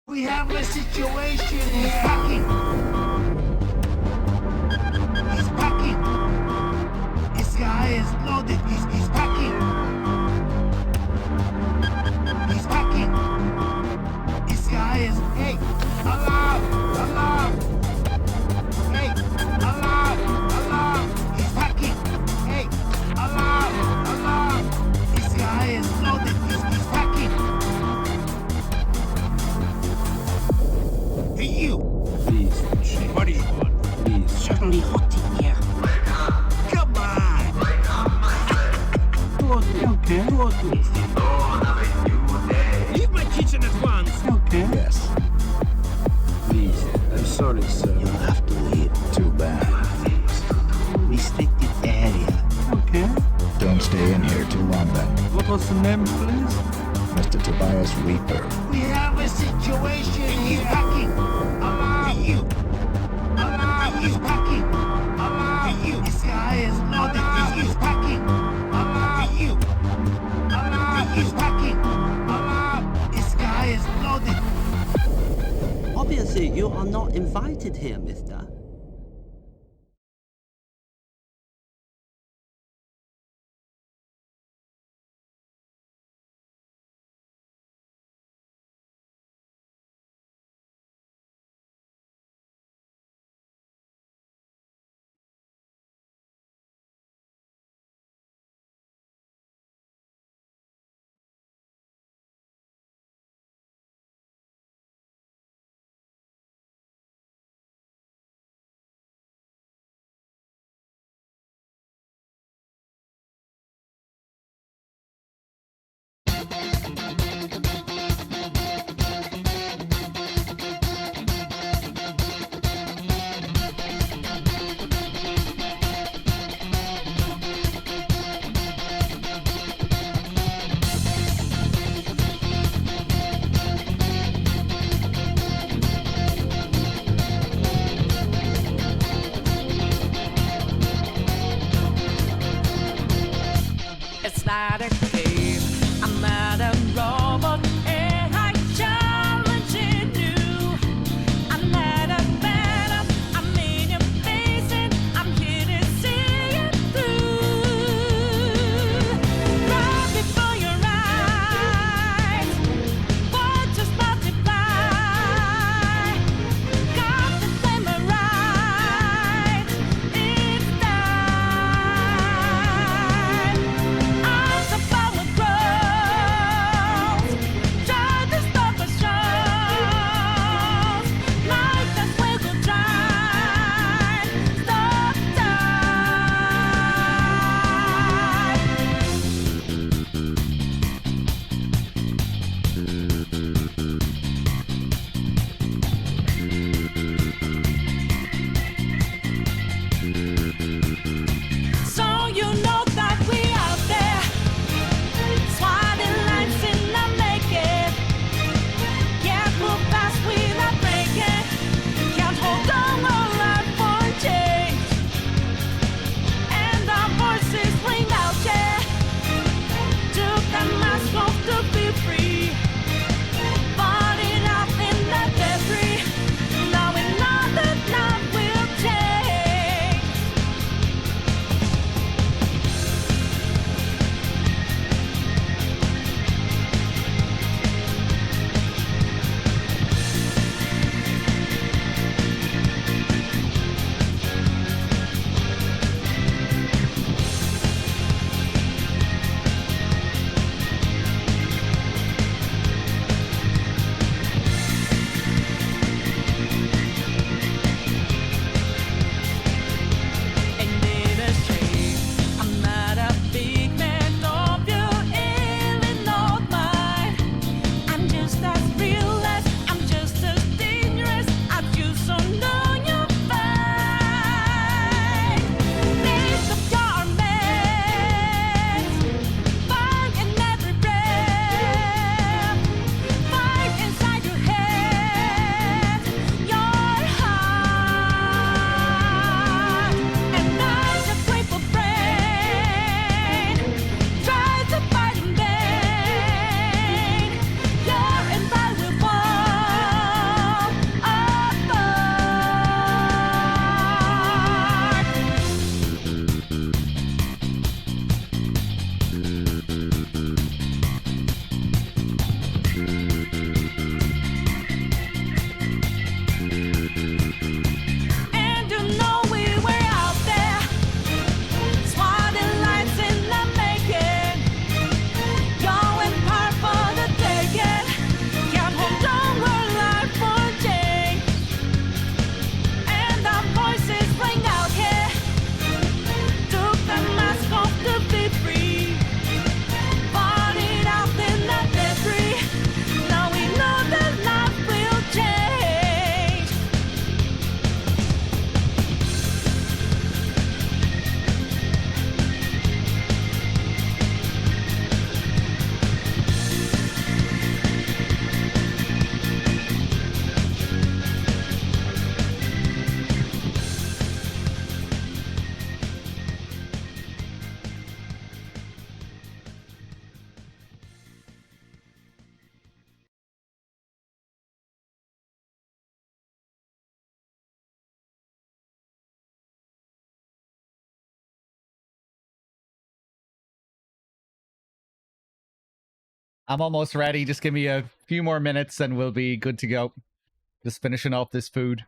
We have a situation. He's packing. He's packing. This guy is loaded. He's packing. He's packing. This guy is. Hey, alarm! Alarm! Hey, alarm! Alarm! He's packing. Hey, alarm! Alarm! This guy is loaded. He's packing. Hey, you! Please, Shane. What do you want? Please. Certainly hot in here. Come on! Okay. Leave my kitchen at once! Okay. Yes, Please. I'm sorry, sir. you'll have to leave. Too bad. Restricted area. Okay. Don't stay in here too long then. What was the name, please? Mr. Tobias Reaper. We have a situation. He's packing. Alarm! You! Alarm! He's packing. Alarm! You! This guy is loaded. He's packing. Alarm! You! Alarm! He's packing. Alarm! This guy is loaded. Obviously, you are not invited here, mister. I'm almost ready. Just give me a few more minutes and we'll be good to go. Just finishing off this food.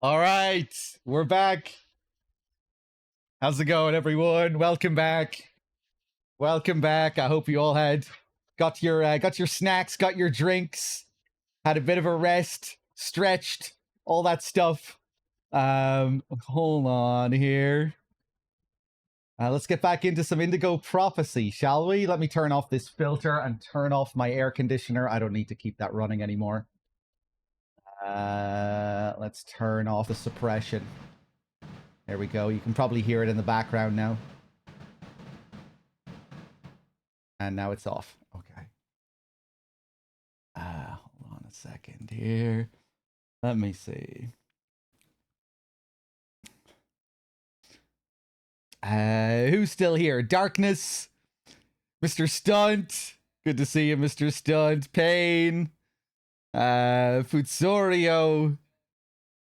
All right, we're back. How's it going, everyone? Welcome back. Welcome back. I hope you all got your snacks, got your drinks, had a bit of a rest, stretched, all that stuff. Hold on here. Let's get back into some Indigo Prophecy, shall we? Let me turn off this filter and turn off my air conditioner. I don't need to keep that running anymore. Let's turn off the suppression. There we go. You can probably hear it in the background now. And now it's off. Okay. Hold on a second here. Let me see. Who's still here? Darkness. Mr. Stunt. Good to see you, Mr. Stunt. Pain. Futsorio.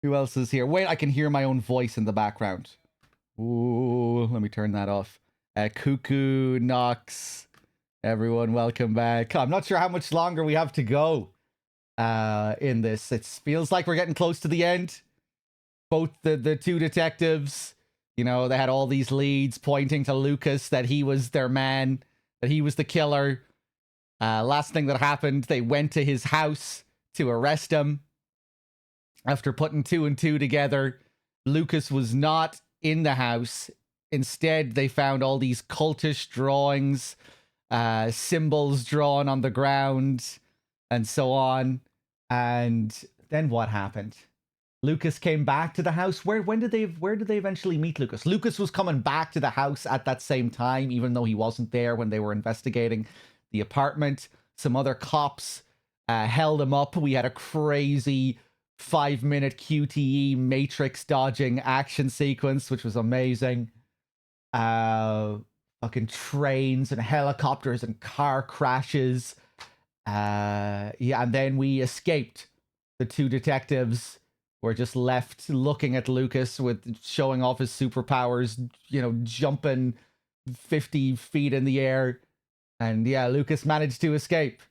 Who else is here? Wait, I can hear my own voice in the background. Ooh, let me turn that off. Cuckoo, Nox. Everyone, welcome back. I'm not sure how much longer we have to go in this. It feels like we're getting close to the end. Both the two detectives, you know, they had all these leads pointing to Lucas, that he was their man, that he was the killer. Last thing that happened, they went to his house to arrest him. After putting 2 and 2 together, Lucas was not in the house. Instead, they found all these cultish drawings, symbols drawn on the ground, and so on. And then what happened? Lucas came back to the house. Where did they eventually meet Lucas? Lucas was coming back to the house at that same time, even though he wasn't there when they were investigating the apartment. Some other cops held him up. We had a crazy 5-minute QTE matrix dodging action sequence, which was amazing. Fucking trains and helicopters and car crashes. Yeah, and then we escaped. The two detectives were just left looking at Lucas with showing off his superpowers, you know, jumping 50 feet in the air. And yeah, Lucas managed to escape.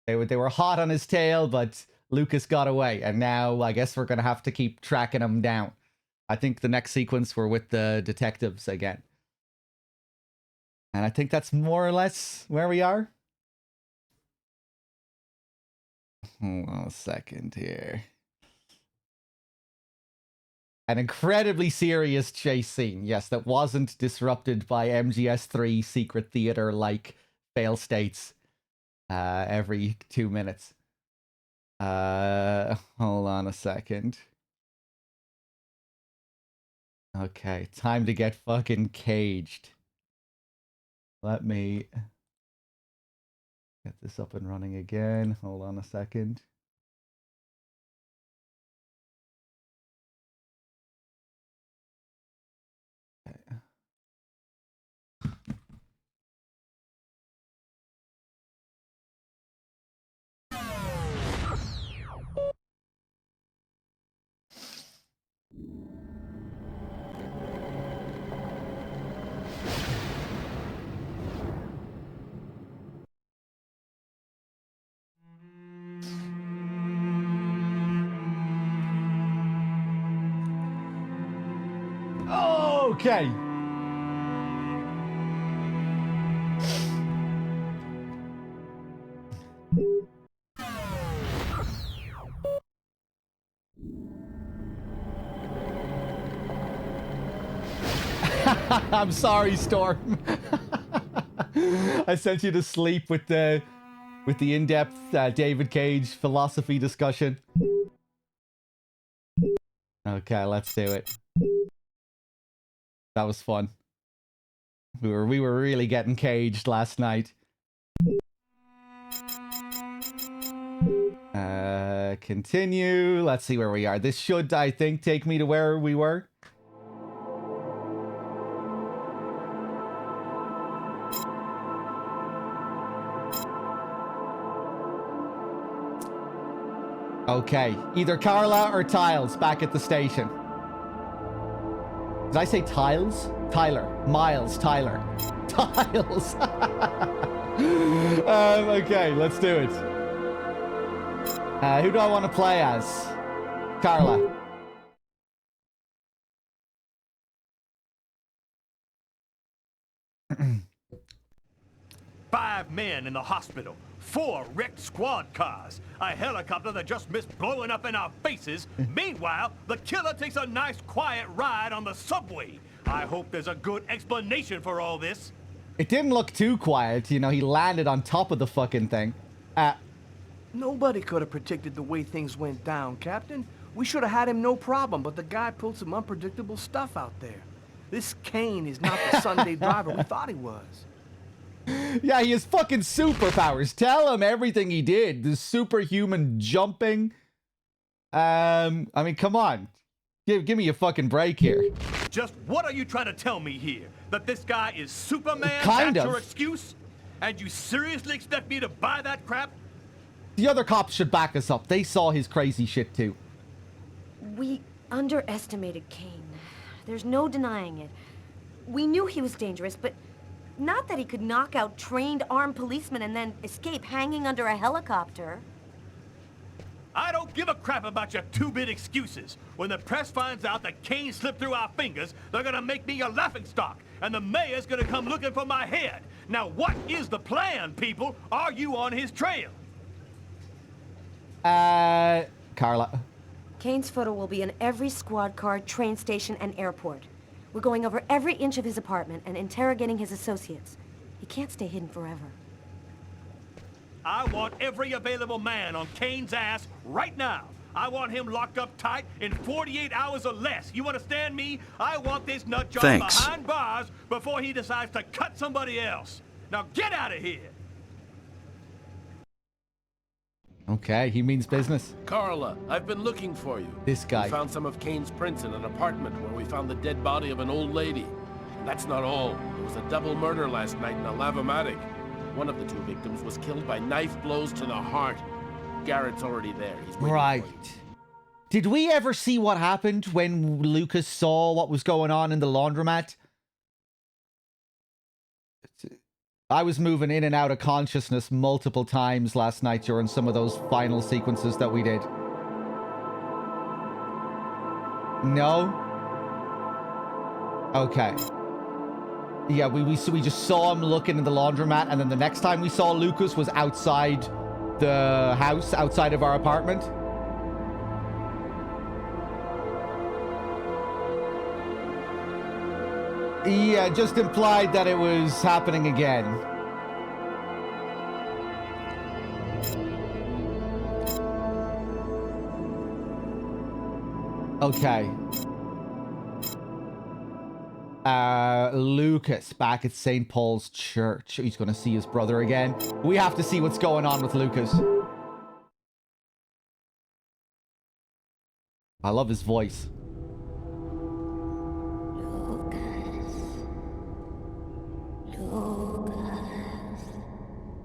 They were hot on his tail, but Lucas got away. And now I guess we're going to have to keep tracking him down. I think the next sequence we're with the detectives again. And I think that's more or less where we are. Hold on a second here. An incredibly serious chase scene. Yes, that wasn't disrupted by MGS3 secret theater like fail states every 2 minutes. Hold on a second. Okay, time to get fucking caged. Let me get this up and running again. Hold on a second. Okay. Okay. I'm sorry, Storm. I sent you to sleep with the in-depth David Cage philosophy discussion. Okay, let's do it. That was fun. We were really getting caged last night. Continue. Let's see where we are. This should, I think, take me to where we were. Okay, either Carla or Tiles back at the station. Did I say Tiles? Tyler. Miles. Tyler. Tiles. Okay, let's do it. Who do I want to play as? Carla. 5 men in the hospital, 4 wrecked squad cars, a helicopter that just missed blowing up in our faces. Meanwhile, the killer takes a nice quiet ride on the subway. I hope there's a good explanation for all this. It didn't look too quiet. You know, he landed on top of the fucking thing. Nobody could have predicted the way things went down, Captain. We should have had him no problem, but the guy pulled some unpredictable stuff out there. This Kane is not the Sunday driver we thought he was. Yeah, he has fucking superpowers. Tell him everything he did. The superhuman jumping. I mean, come on. Give me a fucking break here. Just what are you trying to tell me here? That this guy is Superman? Kind That's of. your excuse? And you seriously expect me to buy that crap? The other cops should back us up. They saw his crazy shit too. We underestimated Kane. There's no denying it. We knew he was dangerous, but not that he could knock out trained armed policemen and then escape hanging under a helicopter. I don't give a crap about your 2-bit excuses. When the press finds out that Kane slipped through our fingers, they're gonna make me a laughingstock, and the mayor's gonna come looking for my head. Now, what is the plan, people? Are you on his trail? Carla. Kane's photo will be in every squad car, train station, and airport. We're going over every inch of his apartment and interrogating his associates. He can't stay hidden forever. I want every available man on Kane's ass right now. I want him locked up tight in 48 hours or less. You understand me? I want this nut job behind bars before he decides to cut somebody else. Now get out of here. Okay, he means business. Carla, I've been looking for you. This guy. We found some of Kane's prints in an apartment where we found the dead body of an old lady. And that's not all. There was a double murder last night in a lavomatic. One of the 2 victims was killed by knife blows to the heart. Garrett's already there. He's waiting Right. for you. Did we ever see what happened when Lucas saw what was going on in the laundromat? I was moving in and out of consciousness multiple times last night during some of those final sequences that we did. No? Okay. Yeah, we just saw him looking in the laundromat, and then the next time we saw Lucas was outside the house, outside of our apartment. Yeah, just implied that it was happening again. Okay. Lucas back at St. Paul's Church. He's gonna see his brother again. We have to see what's going on with Lucas. I love his voice.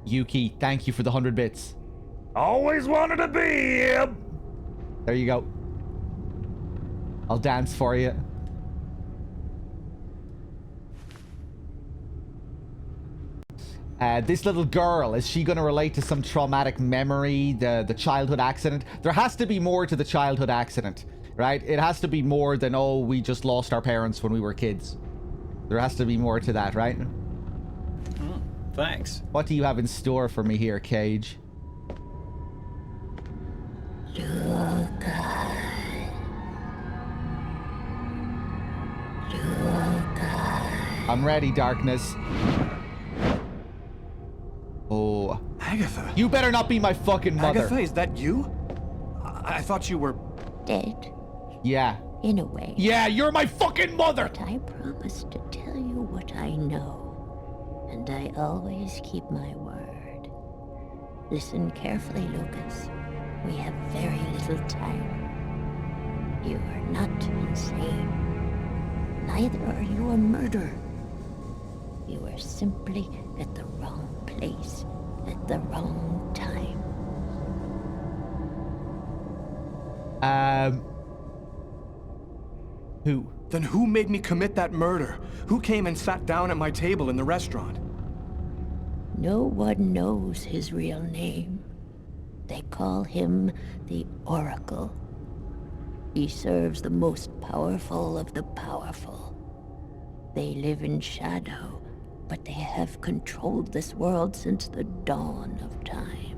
Yuki, thank you for the 100 bits. Always wanted to be him. There you go. I'll dance for you. This little girl, is she going to relate to some traumatic memory, the childhood accident? There has to be more to the childhood accident, right? It has to be more than, oh, we just lost our parents when we were kids. There has to be more to that, right? Thanks. What do you have in store for me here, Cage? I'm ready, Darkness. Oh. Agatha. You better not be my fucking mother. Agatha, is that you? I thought you were... Dead, Yeah. in a way. Yeah, you're my fucking mother! But I promise to tell you what I know. And I always keep my word. Listen carefully, Lucas. We have very little time. You are not insane. Neither are you a murderer. You are simply at the wrong place at the wrong time. Who? Then who made me commit that murder? Who came and sat down at my table in the restaurant? No one knows his real name. They call him the Oracle. He serves the most powerful of the powerful. They live in shadow, but they have controlled this world since the dawn of time.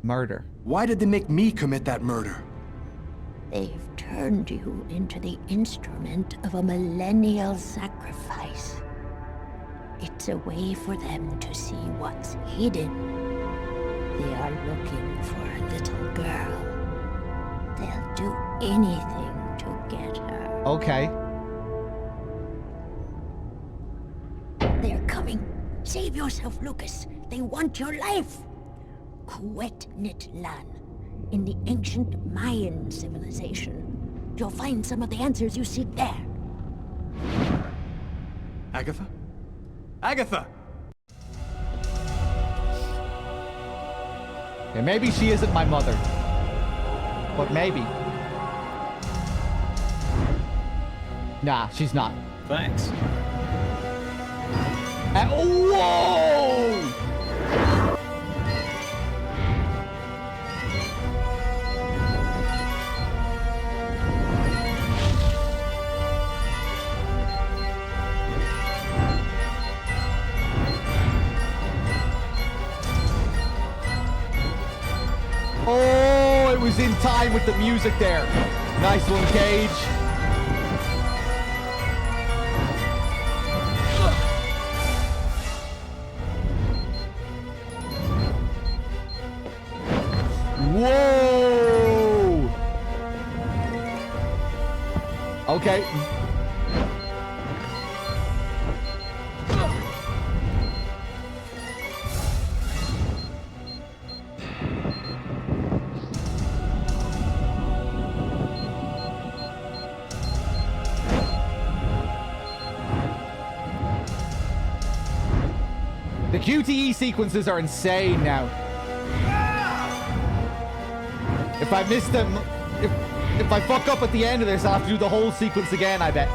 Murder. Why did they make me commit that murder? They've turned you into the instrument of a millennial sacrifice. It's a way for them to see what's hidden. They are looking for a little girl. They'll do anything to get her. Okay. They're coming. Save yourself, Lucas. They want your life. Kuetnitlan, in the ancient Mayan civilization. You'll find some of the answers you seek there. Agatha? Agatha! Yeah, maybe she isn't my mother. But maybe. Nah, she's not. Thanks. Whoa! Oh, it was in time with the music there. Nice one, Cage. Whoa! Okay. The QTE sequences are insane now. If I miss them, if I fuck up at the end of this, I'll have to do the whole sequence again, I bet.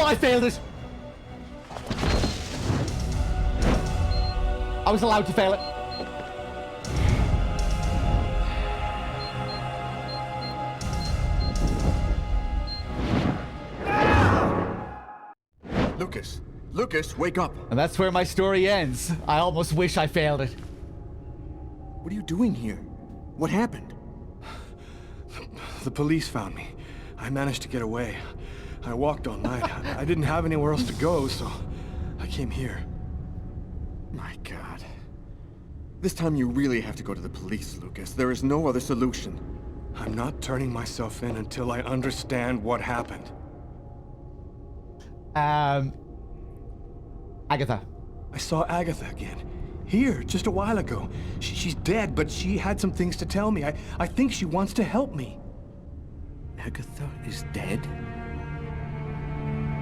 I failed it. I was allowed to fail it. Lucas! Lucas, wake up! And that's where my story ends. I almost wish I failed it. What are you doing here? What happened? The police found me. I managed to get away. I walked all night. I didn't have anywhere else to go, so I came here. My God. This time you really have to go to the police, Lucas. There is no other solution. I'm not turning myself in until I understand what happened. Agatha. I saw Agatha again. Here, just a while ago. She's dead, but she had some things to tell me. I think she wants to help me. Agatha is dead?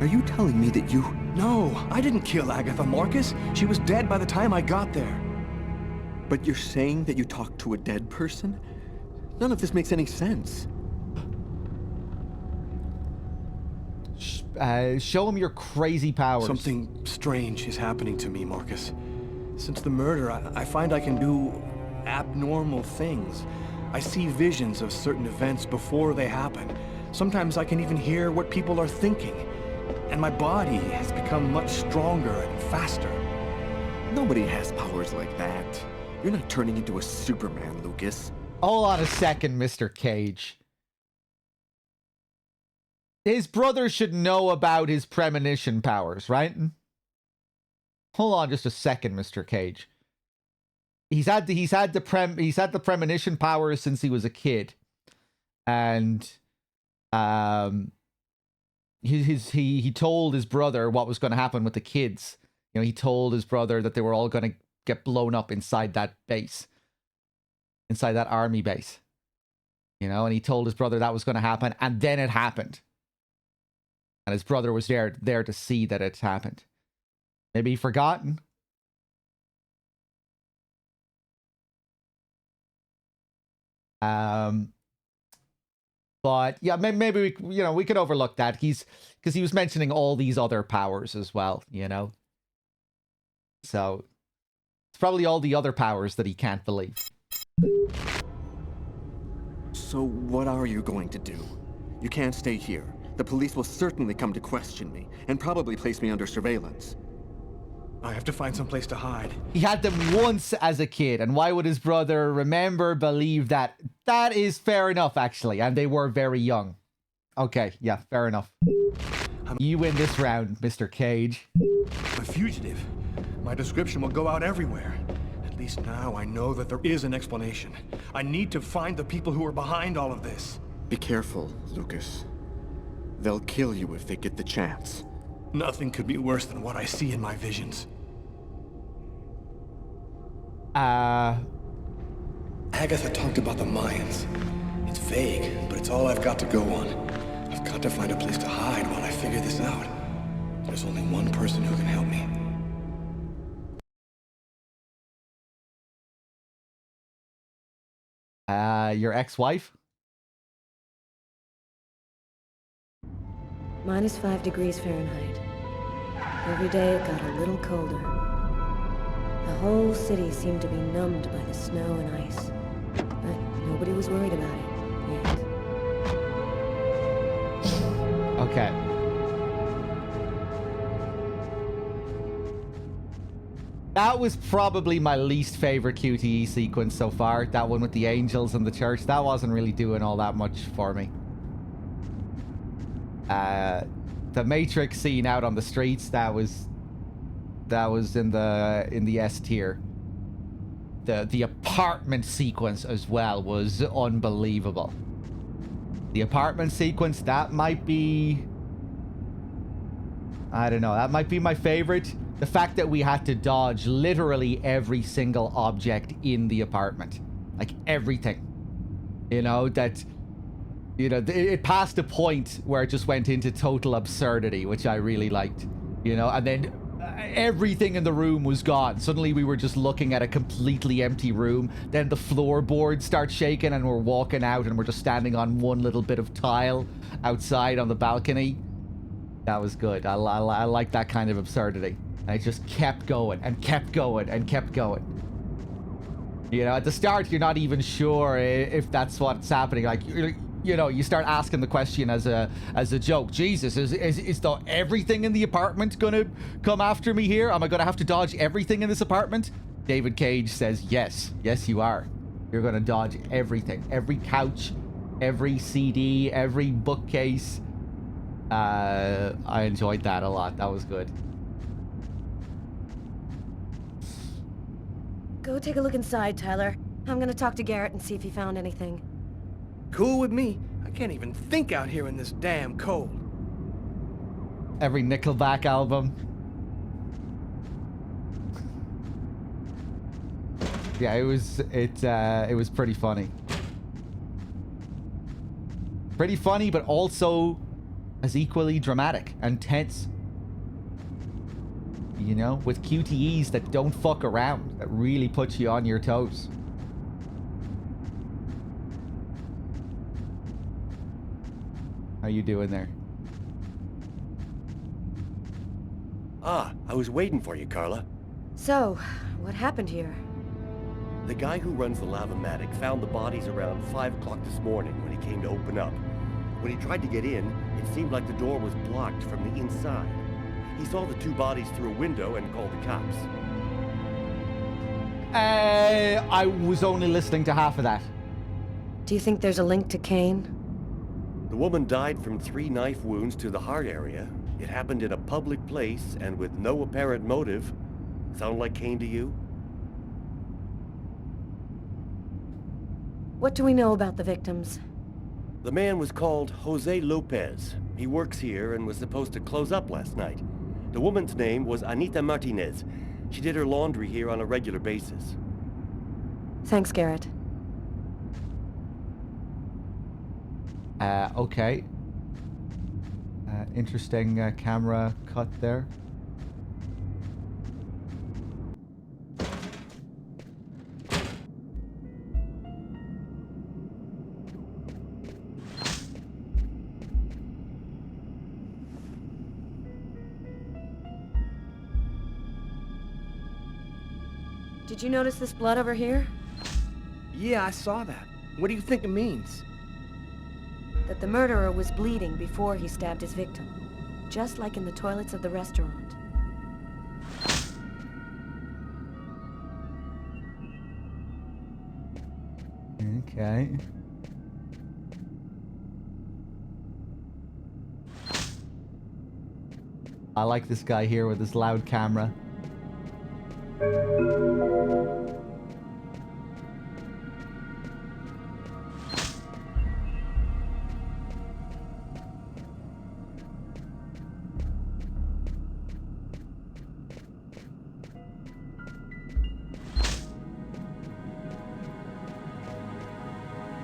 Are you telling me that you... No, I didn't kill Agatha, Marcus. She was dead by the time I got there. But you're saying that you talked to a dead person? None of this makes any sense. Show him your crazy powers. Something strange is happening to me, Marcus. Since the murder, I find I can do abnormal things. I see visions of certain events before they happen. Sometimes I can even hear what people are thinking. And my body has become much stronger and faster. Nobody has powers like that. You're not turning into a Superman, Lucas. Hold on a second, Mr. Cage. His brother should know about his premonition powers, right? Hold on just a second, Mr. Cage. He's had the premonition powers since he was a kid. And he told his brother what was going to happen with the kids. You know, he told his brother that they were all going to get blown up inside that base, inside that army base. You know, and he told his brother that was going to happen, and then it happened. And his brother was there to see that it happened. Maybe he forgotten. But yeah, maybe we could overlook that. Because he was mentioning all these other powers as well, you know. So it's probably all the other powers that he can't believe. So what are you going to do? You can't stay here. The police will certainly come to question me, and probably place me under surveillance. I have to find some place to hide. He had them once as a kid, and why would his brother remember, believe that? That is fair enough, actually, and they were very young. Okay, yeah, fair enough. You win this round, Mr. Cage. A fugitive. My description will go out everywhere. At least now I know that there is an explanation. I need to find the people who are behind all of this. Be careful, Lucas. They'll kill you if they get the chance. Nothing could be worse than what I see in my visions. Agatha talked about the Mayans. It's vague, but it's all I've got to go on. I've got to find a place to hide while I figure this out. There's only one person who can help me. Your ex-wife? -5 degrees Fahrenheit. Every day it got a little colder. The whole city seemed to be numbed by the snow and ice. But nobody was worried about it yet. Okay. That was probably my least favorite QTE sequence so far. That one with the angels and the church. That wasn't really doing all that much for me. The Matrix scene out on the streets, that was in the S tier. The apartment sequence as well was unbelievable. The apartment sequence, that might be, I don't know, that might be my favorite. The fact that we had to dodge literally every single object in the apartment. Like everything. You know, that, you know, it passed a point where it just went into total absurdity, which I really liked. You know, and then everything in the room was gone. Suddenly we were just looking at a completely empty room. Then the floorboard starts shaking and we're walking out and we're just standing on one little bit of tile outside on the balcony. That was good. I like that kind of absurdity. And it just kept going and kept going and kept going. You know, at the start, you're not even sure if that's what's happening. Like, you know, you start asking the question as a joke. Jesus, is everything in the apartment gonna come after me here? Am I gonna have to dodge everything in this apartment? David Cage says, yes. Yes, you are. You're gonna dodge everything. Every couch, every CD, every bookcase. I enjoyed that a lot. That was good. Go take a look inside, Tyler. I'm gonna talk to Garrett and see if he found anything. Cool with me. I can't even think out here in this damn cold. Every Nickelback album. Yeah, it was pretty funny. Pretty funny, but also as equally dramatic and tense. You know, with QTEs that don't fuck around, that really put you on your toes. How you doing there? Ah, I was waiting for you, Carla. So, what happened here? The guy who runs the Lavomatic found the bodies around 5 o'clock this morning when he came to open up. When he tried to get in, it seemed like the door was blocked from the inside. He saw the 2 bodies through a window and called the cops. I was only listening to half of that. Do you think there's a link to Kane? The woman died from 3 knife wounds to the heart area. It happened in a public place and with no apparent motive. Sound like Kane to you? What do we know about the victims? The man was called Jose Lopez. He works here and was supposed to close up last night. The woman's name was Anita Martinez. She did her laundry here on a regular basis. Thanks, Garrett. Okay. Interesting camera cut there. Did you notice this blood over here? Yeah, I saw that. What do you think it means? That the murderer was bleeding before he stabbed his victim. Just like in the toilets of the restaurant. Okay. I like this guy here with his loud camera.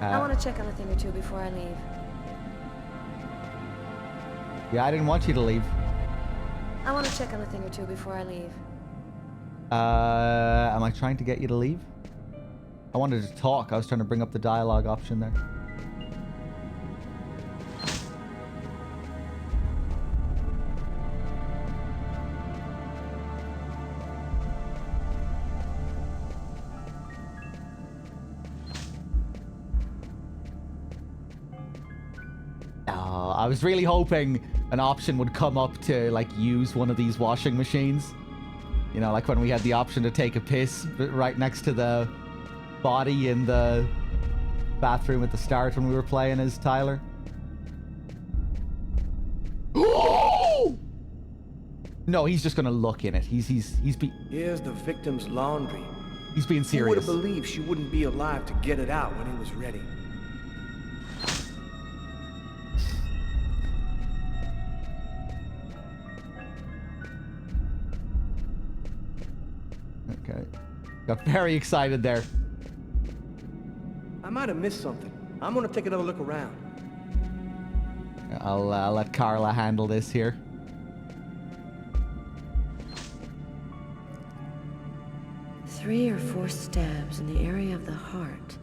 I want to check on a thing or two before I leave. Yeah, I didn't want you to leave. I want to check on a thing or two before I leave. Am I trying to get you to leave? I wanted to talk. I was trying to bring up the dialogue option there. I was really hoping an option would come up to, like, use one of these washing machines. You know, like when we had the option to take a piss right next to the body in the bathroom at the start when we were playing as Tyler. No, he's just gonna look in it. Here's the victim's laundry. He's being Who would serious. have believed she wouldn't be alive to get it out when it was ready? Okay. Got very excited there. I might have missed something. I'm gonna take another look around. I'll let Carla handle this here. Three or four stabs in the area of the heart.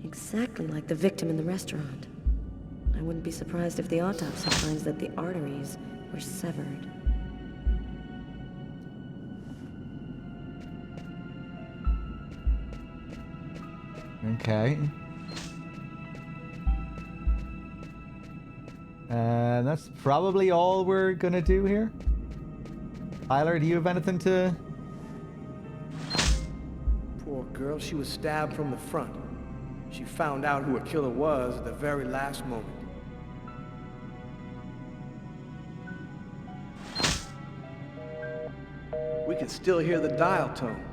Exactly like the victim in the restaurant. I wouldn't be surprised if the autopsy finds that the arteries were severed. Okay. That's probably all we're gonna do here. Tyler, do you have anything to... Poor girl, she was stabbed from the front. She found out who her killer was at the very last moment. We can still hear the dial tone.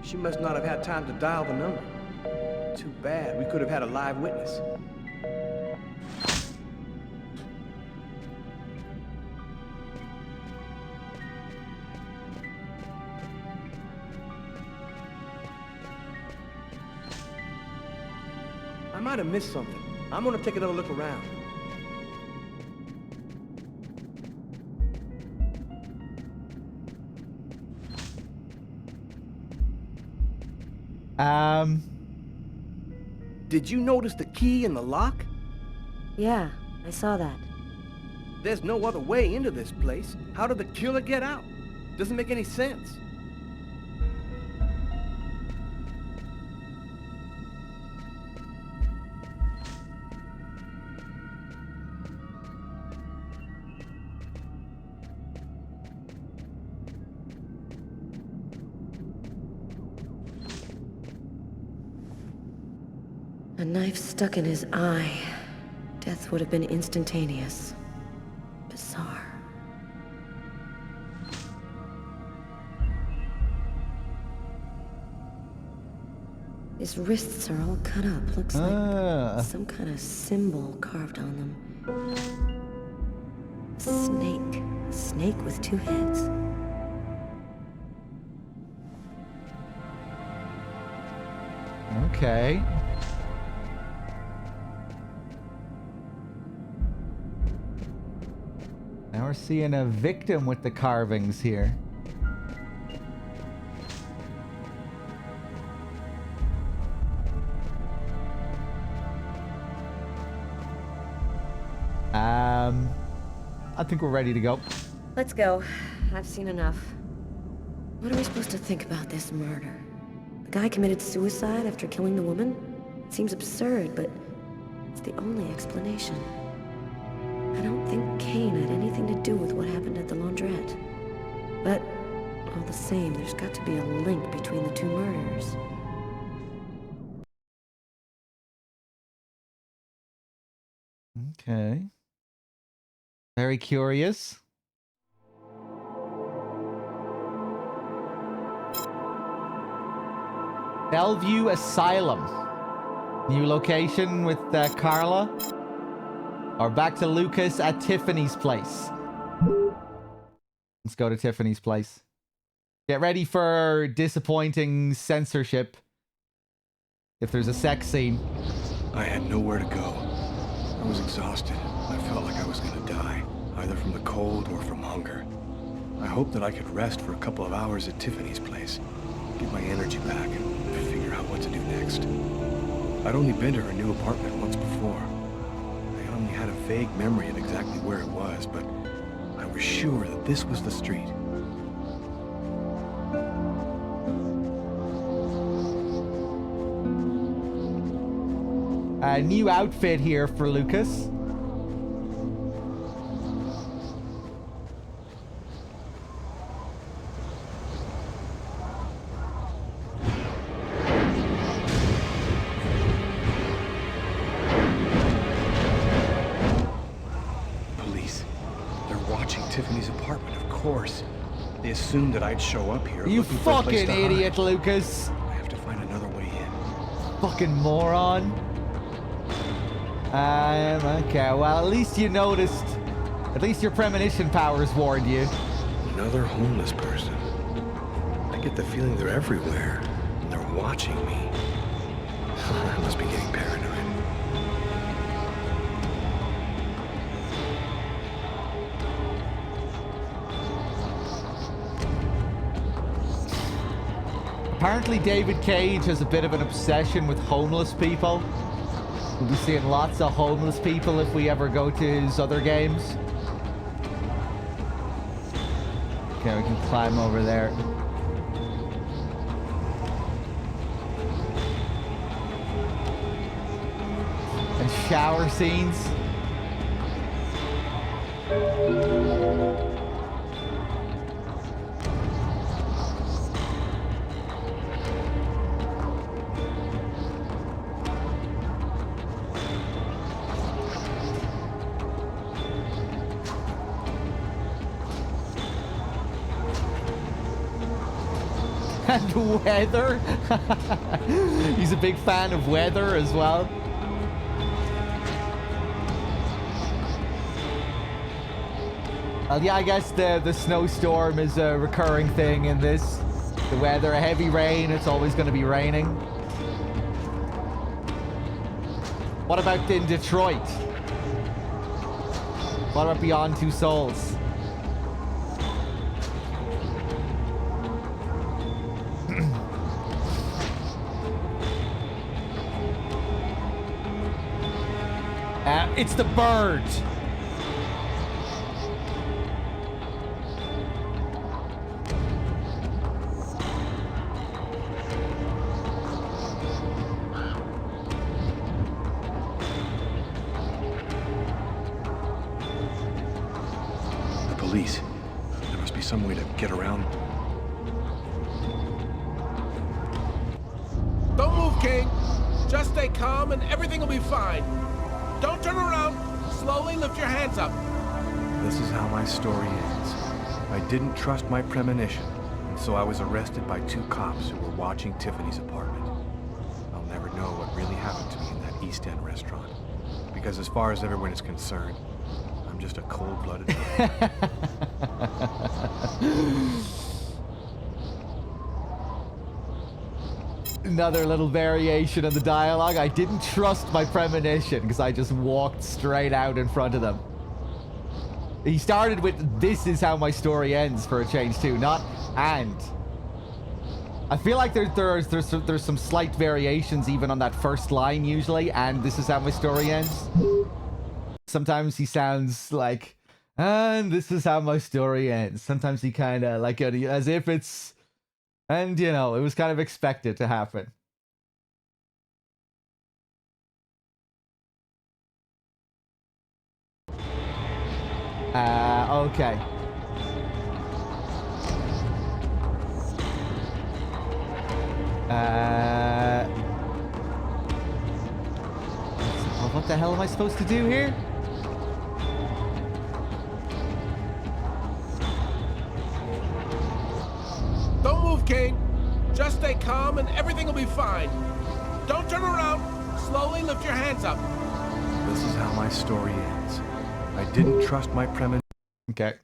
She must not have had time to dial the number. Too bad. We could have had a live witness. I might have missed something. I'm gonna take another look around. Did you notice the key in the lock? Yeah, I saw that. There's no other way into this place. How did the killer get out? Doesn't make any sense. A knife stuck in his eye. Death would have been instantaneous. Bizarre. His wrists are all cut up. Looks like some kind of symbol carved on them. A snake. A snake with 2 heads. Okay. Now we're seeing a victim with the carvings here. I think we're ready to go. Let's go. I've seen enough. What are we supposed to think about this murder? The guy committed suicide after killing the woman? It seems absurd, but it's the only explanation. I don't think Kane had anything to do with what happened at the laundrette. But, all the same, there's got to be a link between the 2 murders. Okay. Very curious. Bellevue Asylum. New location with Carla. Or back to Lucas at Tiffany's place. Let's go to Tiffany's place. Get ready for disappointing censorship. If there's a sex scene. I had nowhere to go. I was exhausted. I felt like I was gonna die, either from the cold or from hunger. I hoped that I could rest for a couple of hours at Tiffany's place, get my energy back, and figure out what to do next. I'd only been to her new apartment once before. I only had a vague memory of exactly where it was, but I was sure that this was the street. A new outfit here for Lucas. Police. They're watching Tiffany's apartment, of course. They assumed that I'd show up here. You looking for a place fucking to hide. idiot, Lucas. I have to find another way in. Fucking moron. Okay, well, at least you noticed. At least your premonition powers warned you. Another homeless person. I get the feeling they're everywhere. And they're watching me. I must be getting paranoid. Apparently David Cage has a bit of an obsession with homeless people. We'll be seeing lots of homeless people if we ever go to his other games. Okay, we can climb over there. And shower scenes. And weather. He's a big fan of weather as well. Well, yeah, I guess the snowstorm is a recurring thing in this. The weather, a heavy rain, it's always going to be raining. What about in Detroit? What about Beyond Two Souls? It's the bird. The police. There must be some way to get around. Don't move, King. Just stay calm and everything will be fine. Don't turn around. Slowly lift your hands up. This is how my story ends. I didn't trust my premonition, and so I was arrested by 2 cops who were watching Tiffany's apartment. East End restaurant. Because as far as everyone is concerned, I'm just a cold-blooded... Another little variation of the dialogue. I didn't trust my premonition because I just walked straight out in front of them. He started with, "This is how my story ends," for a change too, not "and." I feel like there's some slight variations even on that first line usually, "and this is how my story ends." Sometimes he sounds like, "and this is how my story ends." Sometimes he kind of like, as if it's, and you know, it was kind of expected to happen. Okay. What the hell am I supposed to do here? Don't move, Kane. Just stay calm and everything will be fine. Don't turn around. Slowly lift your hands up. This is how my story ends. I didn't trust my premonition. Okay.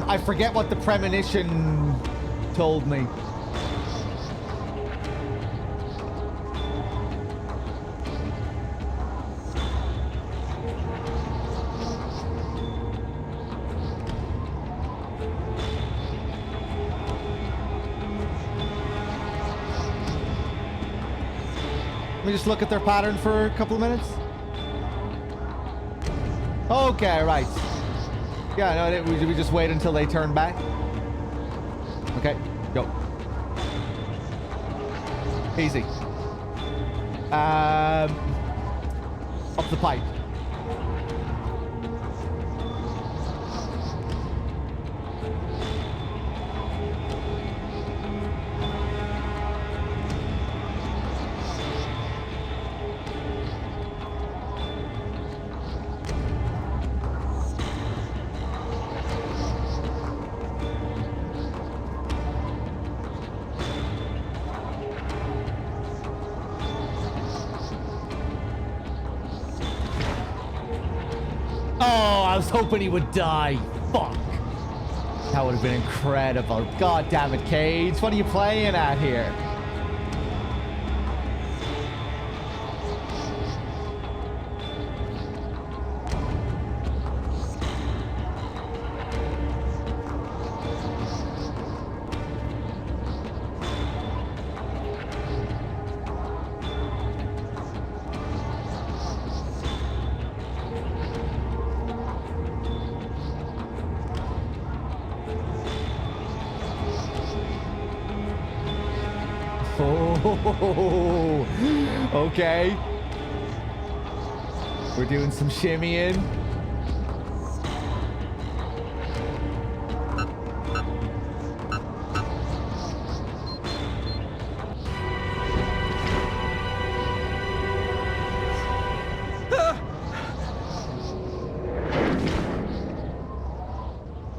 I forget what the premonition told me. Let me just look at their pattern for a couple of minutes. Okay, right. Yeah, no, we just wait until they turn back. Okay, go. Easy. Up the pipe. I was hoping he would die. Fuck. That would have been incredible. God damn it, Cage. What are you playing at here? Oh, okay. We're doing some shimmying.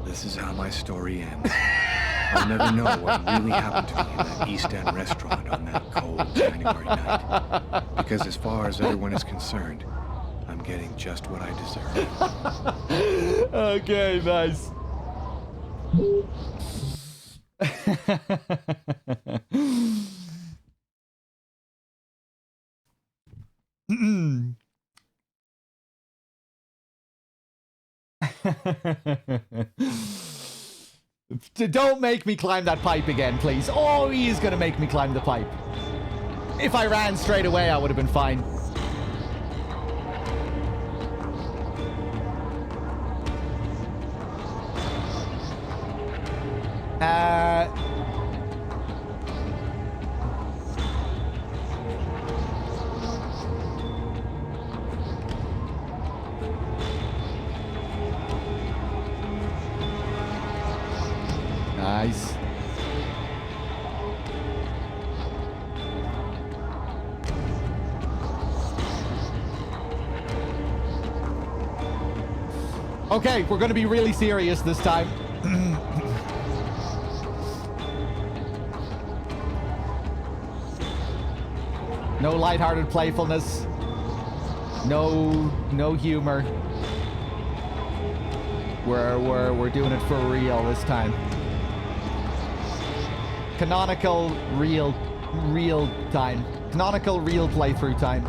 This is how my story ends. I'll never know what really happened to me in that East End restaurant on that cold January night. Because as far as everyone is concerned, I'm getting just what I deserve. Okay, nice. Don't make me climb that pipe again, please. Oh, he's gonna make me climb the pipe. If I ran straight away, I would have been fine. Okay, we're going to be really serious this time. No lighthearted playfulness. No humor. We're doing it for real this time. Canonical real time. Canonical real playthrough time.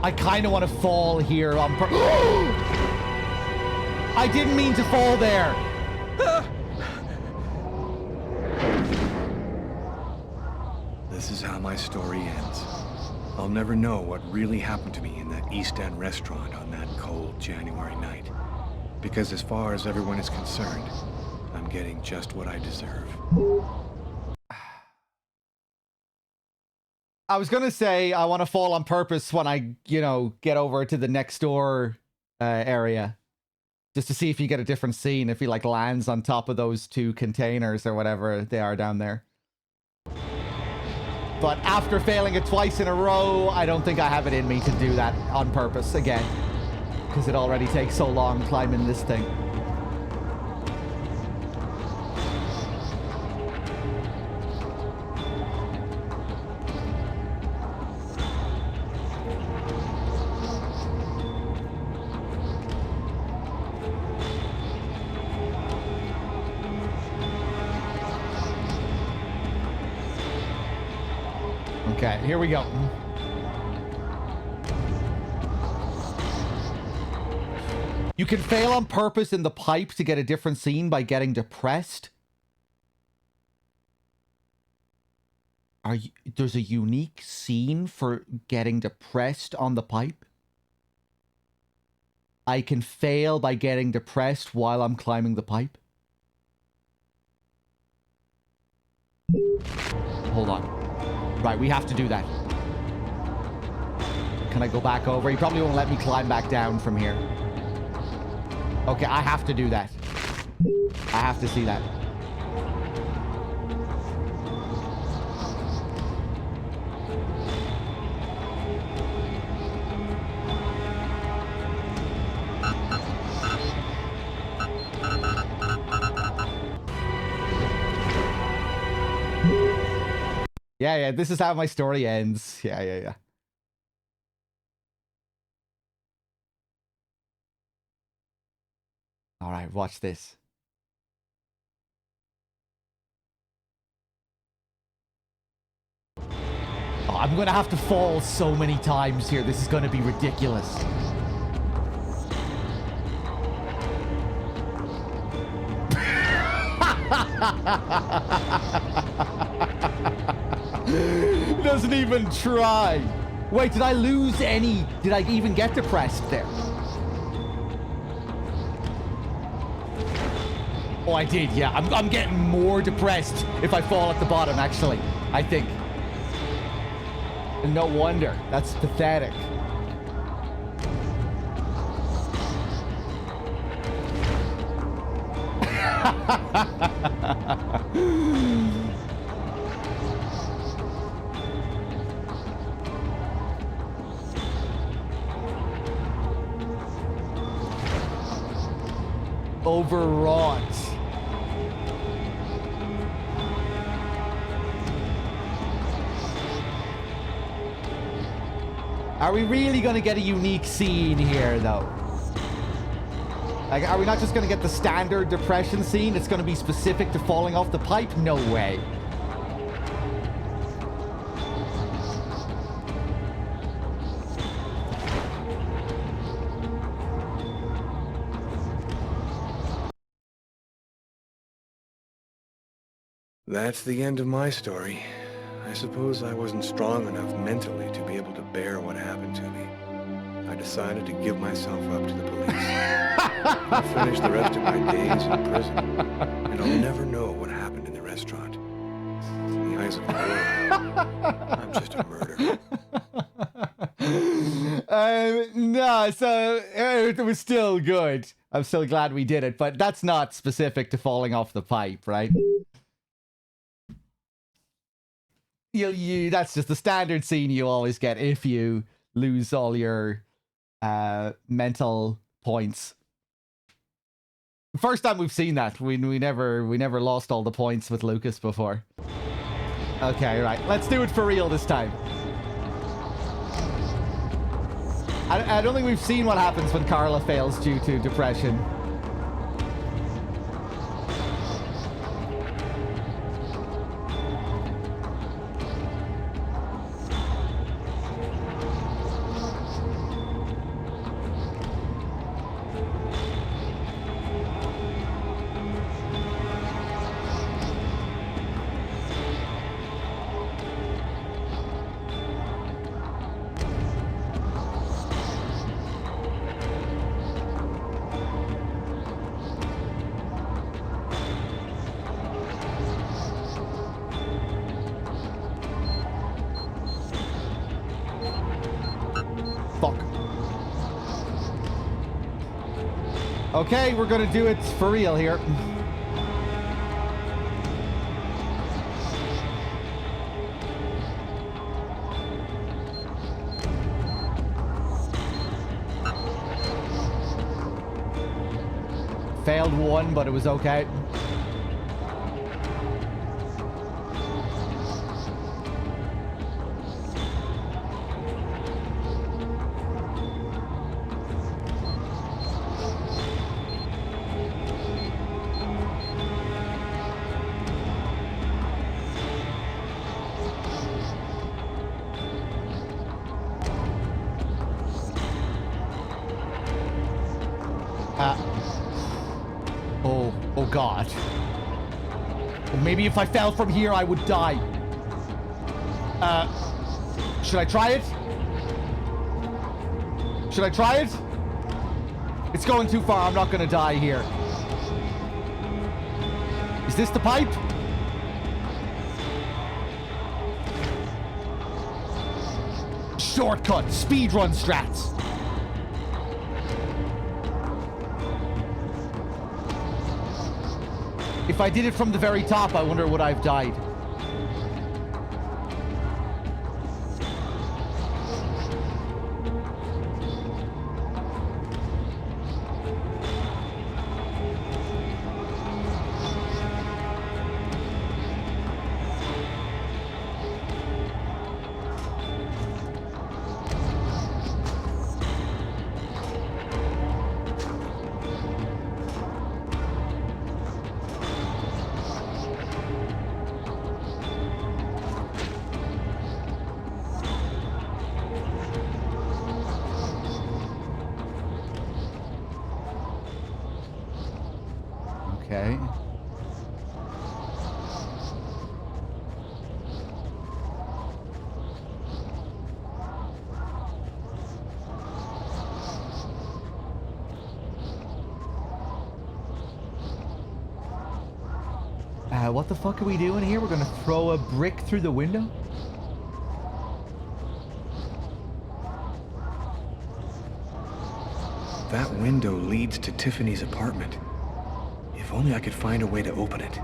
I kind of want to fall here on I didn't mean to fall there. This is how my story ends. I'll never know what really happened to me in that East End restaurant on that cold January night. Because as far as everyone is concerned, I'm getting just what I deserve. I was gonna say I want to fall on purpose when I, get over to the next door area. Just to see if you get a different scene, if he like lands on top of those two containers or whatever they are down there. But after failing it twice in a row, I don't think I have it in me to do that on purpose again. Because it already takes so long climbing this thing. Okay, here we go. You can fail on purpose in the pipe to get a different scene by getting depressed. There's a unique scene for getting depressed on the pipe? I can fail by getting depressed while I'm climbing the pipe? Hold on. Right, we have to do that. Can I go back over? He probably won't let me climb back down from here. Okay, I have to do that. I have to see that. Yeah, this is how my story ends. Yeah. All right, watch this. Oh, I'm going to have to fall so many times here. This is going to be ridiculous. Doesn't even try. Wait, did I lose any? Did I even get depressed there? Oh, I did, yeah. I'm getting more depressed if I fall at the bottom, actually. I think. No wonder. That's pathetic. Overwrought. Are we really going to get a unique scene here, though? Like, are we not just going to get the standard depression scene? It's going to be specific to falling off the pipe? No way. That's the end of my story. I suppose I wasn't strong enough mentally to be able to bear what happened to me. I decided to give myself up to the police. I'll finish the rest of my days in prison, and I'll never know what happened in the restaurant. In the eyes of the world, I'm just a murderer. No, so it was still good. I'm still glad we did it, but that's not specific to falling off the pipe, right? That's just the standard scene you always get if you lose all your mental points. First time we've seen that. We never lost all the points with Lucas before. Okay, right. Let's do it for real this time. I don't think we've seen what happens when Carla fails due to depression. Okay, we're gonna do it for real here. Failed one, but it was okay. Oh God. Well, maybe if I fell from here, I would die. Should I try it? Should I try it? It's going too far. I'm not gonna die here. Is this the pipe? Shortcut, speedrun strats. If I did it from the very top, I wonder would I've died. Okay. What the fuck are we doing here? We're gonna throw a brick through the window? That window leads to Tiffany's apartment. If only I could find a way to open it.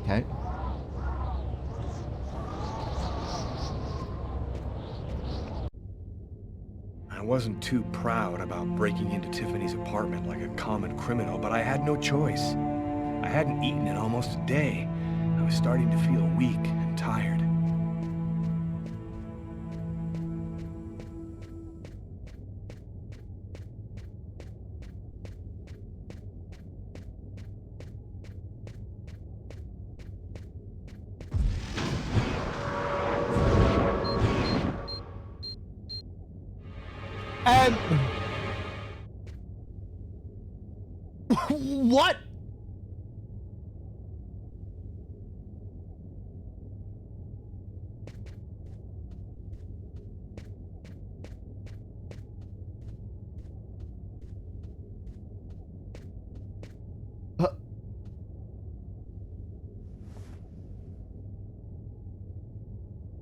Okay. I wasn't too proud about breaking into Tiffany's apartment like a common criminal, but I had no choice. I hadn't eaten in almost a day. I was starting to feel weak and tired. What?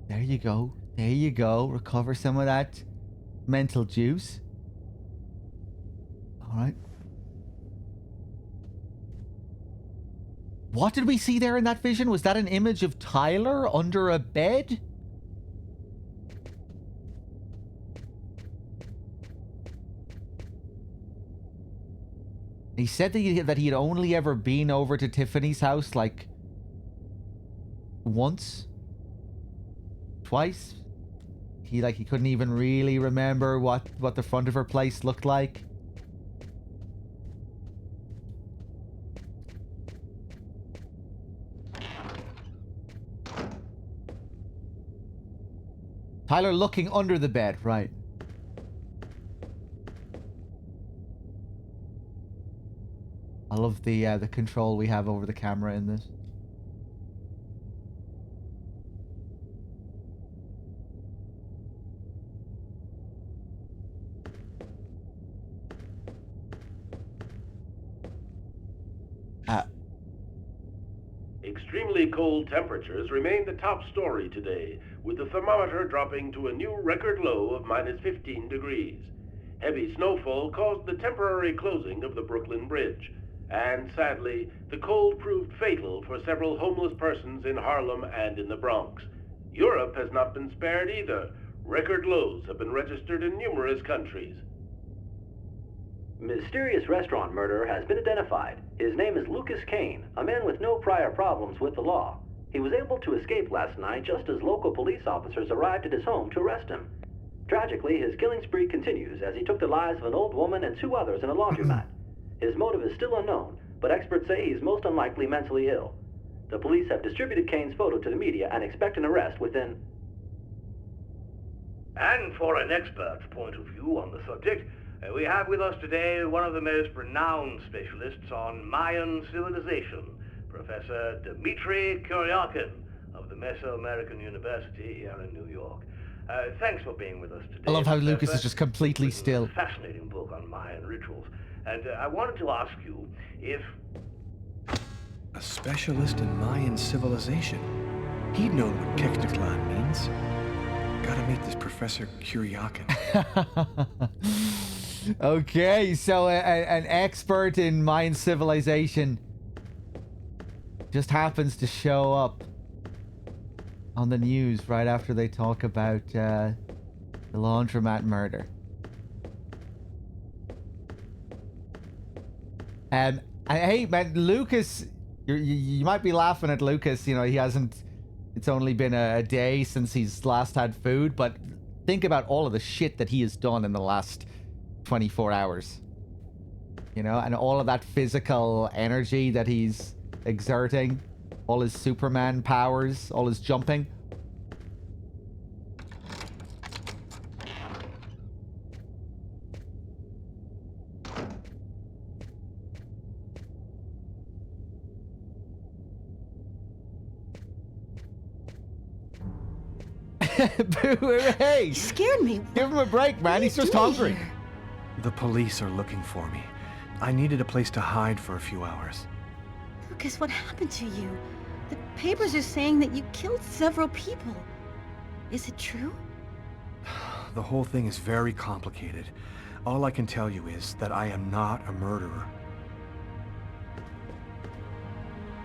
There you go. There you go. Recover some of that mental juice. All right. What did we see there in that vision? Was that an image of Tyler under a bed? He said that he had only ever been over to Tiffany's house like once, twice. He couldn't even really remember what the front of her place looked like. Tyler looking under the bed, right. I love the control we have over the camera in this. Extremely cold temperatures remain the top story today, with the thermometer dropping to a new record low of -15 degrees. Heavy snowfall caused the temporary closing of the Brooklyn Bridge, and sadly, the cold proved fatal for several homeless persons in Harlem and in the Bronx. Europe has not been spared either. Record lows have been registered in numerous countries. Mysterious restaurant murderer has been identified. His name is Lucas Kane, a man with no prior problems with the law. He was able to escape last night just as local police officers arrived at his home to arrest him. Tragically, his killing spree continues as he took the lives of an old woman and 2 others in a laundromat. His motive is still unknown, but experts say he's most unlikely mentally ill. The police have distributed Kane's photo to the media and expect an arrest within... And for an expert's point of view on the subject, we have with us today one of the most renowned specialists on Mayan civilization, Professor Dmitry Kuryakin of the Mesoamerican University here in New York. Thanks for being with us today. I love how Lucas Professor. is just completely still. Fascinating book on Mayan rituals. And I wanted to ask you if... A specialist in Mayan civilization. He'd know what Kekteklan means. Gotta meet this Professor Kuryakin. Okay, so an expert in Mayan civilization just happens to show up on the news right after they talk about the laundromat murder. And hey, man, Lucas, you might be laughing at Lucas. You know, he hasn't. It's only been a day since he's last had food, but think about all of the shit that he has done in the last 24 hours, you know, and all of that physical energy that he's exerting, all his Superman powers, all his jumping. Hey, you scared me. Give him a break, man. He's just hungry. Here? The police are looking for me. I needed a place to hide for a few hours. Lucas, what happened to you? The papers are saying that you killed several people. Is it true? The whole thing is very complicated. All I can tell you is that I am not a murderer.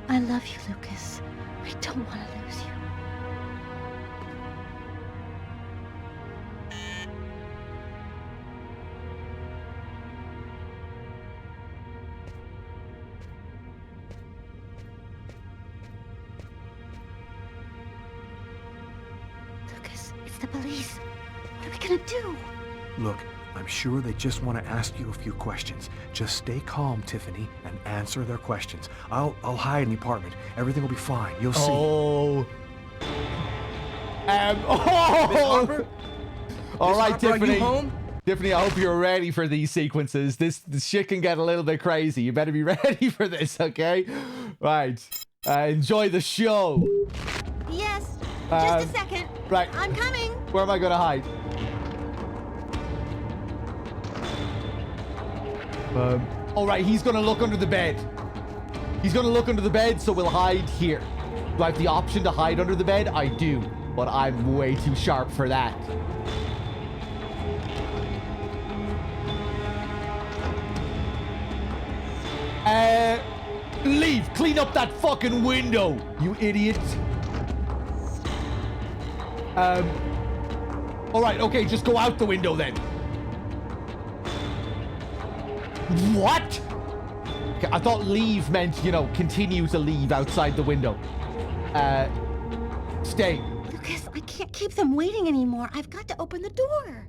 I love you, Lucas. I don't want to lose you. The police. What are we gonna do? Look, I'm sure they just want to ask you a few questions. Just stay calm, Tiffany, and answer their questions. I'll hide in the apartment. Everything will be fine. You'll see. Oh. Miss Harper? All Miss right, Harper, Tiffany. Are you home? Tiffany, I hope you're ready for these sequences. This shit can get a little bit crazy. You better be ready for this, okay? Right. Enjoy the show. Yes, just a second. Right. I'm coming. Where am I gonna hide? All right, he's gonna look under the bed. He's gonna look under the bed, so we'll hide here. Do I have the option to hide under the bed? I do, but I'm way too sharp for that. Leave! Clean up that fucking window, you idiot! Alright, okay, just go out the window then. What? Okay, I thought leave meant, you know, continue to leave outside the window. Stay. Lucas, I can't keep them waiting anymore. I've got to open the door.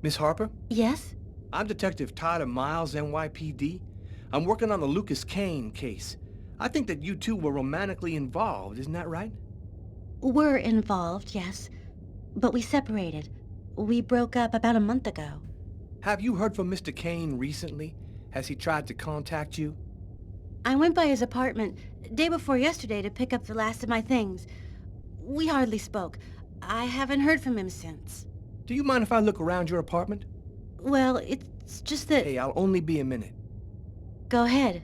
Miss Harper? Yes? I'm Detective Todd of Miles, NYPD. I'm working on the Lucas Kane case. I think that you two were romantically involved, isn't that right? We're involved, yes. But we separated. We broke up about a month ago. Have you heard from Mr. Kane recently? Has he tried to contact you? I went by his apartment day before yesterday to pick up the last of my things. We hardly spoke. I haven't heard from him since. Do you mind if I look around your apartment? Well, it's just that... Hey, I'll only be a minute. Go ahead.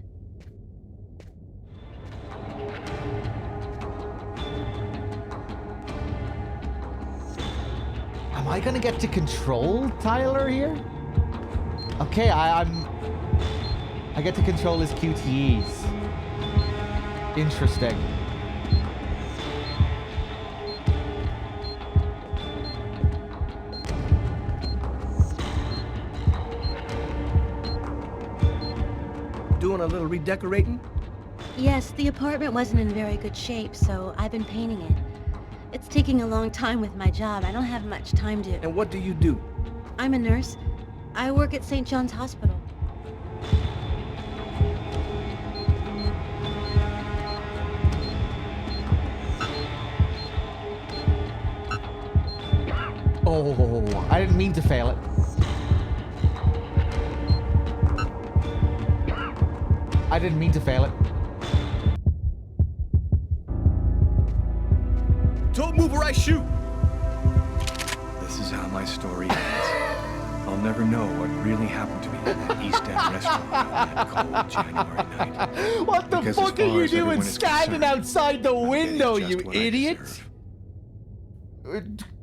Am I gonna get to control Tyler here? Okay, I get to control his QTEs. Interesting. Doing a little redecorating? Yes, the apartment wasn't in very good shape, so I've been painting it. It's taking a long time with my job. I don't have much time to... And what do you do? I'm a nurse. I work at St. John's Hospital. Oh, I didn't mean to fail it. I didn't mean to fail it. Don't move or I shoot! This is how my story ends. I'll never know what really happened to me in that East End restaurant on that cold January night. What the Because fuck as are far you as doing everyone is standing concerned, outside the window, just you what I idiot?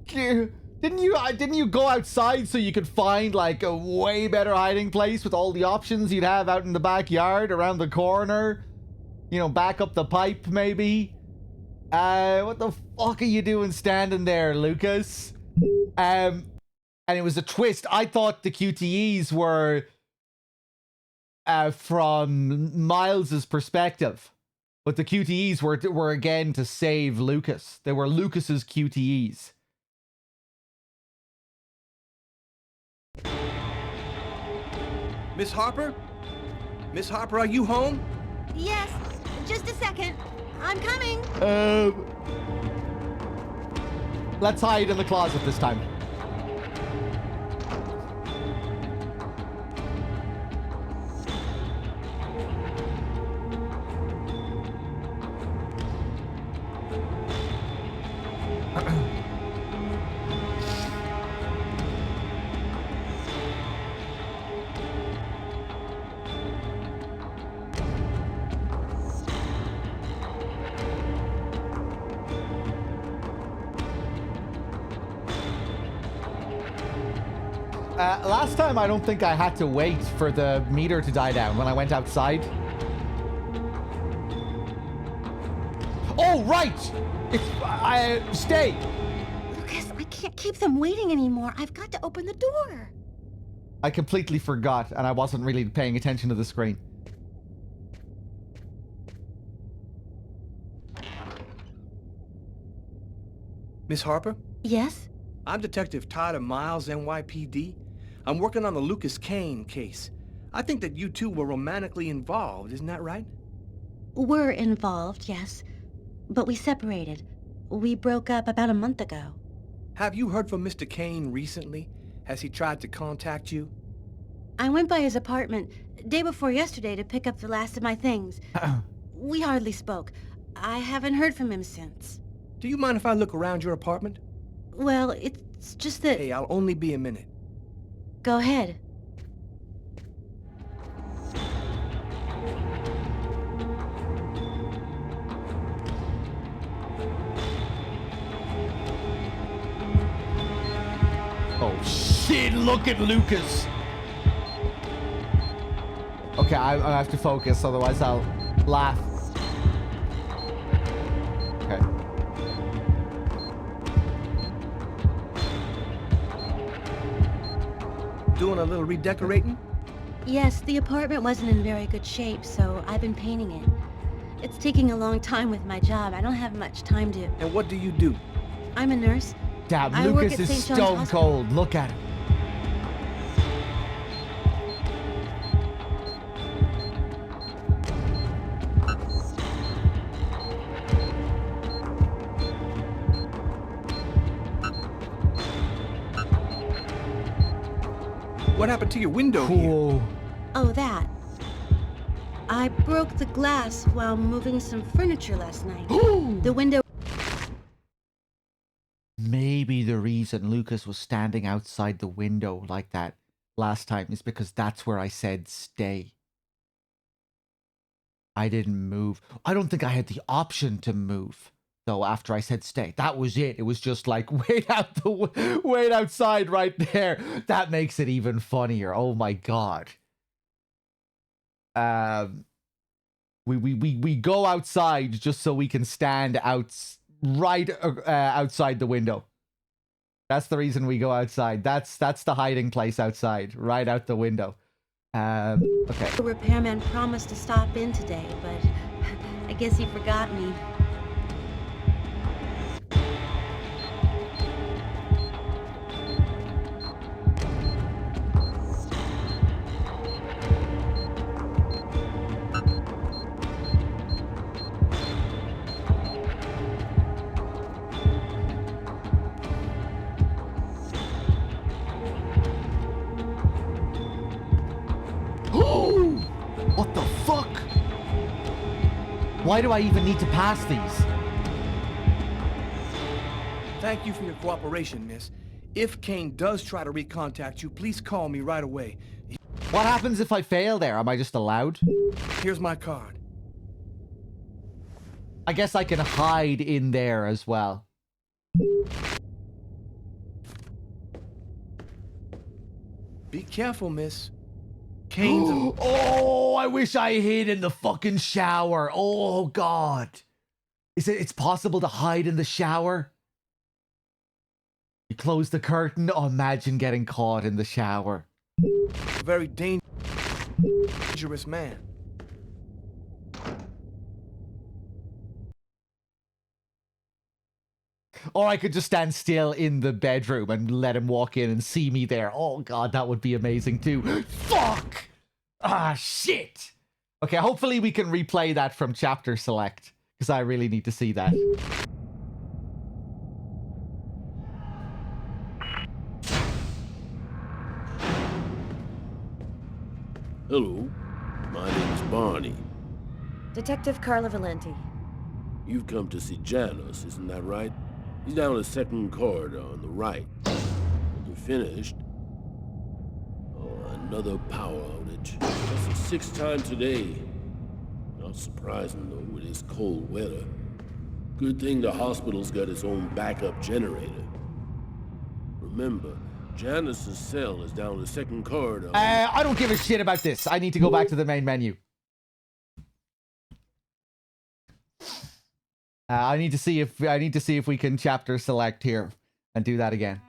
deserve. Didn't you go outside so you could find like a way better hiding place with all the options you'd have out in the backyard, around the corner? You know, back up the pipe maybe? What the fuck are you doing standing there, Lucas? And it was a twist. I thought the QTEs were from Miles's perspective, but the QTEs were again to save Lucas. They were Lucas's QTEs. Miss Harper? Miss Harper, are you home? Yes, just a second. I'm coming. Let's hide in the closet this time. Last time, I don't think I had to wait for the meter to die down when I went outside. Oh, right! Stay! Lucas, I can't keep them waiting anymore. I've got to open the door. I completely forgot, and I wasn't really paying attention to the screen. Miss Harper? Yes? I'm Detective Todd of Miles, NYPD. I'm working on the Lucas Kane case. I think that you two were romantically involved, isn't that right? We're involved, yes. But we separated. We broke up about a month ago. Have you heard from Mr. Kane recently? Has he tried to contact you? I went by his apartment day before yesterday to pick up the last of my things. We hardly spoke. I haven't heard from him since. Do you mind if I look around your apartment? Well, it's just that... Hey, I'll only be a minute. Go ahead. Oh shit, look at Lucas. Okay, I have to focus, otherwise I'll laugh. Okay. Doing a little redecorating? Yes, the apartment wasn't in very good shape, so I've been painting it. It's taking a long time with my job. I don't have much time to... And what do you do? I'm a nurse. Damn, I work Lucas at is St. John's stone Hospital. cold. Look at him. What happened to your window here? Oh, that. I broke the glass while moving some furniture last night. The window... Maybe the reason Lucas was standing outside the window like that last time is because that's where I said stay. I didn't move. I don't think I had the option to move, though, after I said stay. That was it. It was just like, wait outside right there. That makes it even funnier. Oh my God. We go outside just so we can stand outside the window. That's the reason we go outside. That's the hiding place outside, right out the window. Okay. The repairman promised to stop in today, but I guess he forgot me. What the fuck? Why do I even need to pass these? Thank you for your cooperation, miss. If Kane does try to recontact you, please call me right away. What happens if I fail there? Am I just allowed? Here's my card. I guess I can hide in there as well. Be careful, miss. Kane's Oh, I wish I hid in the fucking shower. Oh, God. It's possible to hide in the shower? You close the curtain? Oh, imagine getting caught in the shower. a very dangerous man. Or I could just stand still in the bedroom and let him walk in and see me there. Oh, God, that would be amazing, too. Fuck! Ah, shit! Okay, hopefully we can replay that from Chapter Select, because I really need to see that. Hello, my name's Barney. Detective Carla Valenti. You've come to see Janus, isn't that right? He's down the second corridor on the right. When you're finished... Oh, another power outage. That's the sixth time today. Not surprising, though, with this cold weather. Good thing the hospital's got its own backup generator. Remember, Janus's cell is down the second corridor. I don't give a shit about this. I need to go back to the main menu. I need to see if we can chapter select here and do that again.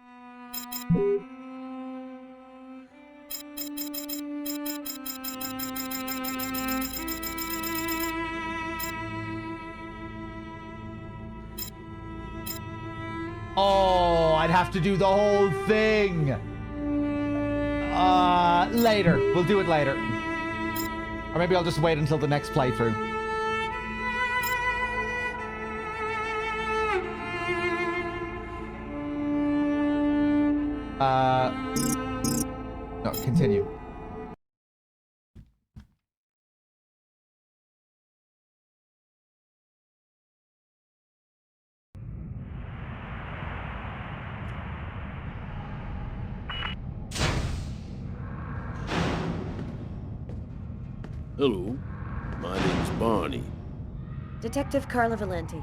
Oh, I'd have to do the whole thing. Later. We'll do it later. Or maybe I'll just wait until the next playthrough. No, continue. Hello, my name's Barney. Detective Carla Valenti.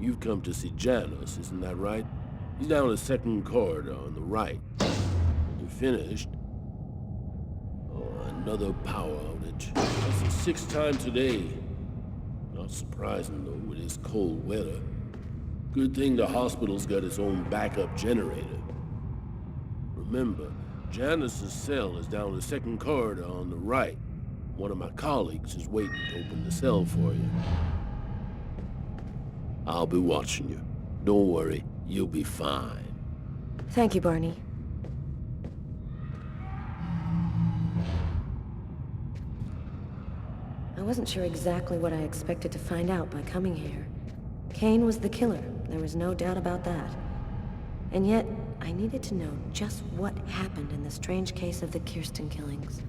You've come to see Janus, isn't that right? He's down the second corridor on the right. When you're finished... Oh, another power outage. That's the sixth time today. Not surprising, though, with this cold weather. Good thing the hospital's got its own backup generator. Remember, Janus's cell is down the second corridor on the right. One of my colleagues is waiting to open the cell for you. I'll be watching you. Don't worry, you'll be fine. Thank you, Barney. I wasn't sure exactly what I expected to find out by coming here. Kane was the killer. There was no doubt about that. And yet, I needed to know just what happened in the strange case of the Kirsten killings.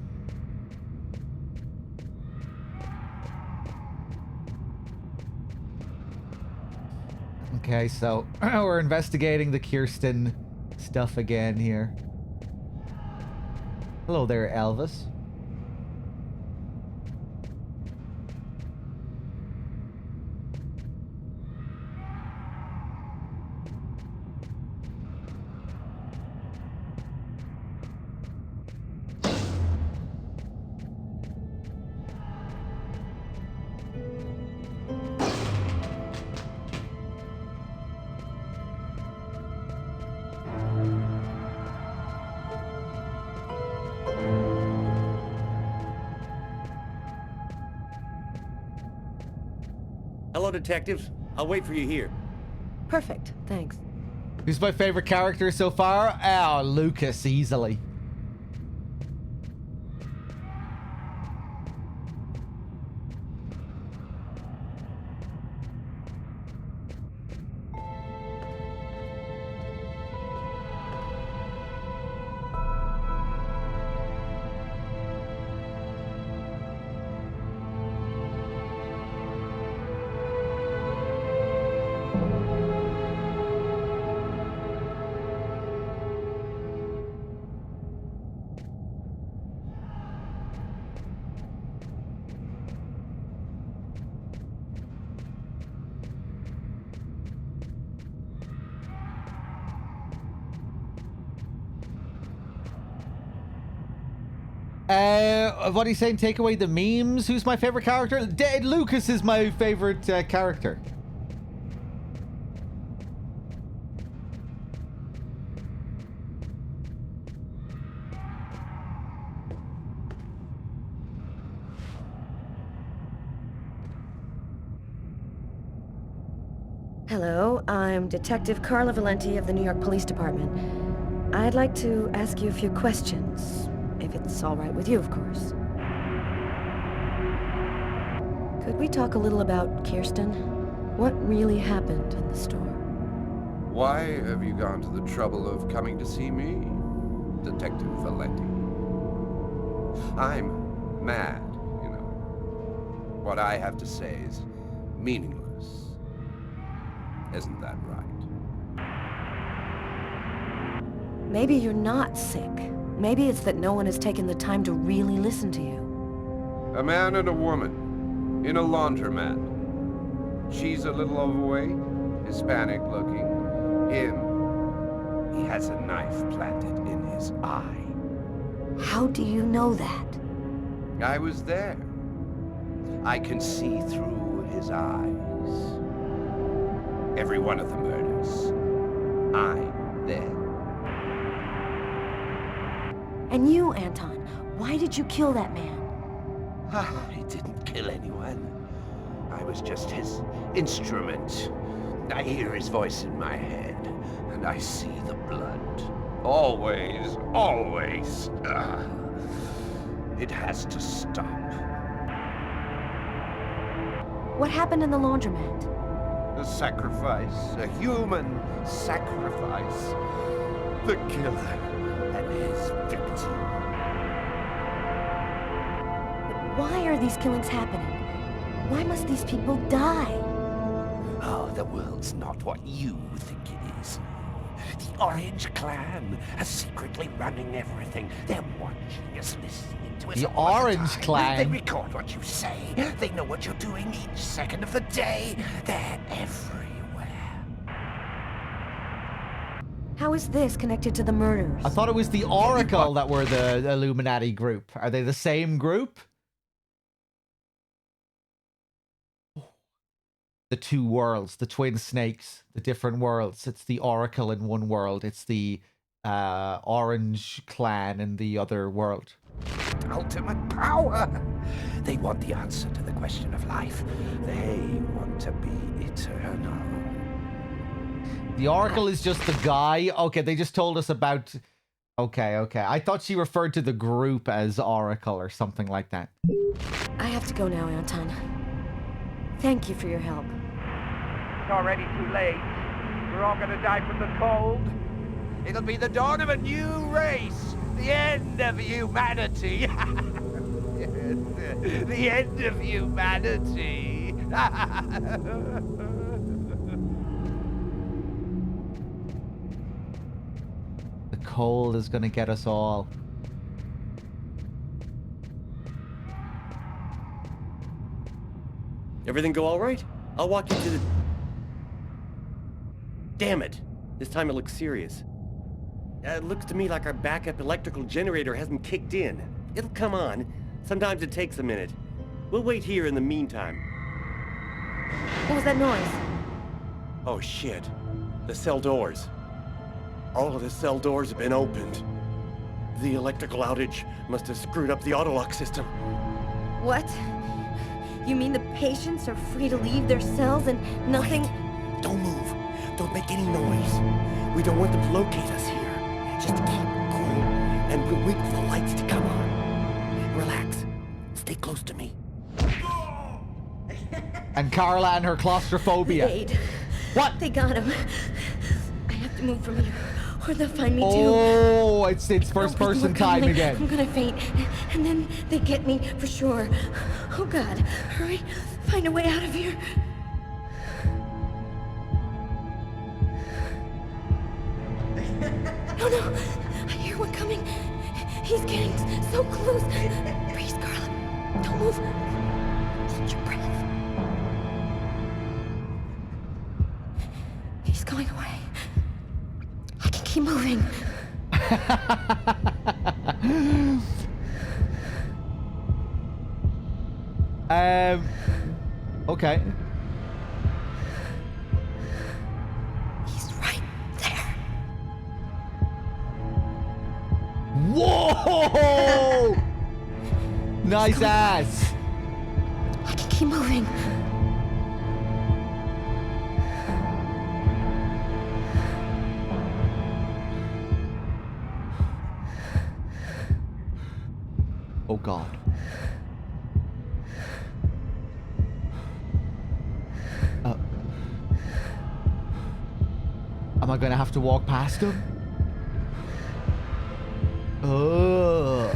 Okay, so we're investigating the Kirsten stuff again here. Hello there, Elvis. Hello, detectives. I'll wait for you here. Perfect, thanks. Who's my favorite character so far? Oh, Lucas, easily. What are you saying? Take away the memes? Who's my favorite character? Lucas is my favorite character. Hello, I'm Detective Carla Valenti of the New York Police Department. I'd like to ask you a few questions, if it's all right with you, of course. Could we talk a little about Kirsten? What really happened in the store? Why have you gone to the trouble of coming to see me, Detective Valenti? I'm mad, you know. What I have to say is meaningless. Isn't that right? Maybe you're not sick. Maybe it's that no one has taken the time to really listen to you. A man and a woman in a laundromat. She's a little overweight, Hispanic looking. He has a knife planted in his eye. How do you know that? I was there. I can see through his eyes. Every one of the murders. I'm there. And you, Anton, why did you kill that man? I didn't kill anyone. I was just his instrument. I hear his voice in my head, and I see the blood. Always, always. It has to stop. What happened in the laundromat? A sacrifice, a human sacrifice. The killer and his victim. Why are these killings happening? Why must these people die? Oh, the world's not what you think it is. The Orange Clan are secretly running everything. They're watching us, listening to us. The all the Orange time. Clan? They record what you say. They know what you're doing each second of the day. They're everywhere. How is this connected to the murders? I thought it was the Oracle that were the Illuminati group. Are they the same group? The two worlds, the twin snakes, the different worlds. It's the Oracle in one world. It's the Orange Clan in the other world. Ultimate power. They want the answer to the question of life. They want to be eternal. The Oracle is just the guy. Okay, they just told us about... Okay. I thought she referred to the group as Oracle or something like that. I have to go now, Anton. Thank you for your help. It's already too late. We're all gonna die from the cold. It'll be the dawn of a new race. The end of humanity. The end of humanity. The cold is gonna get us all. Everything go all right? I'll walk you to the... Damn it! This time it looks serious. It looks to me like our backup electrical generator hasn't kicked in. It'll come on. Sometimes it takes a minute. We'll wait here in the meantime. What was that noise? Oh shit. The cell doors. All of the cell doors have been opened. The electrical outage must have screwed up the autolock system. What? You mean the patients are free to leave their cells and nothing... Wait. Don't move. Don't make any noise. We don't want them to locate us here. Just keep cool, and we'll wait for the lights to come on. Relax. Stay close to me. And Carla and her claustrophobia. Wait. What? They got him. I have to move from here, or they'll find me too. Oh, it's first person time again. I'm gonna faint, and then they get me for sure. Oh God, hurry, find a way out of here. No, I hear one coming. He's getting so close. Breathe, Carla. Don't move. Hold your breath. He's going away. I can keep moving. Okay. He's right there. Whoa! Nice ass. I can keep moving. Oh God. Am I gonna have to walk past him? Oh.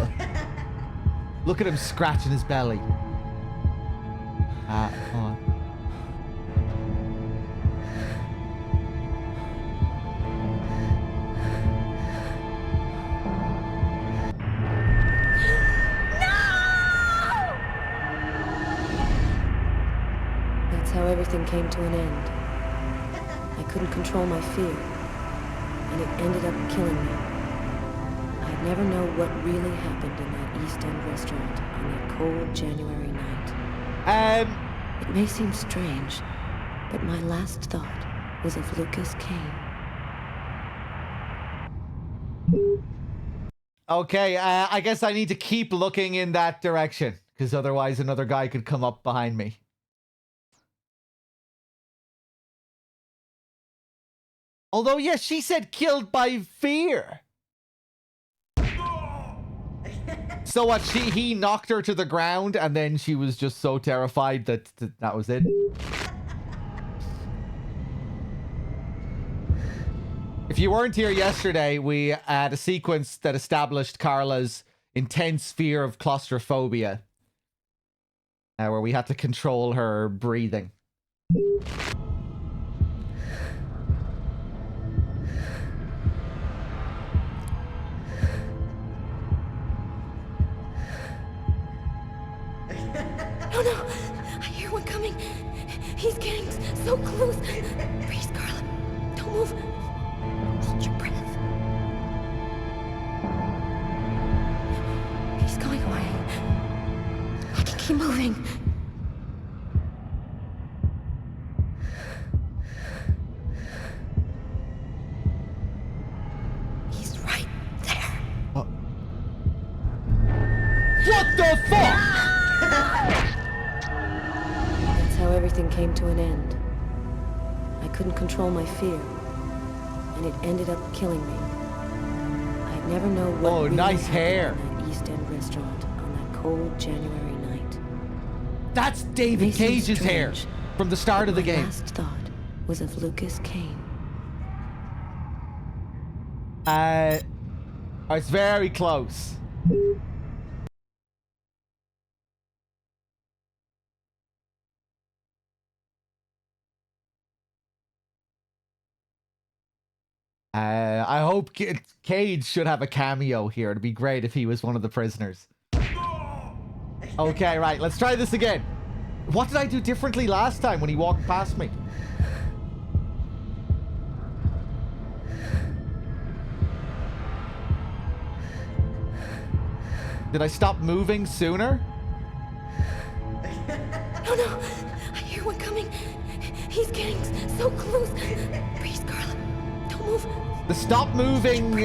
Look at him scratching his belly. Come on. That's how everything came to an end. I couldn't control my fear, and it ended up killing me. I'd never know what really happened in that East End restaurant on that cold January night. It may seem strange, but my last thought was of Lucas Kane. Okay, I guess I need to keep looking in that direction, because otherwise another guy could come up behind me. Although, yes, she said killed by fear. So what? He knocked her to the ground, and then she was just so terrified that that was it. If you weren't here yesterday, we had a sequence that established Carla's intense fear of claustrophobia, where we had to control her breathing. Oh no! I hear one coming. He's getting so close. Breathe, Carla. Don't move. Hold your breath. He's going away. I can keep moving. He's right there. What the fuck? That's how everything came to an end. I couldn't control my fear, and it ended up killing me. I'd never know what really nice hair. happened in that East End restaurant on that cold January night. That's David Cage's hair from the start of the game. My last thought was of Lucas Kane. It's very close. I hope Cage should have a cameo here. It'd be great if he was one of the prisoners. Okay, right. Let's try this again. What did I do differently last time when he walked past me? Did I stop moving sooner? Oh no! I hear one coming. He's getting so close. Breathe, Carla. Don't move. The stop moving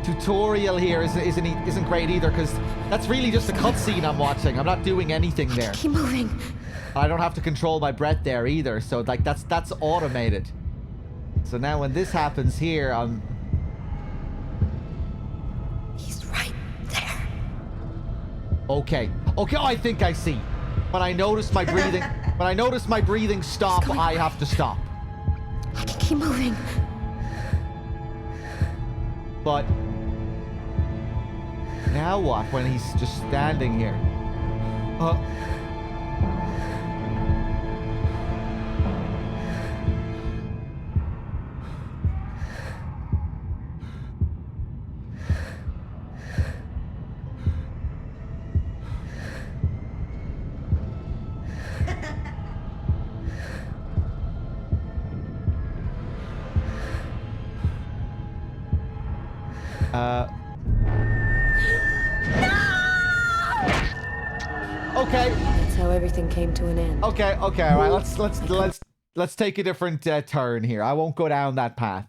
tutorial here isn't great either, because that's really just a cutscene I'm watching. I'm not doing anything there. Keep moving. I don't have to control my breath there either, so like that's automated. So now when this happens here, I'm... He's right there. Okay, I think I see. When I notice my breathing, stop, I have to stop. I can keep moving. But now what when he's just standing here? Okay. That's how everything came to an end. Okay, all right. Let's take a different turn here. I won't go down that path.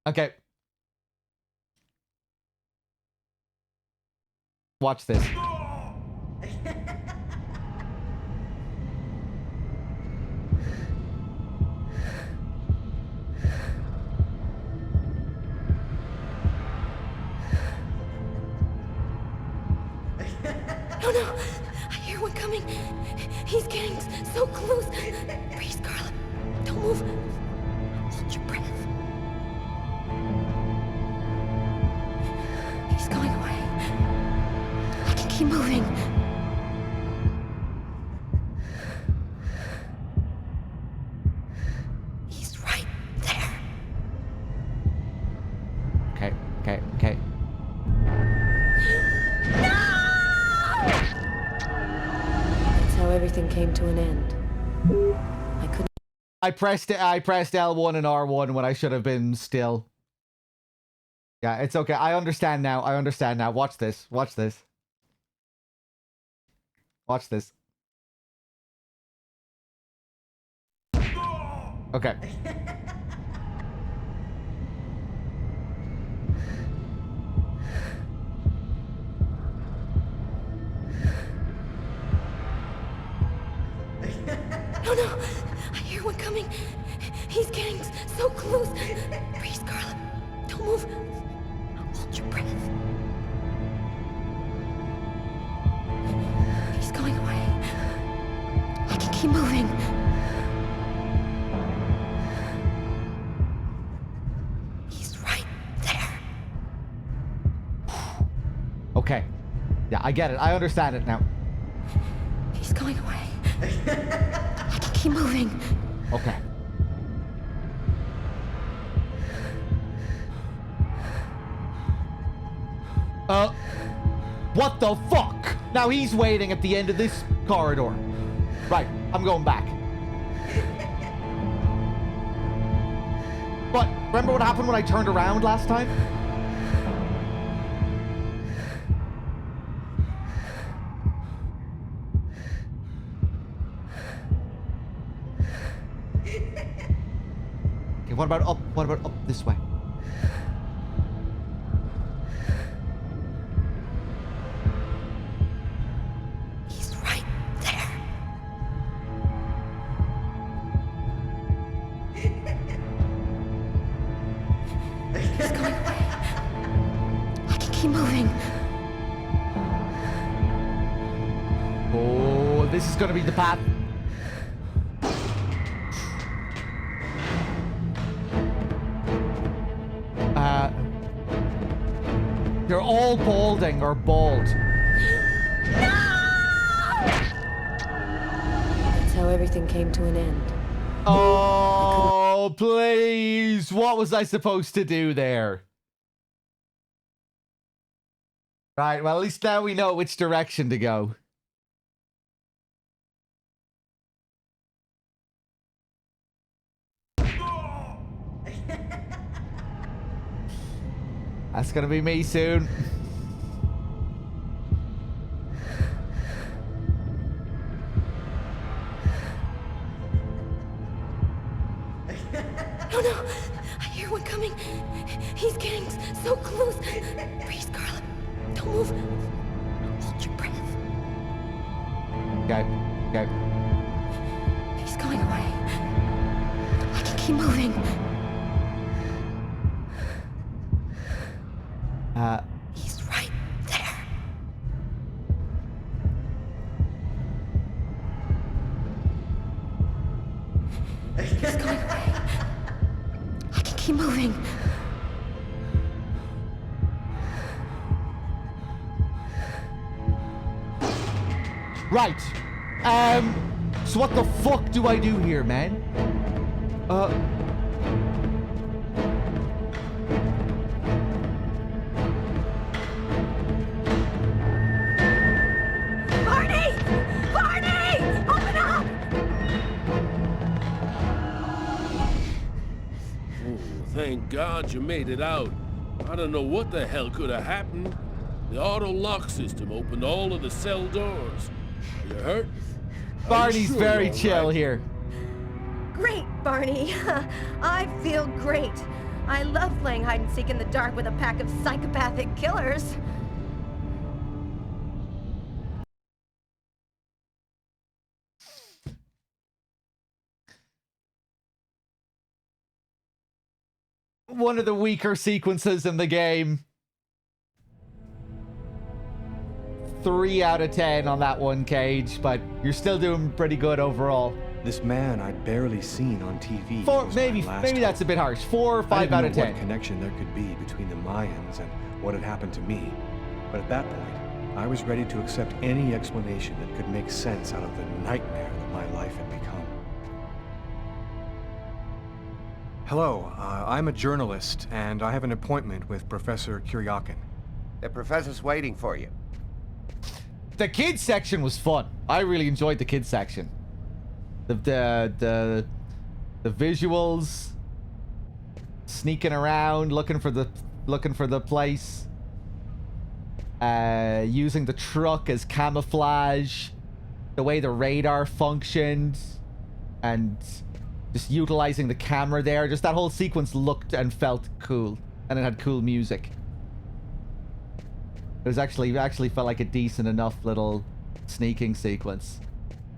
Okay. Watch this. Oh no! I hear one coming. He's getting so close. Breathe, Carla. Don't move. Hold your breath. He's going away. I can keep moving. He's right there. Okay. That's how everything came to an end. I couldn't. I pressed L1 and R1 when I should have been still. Yeah, it's okay. I understand now. Watch this. Okay. Oh no! I hear one coming. He's getting so close. Breathe, Carla. Don't move. Hold your breath. He's going away. I can keep moving. He's right there. Okay. Yeah, I get it. I understand it now. He's going away. I can keep moving. Okay. What the fuck? Now he's waiting at the end of this corridor. Right, I'm going back. But remember what happened when I turned around last time? Okay, what about up? What about up this way? He's right there. He's going away. I can keep moving. Oh, this is gonna be the path. They're all balding or bald. That's how everything came to an end. Oh, please. What was I supposed to do there? Right, well, at least now we know which direction to go. That's gonna be me soon. Oh no! I hear one coming. He's getting so close. Breathe, Carla. Don't move. Hold your breath. Okay, okay. He's going away. I can keep moving. He's right there. He's going away. I can keep moving. Right. So what the fuck do I do here, man? Barney! Barney! Open up! Oh, thank God you made it out. I don't know what the hell could have happened. The auto lock system opened all of the cell doors. You hurt? Barney's sure very you're chill right? here. Great, Barney. I feel great. I love playing hide and seek in the dark with a pack of psychopathic killers. One of the weaker sequences in the game. 3 out of 10 on that one, Cage, but you're still doing pretty good overall. This man I'd barely seen on TV. Maybe that's a bit harsh. 4 or 5 out of 10. What connection there could be between the Mayans and what had happened to me. But at that point, I was ready to accept any explanation that could make sense out of the nightmare that my life had become. Hello, I'm a journalist, and I have an appointment with Professor Kuryakin. The professor's waiting for you. The kids section was fun. I really enjoyed the kids section. The visuals, sneaking around, looking for the place, using the truck as camouflage, the way the radar functioned, and just utilizing the camera there. Just that whole sequence looked and felt cool, and it had cool music. It was actually felt like a decent enough little sneaking sequence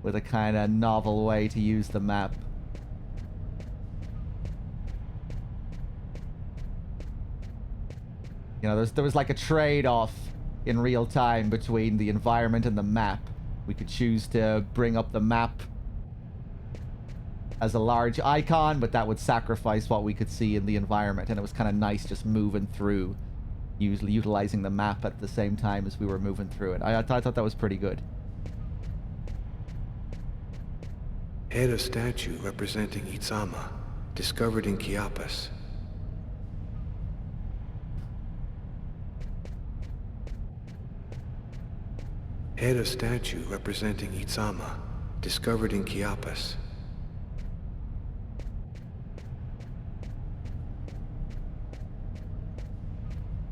with a kind of novel way to use the map. You know, there was like a trade-off in real time between the environment and the map. We could choose to bring up the map as a large icon, but that would sacrifice what we could see in the environment, and it was kind of nice just moving through, usually utilizing the map at the same time as we were moving through it. I thought that was pretty good. Head of statue representing Itzama, discovered in Chiapas. Head of statue representing Itzama, discovered in Chiapas.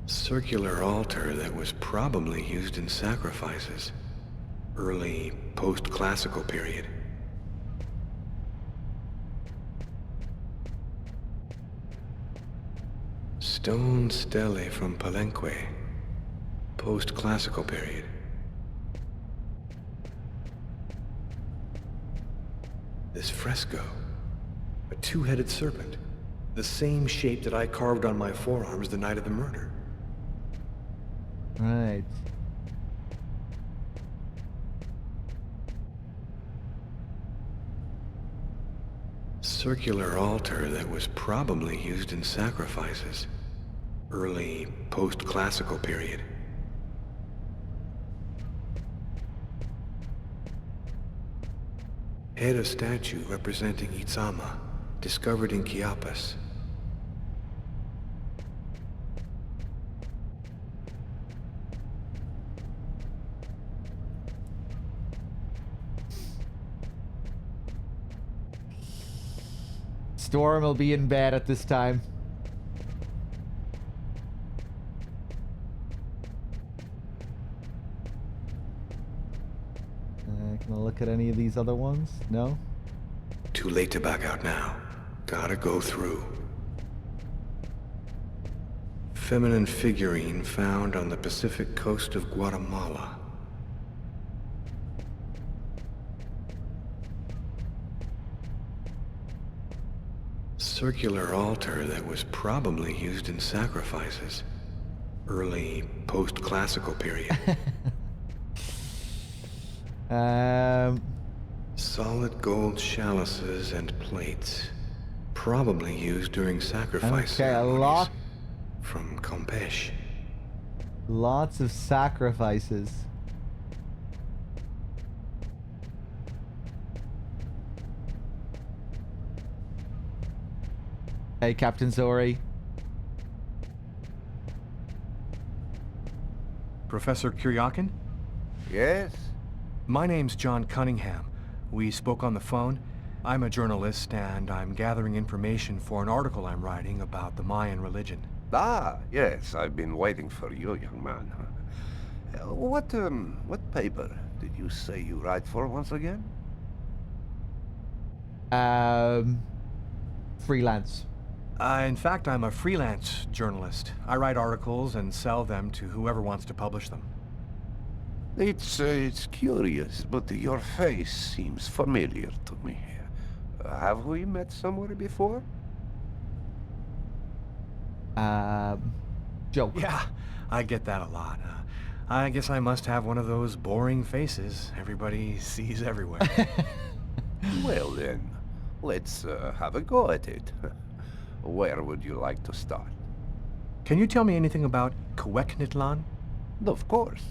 Circular altar that was probably used in sacrifices. Early post-classical period. Stone stele from Palenque. Post-classical period. This fresco. A two-headed serpent. The same shape that I carved on my forearms the night of the murder. Right. Circular altar that was probably used in sacrifices. Early post-classical period. Head of statue representing Itzama, discovered in Chiapas. Storm will be in bed at this time. Can I look at any of these other ones? No? Too late to back out now. Gotta go through. Feminine figurine found on the Pacific coast of Guatemala. Circular altar that was probably used in sacrifices. Early post-classical period. Solid gold chalices and plates. Probably used during sacrifice ceremonies. From Campeche. Lots of sacrifices. Hey, Captain Zori. Professor Kuryakin? Yes? My name's John Cunningham. We spoke on the phone. I'm a journalist, and I'm gathering information for an article I'm writing about the Mayan religion. Ah, yes, I've been waiting for you, young man. What paper did you say you write for once again? Freelance. In fact, I'm a freelance journalist. I write articles and sell them to whoever wants to publish them. It's curious, but your face seems familiar to me. Have we met somewhere before? Joke. Yeah, I get that a lot. I guess I must have one of those boring faces everybody sees everywhere. Well then, let's have a go at it. Where would you like to start? Can you tell me anything about Cuecnitlan? Of course.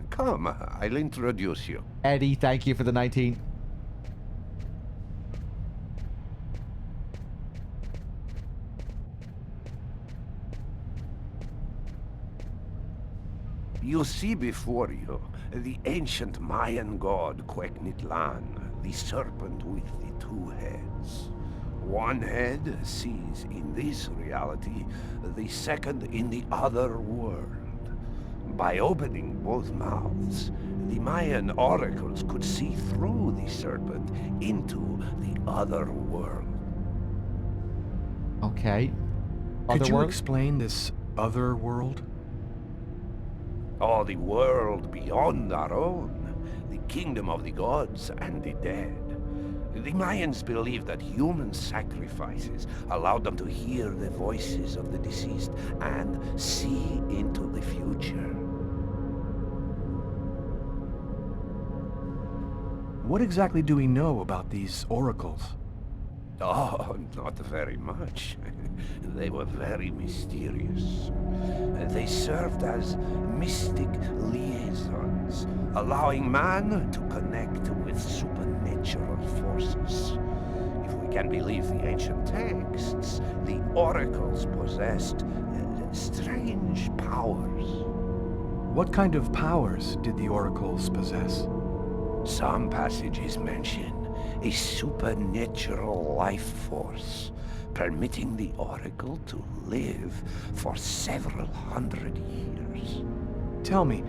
Come, I'll introduce you. Eddie, thank you for the 19. You see before you the ancient Mayan god Cuecnitlan, the serpent with the two heads. One head sees in this reality, the second in the other world. By opening both mouths, the Mayan oracles could see through the serpent into the other world. Okay. Could you explain this other world? Oh, the world beyond our own. The kingdom of the gods and the dead. The Mayans believed that human sacrifices allowed them to hear the voices of the deceased and see into the future. What exactly do we know about these oracles? Oh, not very much. They were very mysterious. They served as mystic liaisons, allowing man to connect with supernatural forces. If we can believe the ancient texts, the oracles possessed strange powers. What kind of powers did the oracles possess? Some passages mention a supernatural life force, permitting the Oracle to live for several hundred years. Tell me,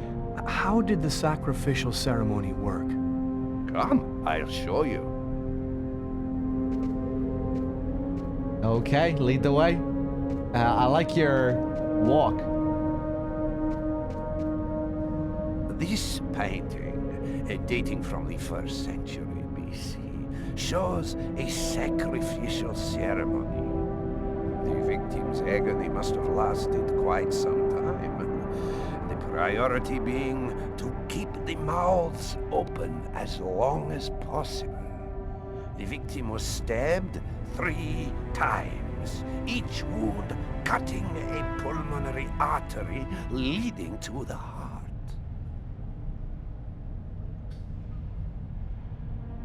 how did the sacrificial ceremony work? Come, I'll show you. Okay, lead the way. I like your walk. This painting, dating from the 1st century BC, shows a sacrificial ceremony. The victim's agony must have lasted quite some time. The priority being to keep the mouths open as long as possible. The victim was stabbed 3 times, each wound cutting a pulmonary artery leading to the heart.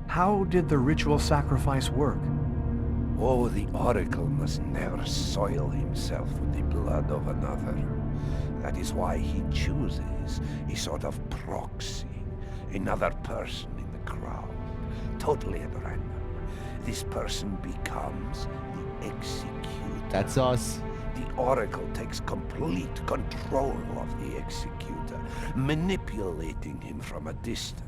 How did the ritual sacrifice work? Oh, the Oracle must never soil himself with the blood of another. That is why he chooses a sort of proxy, another person in the crowd, totally at random. This person becomes the executor. That's us. The Oracle takes complete control of the executor, manipulating him from a distance.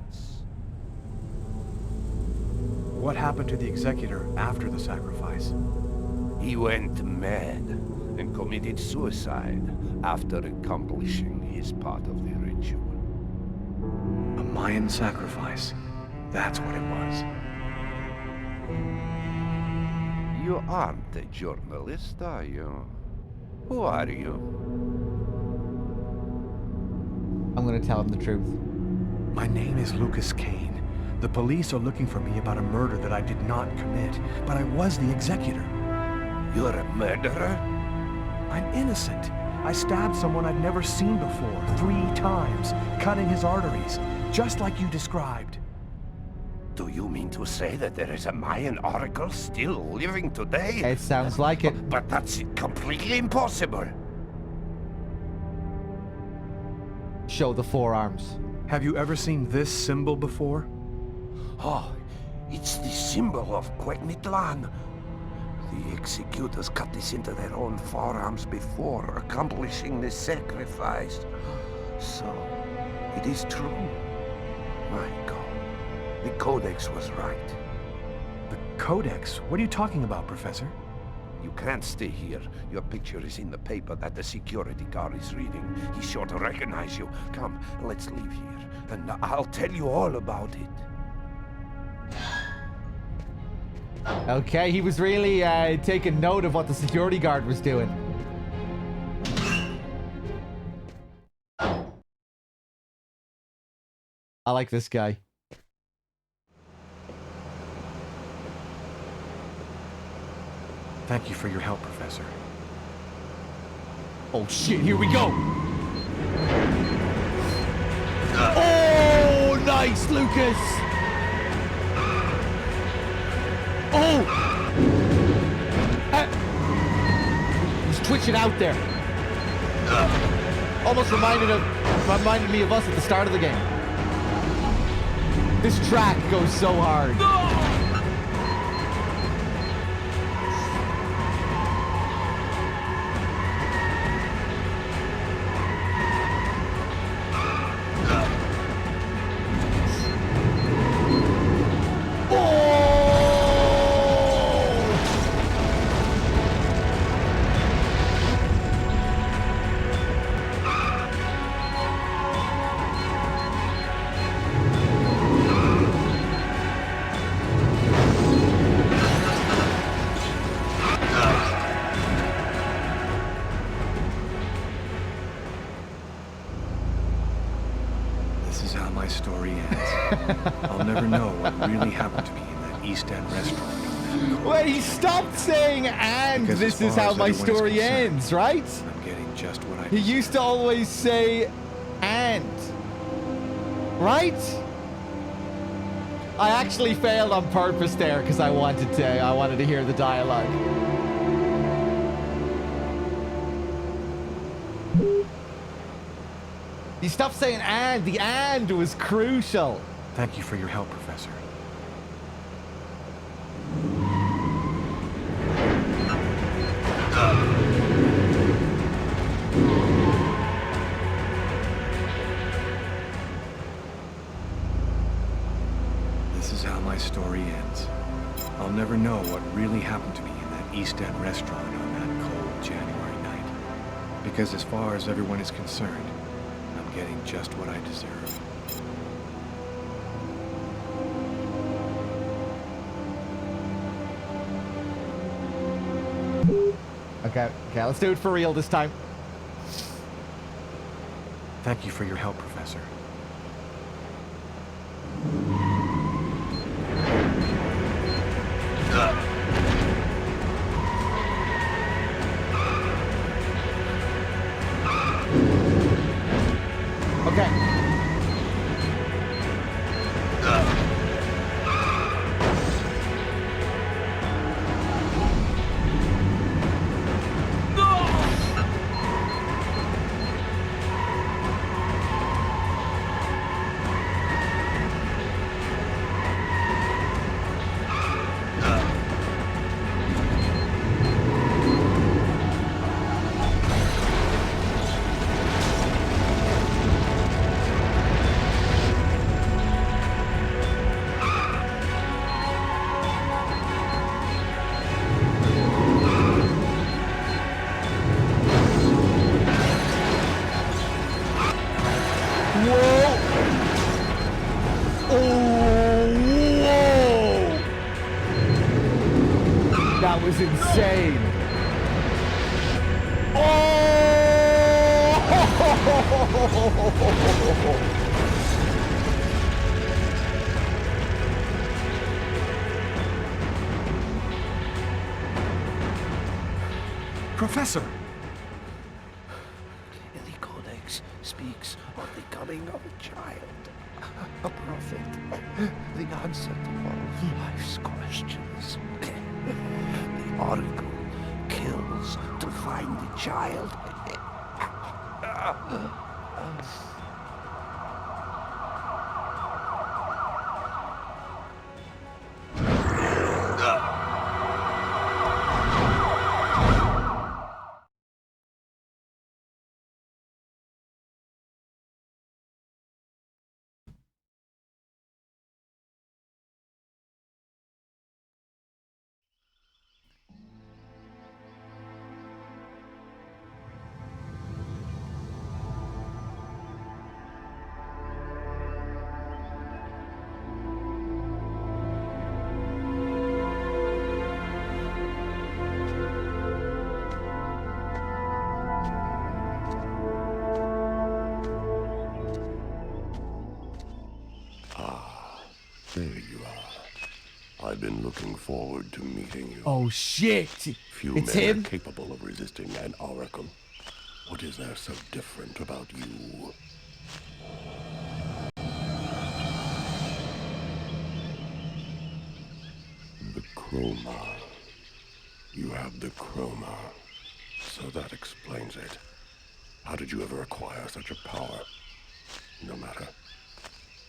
What happened to the executor after the sacrifice? He went mad and committed suicide after accomplishing his part of the ritual. A Mayan sacrifice. That's what it was. You aren't a journalist, are you? Who are you? I'm gonna tell him the truth. My name is Lucas Kane. The police are looking for me about a murder that I did not commit, but I was the executor. You're a murderer? I'm innocent. I stabbed someone I'd never seen before 3 times, cutting his arteries, just like you described. Do you mean to say that there is a Mayan oracle still living today? It sounds like it. But that's completely impossible. Show the forearms. Have you ever seen this symbol before? Oh, it's the symbol of Quegnitlan. The executors cut this into their own forearms before accomplishing the sacrifice. So, it is true. My God, the Codex was right. The Codex? What are you talking about, Professor? You can't stay here. Your picture is in the paper that the security guard is reading. He's sure to recognize you. Come, let's leave here, and I'll tell you all about it. Okay, he was really taking note of what the security guard was doing. I like this guy. Thank you for your help, Professor. Oh shit, here we go! Oh, nice, Lucas! Oh! He's twitching out there. Almost reminded me of us at the start of the game. This track goes so hard. really happened to me in that East End restaurant. Wait, he stopped saying "and Because this as is far how as my everyone is story concerned, ends," right? I'm getting just what I He used to always say "and," right? I actually failed on purpose there because I wanted to hear the dialogue. He stopped saying "and." The "and" was crucial. Thank you for your help, Professor. This is how my story ends. I'll never know what really happened to me in that East End restaurant on that cold January night. Because as far as everyone is concerned, I'm getting just what I deserve. Okay, let's do it for real this time. Thank you for your help, Professor. Okay. That was insane. Oh! Professor! The Codex speaks of the coming of a child, a prophet, the answer to all of life's questions. The Oracle kills to find the child. There you are. I've been looking forward to meeting you. Oh shit! Few It's men him? are capable of resisting an oracle. What is there so different about you? The chroma. You have the chroma. So that explains it. How did you ever acquire such a power? No matter.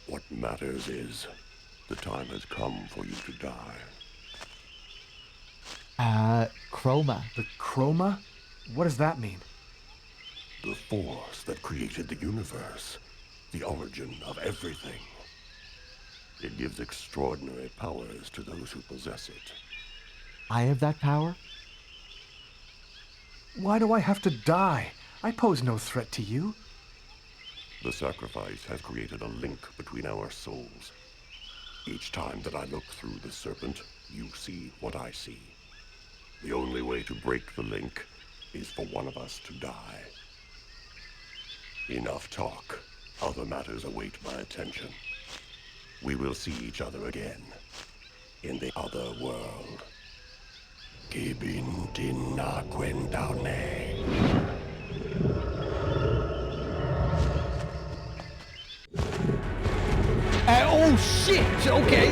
What matters is, the time has come for you to die. Chroma. The chroma? What does that mean? The force that created the universe. The origin of everything. It gives extraordinary powers to those who possess it. I have that power? Why do I have to die? I pose no threat to you. The sacrifice has created a link between our souls. Each time that I look through the serpent, you see what I see. The only way to break the link is for one of us to die. Enough talk. Other matters await my attention. we will see each other again. In the other world. Kibin dinna kwendane. Oh shit! Okay.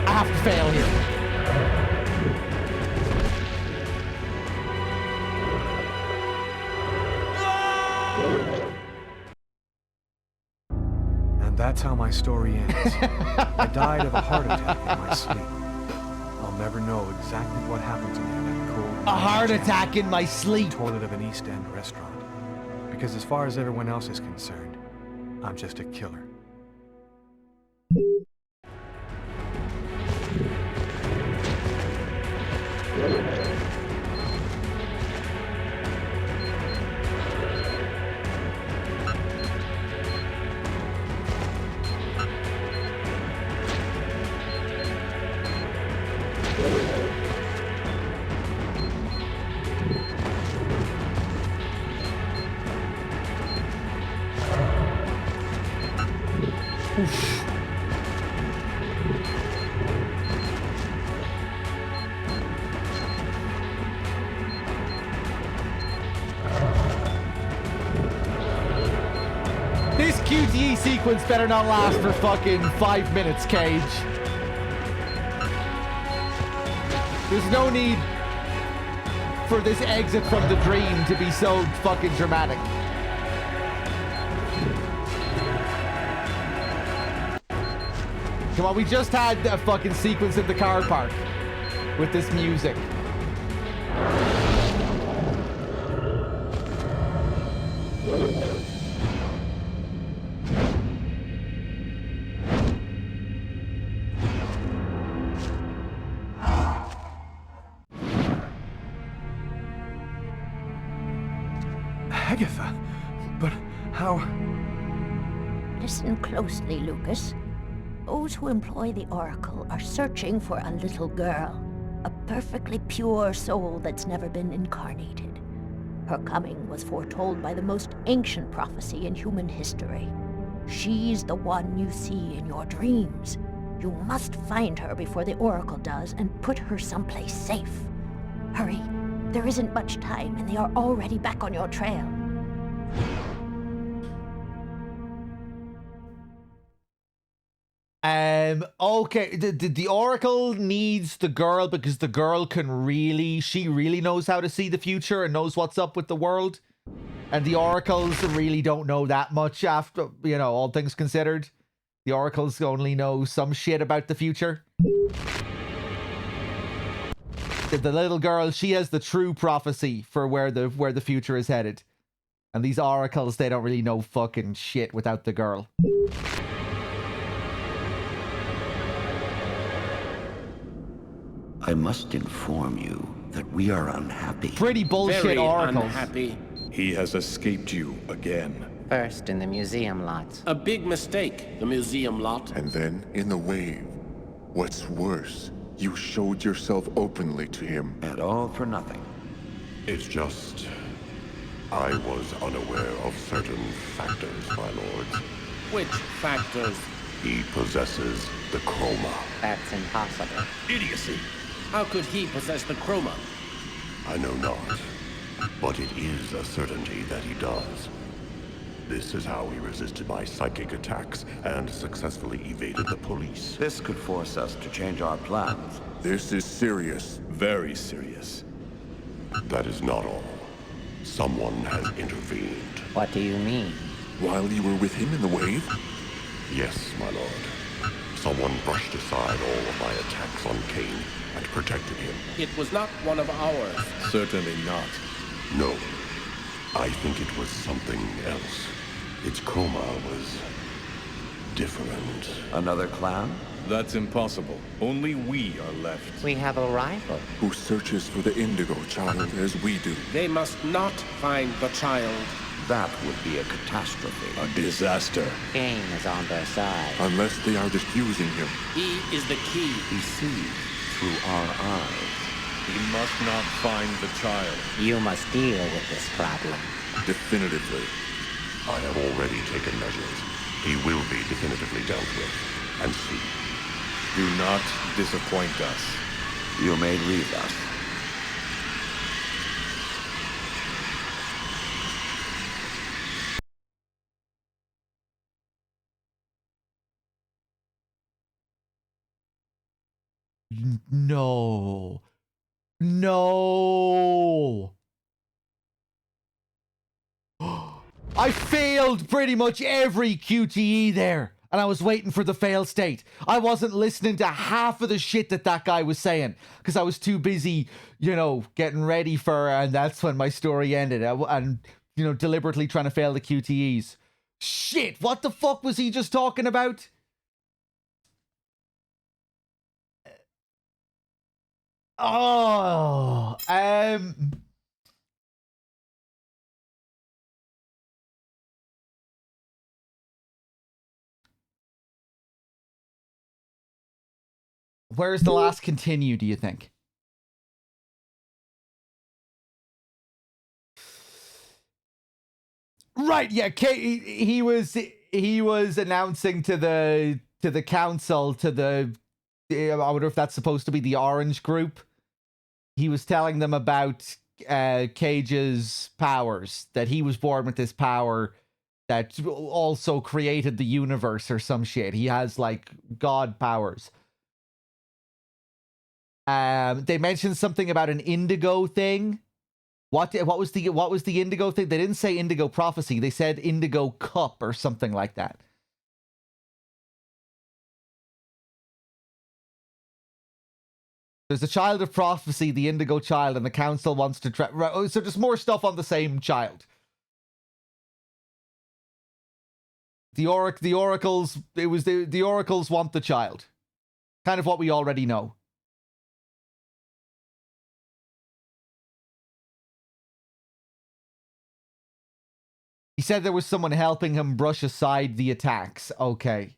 I have to fail here. And that's how my story ends. I died of a heart attack in my sleep. I'll never know exactly what happened to me in that cold... A heart attack in my sleep. ...toilet of an East End restaurant. Because as far as everyone else is concerned, I'm just a killer. This QTE sequence better not last for fucking 5 minutes, Cage. There's no need for this exit from the dream to be so fucking dramatic. Come on, we just had a fucking sequence in the car park with this music. Agatha, but how... Listen closely, Lucas. Those who employ the Oracle are searching for a little girl, a perfectly pure soul that's never been incarnated. Her coming was foretold by the most ancient prophecy in human history. She's the one you see in your dreams. You must find her before the Oracle does and put her someplace safe. Hurry, there isn't much time and they are already back on your trail. Okay, the Oracle needs the girl because the girl she really knows how to see the future and knows what's up with the world. And the Oracles really don't know that much after, all things considered. The Oracles only know some shit about the future. The little girl, she has the true prophecy for where the future is headed. And these Oracles, they don't really know fucking shit without the girl. I must inform you that we are unhappy. Pretty bullshit Very Oracles. Unhappy. He has escaped you again. First in the museum lot. A big mistake, the museum lot. And then in the wave. What's worse, you showed yourself openly to him. And all for nothing. It's just... I was unaware of certain factors, my lords. Which factors? He possesses the chroma. That's impossible. Idiocy! How could he possess the chroma? I know not, but it is a certainty that he does. This is how he resisted my psychic attacks and successfully evaded the police. This could force us to change our plans. This is serious. Very serious. That is not all. Someone has intervened. What do you mean? While you were with him in the wave? Yes, my lord. Someone brushed aside all of my attacks on Kane and protected him. It was not one of ours. Certainly not. No. I think it was something else. Its chroma was... different. Another clan? That's impossible. Only we are left. We have a rival. Who searches for the Indigo child as we do. They must not find the child. That would be a catastrophe. A disaster. Kane is on their side. Unless they are just using him. He is the key. He sees through our eyes. He must not find the child. You must deal with this problem. Definitively. I have already taken measures. He will be definitively dealt with. And see. Do not disappoint us. You may read us. No. No. I failed pretty much every QTE there. And I was waiting for the fail state. I wasn't listening to half of the shit that guy was saying. Because I was too busy, you know, getting ready for... And that's when my story ended. And, you know, deliberately trying to fail the QTEs. Shit, what the fuck was he just talking about? Oh, where's the last continue, do you think? Right, yeah, he was announcing to the council, to the... I wonder if that's supposed to be the orange group. He was telling them about Cage's powers, that he was born with this power that also created the universe or some shit. He has like god powers. They mentioned something about an Indigo thing. What was the Indigo thing? They didn't say Indigo prophecy. They said Indigo cup or something like that. There's a child of prophecy, the Indigo child, and the council wants to try... So there's more stuff on the same child. The oracles... It was the oracles want the child. Kind of what we already know. He said there was someone helping him brush aside the attacks. Okay.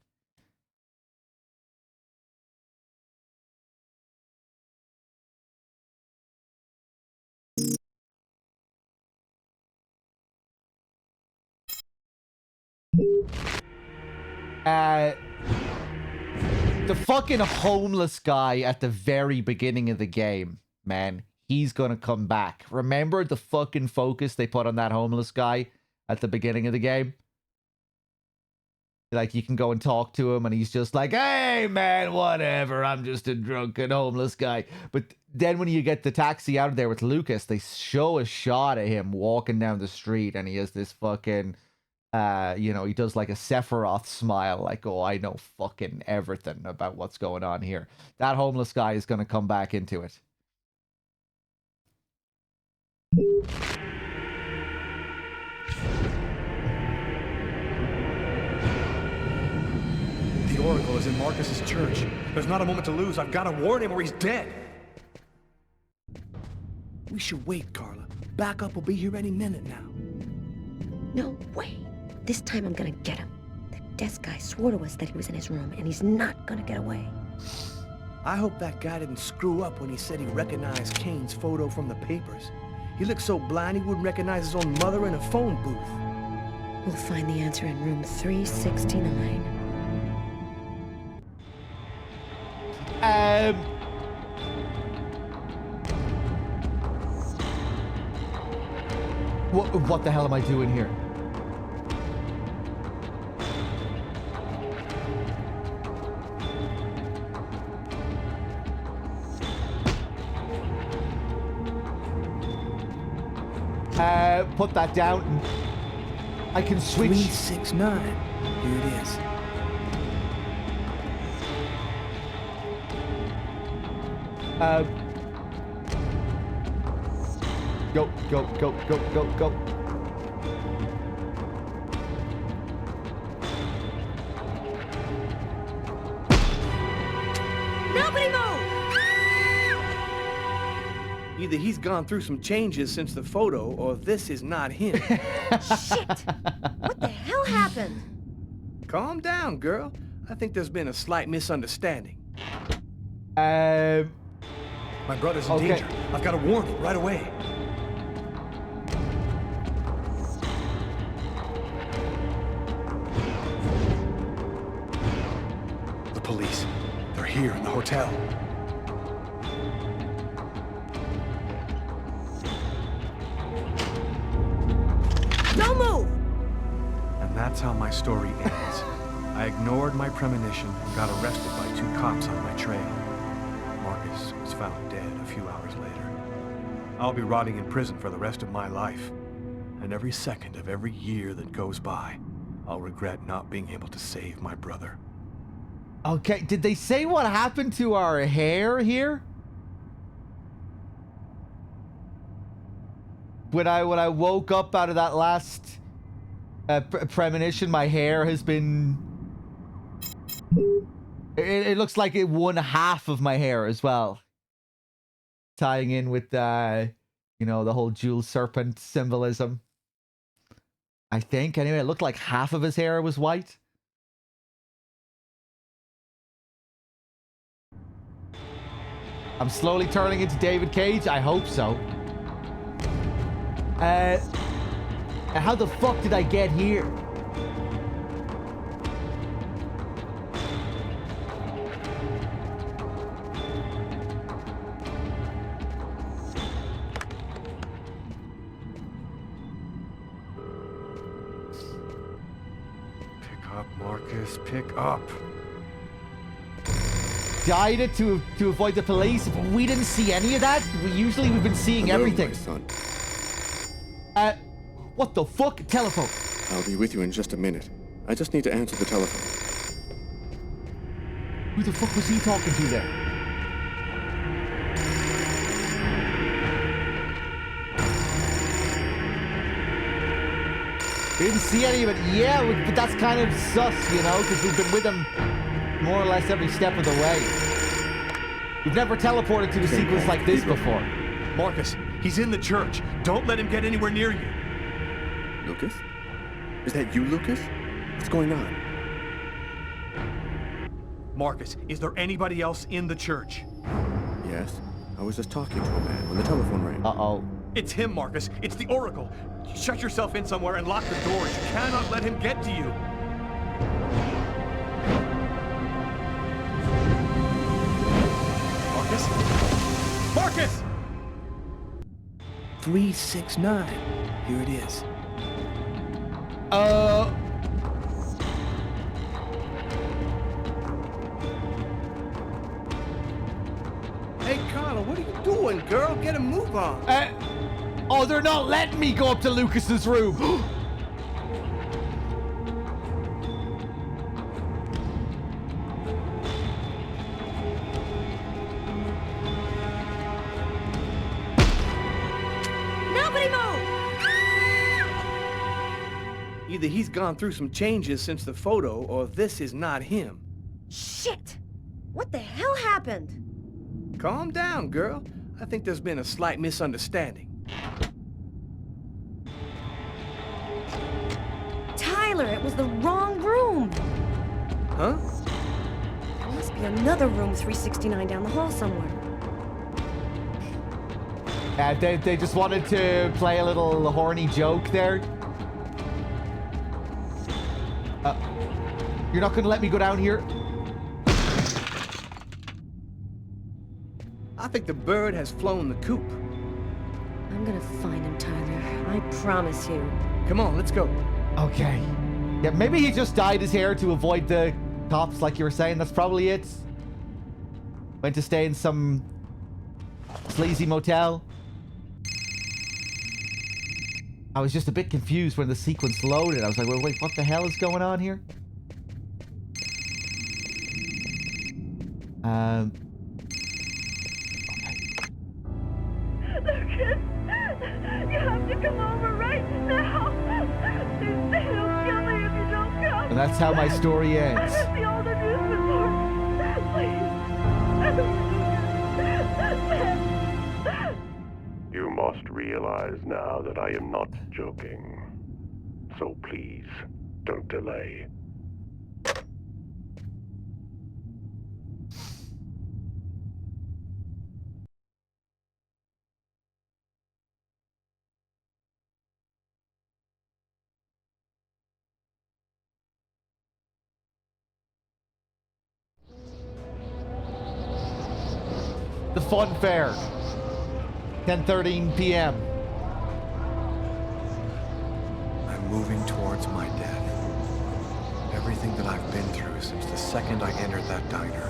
The fucking homeless guy at the very beginning of the game, man, he's gonna come back. Remember the fucking focus they put on that homeless guy at the beginning of the game? Like, you can go and talk to him and he's just like, hey, man, whatever, I'm just a drunken homeless guy. But then when you get the taxi out of there with Lucas, they show a shot of him walking down the street and he has this fucking... you know, he does like a Sephiroth smile, like, oh, I know fucking everything about what's going on here. That homeless guy is going to come back into it. The Oracle is in Marcus's church. There's not a moment to lose. I've got to warn him or he's dead. We should wait, Carla. Backup will be here any minute now. No way. This time I'm gonna get him. That desk guy swore to us that he was in his room, and he's not gonna get away. I hope that guy didn't screw up when he said he recognized Kane's photo from the papers. He looked so blind he wouldn't recognize his own mother in a phone booth. We'll find the answer in room 369. What the hell am I doing here? Put that down. I can switch. 369. Here it is. Go, go, go, go, go, go. Nobody move! Either he's gone through some changes since the photo, or this is not him. Shit! What the hell happened? Calm down, girl. I think there's been a slight misunderstanding. My brother's in danger. I've got to warn him right away. police. They're here in the hotel. Don't move! And that's how my story ends. I ignored my premonition and got arrested by 2 cops on my trail. Marcus was found dead a few hours later. I'll be rotting in prison for the rest of my life. And every second of every year that goes by, I'll regret not being able to save my brother. Okay, did they say what happened to our hair here? When I woke up out of that last premonition, my hair has been... It looks like it 1/2 of my hair as well. Tying in with, you know, the whole jewel serpent symbolism. I think. Anyway, it looked like half of his hair was white. I'm slowly turning into David Cage. I hope so. How the fuck did I get here? Pick up, Marcus, pick up. Died it to avoid the police. We didn't see any of that. We've been seeing everything. My son. What the fuck? Telephone. I'll be with you in just a minute. I just need to answer the telephone. Who the fuck was he talking to there? Didn't see any of it. Yeah, but that's kind of sus, you know, because we've been with him more or less every step of the way. We've never teleported to a sequence like this before. Marcus, he's in the church. Don't let him get anywhere near you. Lucas? Is that you, Lucas? What's going on? Marcus, is there anybody else in the church? Yes. I was just talking to a man when the telephone rang. Uh-oh. It's him, Marcus. It's the Oracle. Shut yourself in somewhere and lock the doors. You cannot let him get to you. Marcus? Marcus! 369. Here it is. Hey, Carla, what are you doing, girl? Get a move on. Oh, they're not letting me go up to Lucas's room. Nobody move! Either he's gone through some changes since the photo, or this is not him. Shit! What the hell happened? Calm down, girl. I think there's been a slight misunderstanding. Tyler, it was the wrong room. Huh? There must be another room 369 down the hall somewhere. They just wanted to play a little horny joke there. You're not gonna let me go down here? I think the bird has flown the coop. I'm gonna find him, Tyler. I promise you. Come on, let's go. Okay. Yeah, maybe he just dyed his hair to avoid the cops, like you were saying. That's probably it. Went to stay in some sleazy motel. I was just a bit confused when the sequence loaded. I was like, wait, what the hell is going on here? Lucas, you have to come over right now. They'll kill me if you don't come. And that's how my story I ends. have the old amusement park. Please. You must realize now that I am not joking. So please, don't delay. The fun fair. 10:13 p.m. I'm moving towards my death. Everything that I've been through since the second I entered that diner,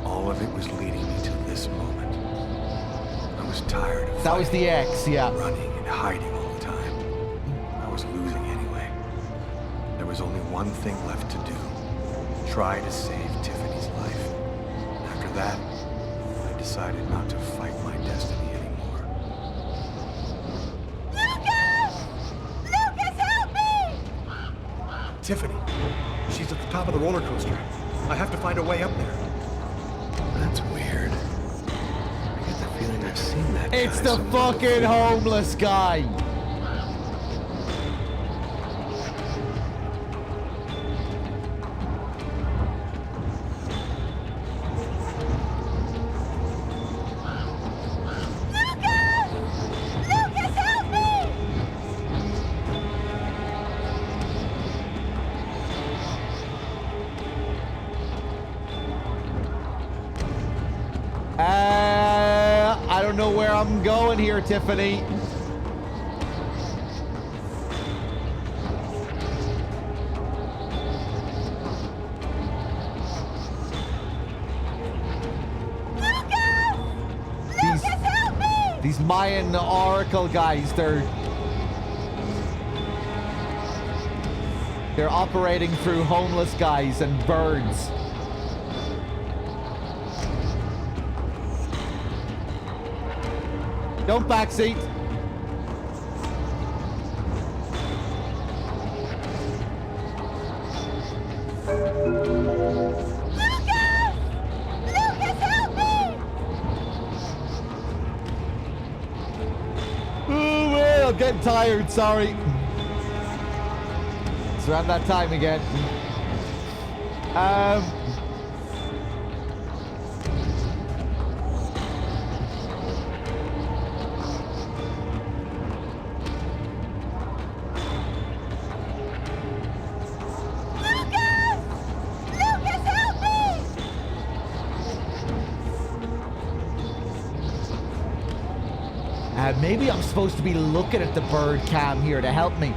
all of it was leading me to this moment. I was tired of That was the X, yeah. running and hiding all the time. I was losing anyway. There was only one thing left to do. Try to save Tiffany's life. After that, I decided not to fight my destiny anymore. Lucas! Lucas, help me! Tiffany! She's at the top of the roller coaster. I have to find a way up there. That's weird. I get the feeling I've seen that guy It's the somewhere fucking before. homeless guy. Lucas, help me! I don't know where I'm going here, Tiffany. These Mayan oracle guys, they're operating through homeless guys and birds. Don't backseat. Lucas, help me! Oh, well, I'm getting tired, sorry. It's around that time again. Lucas, help me! Maybe I'm supposed to be looking at the bird cam here to help me.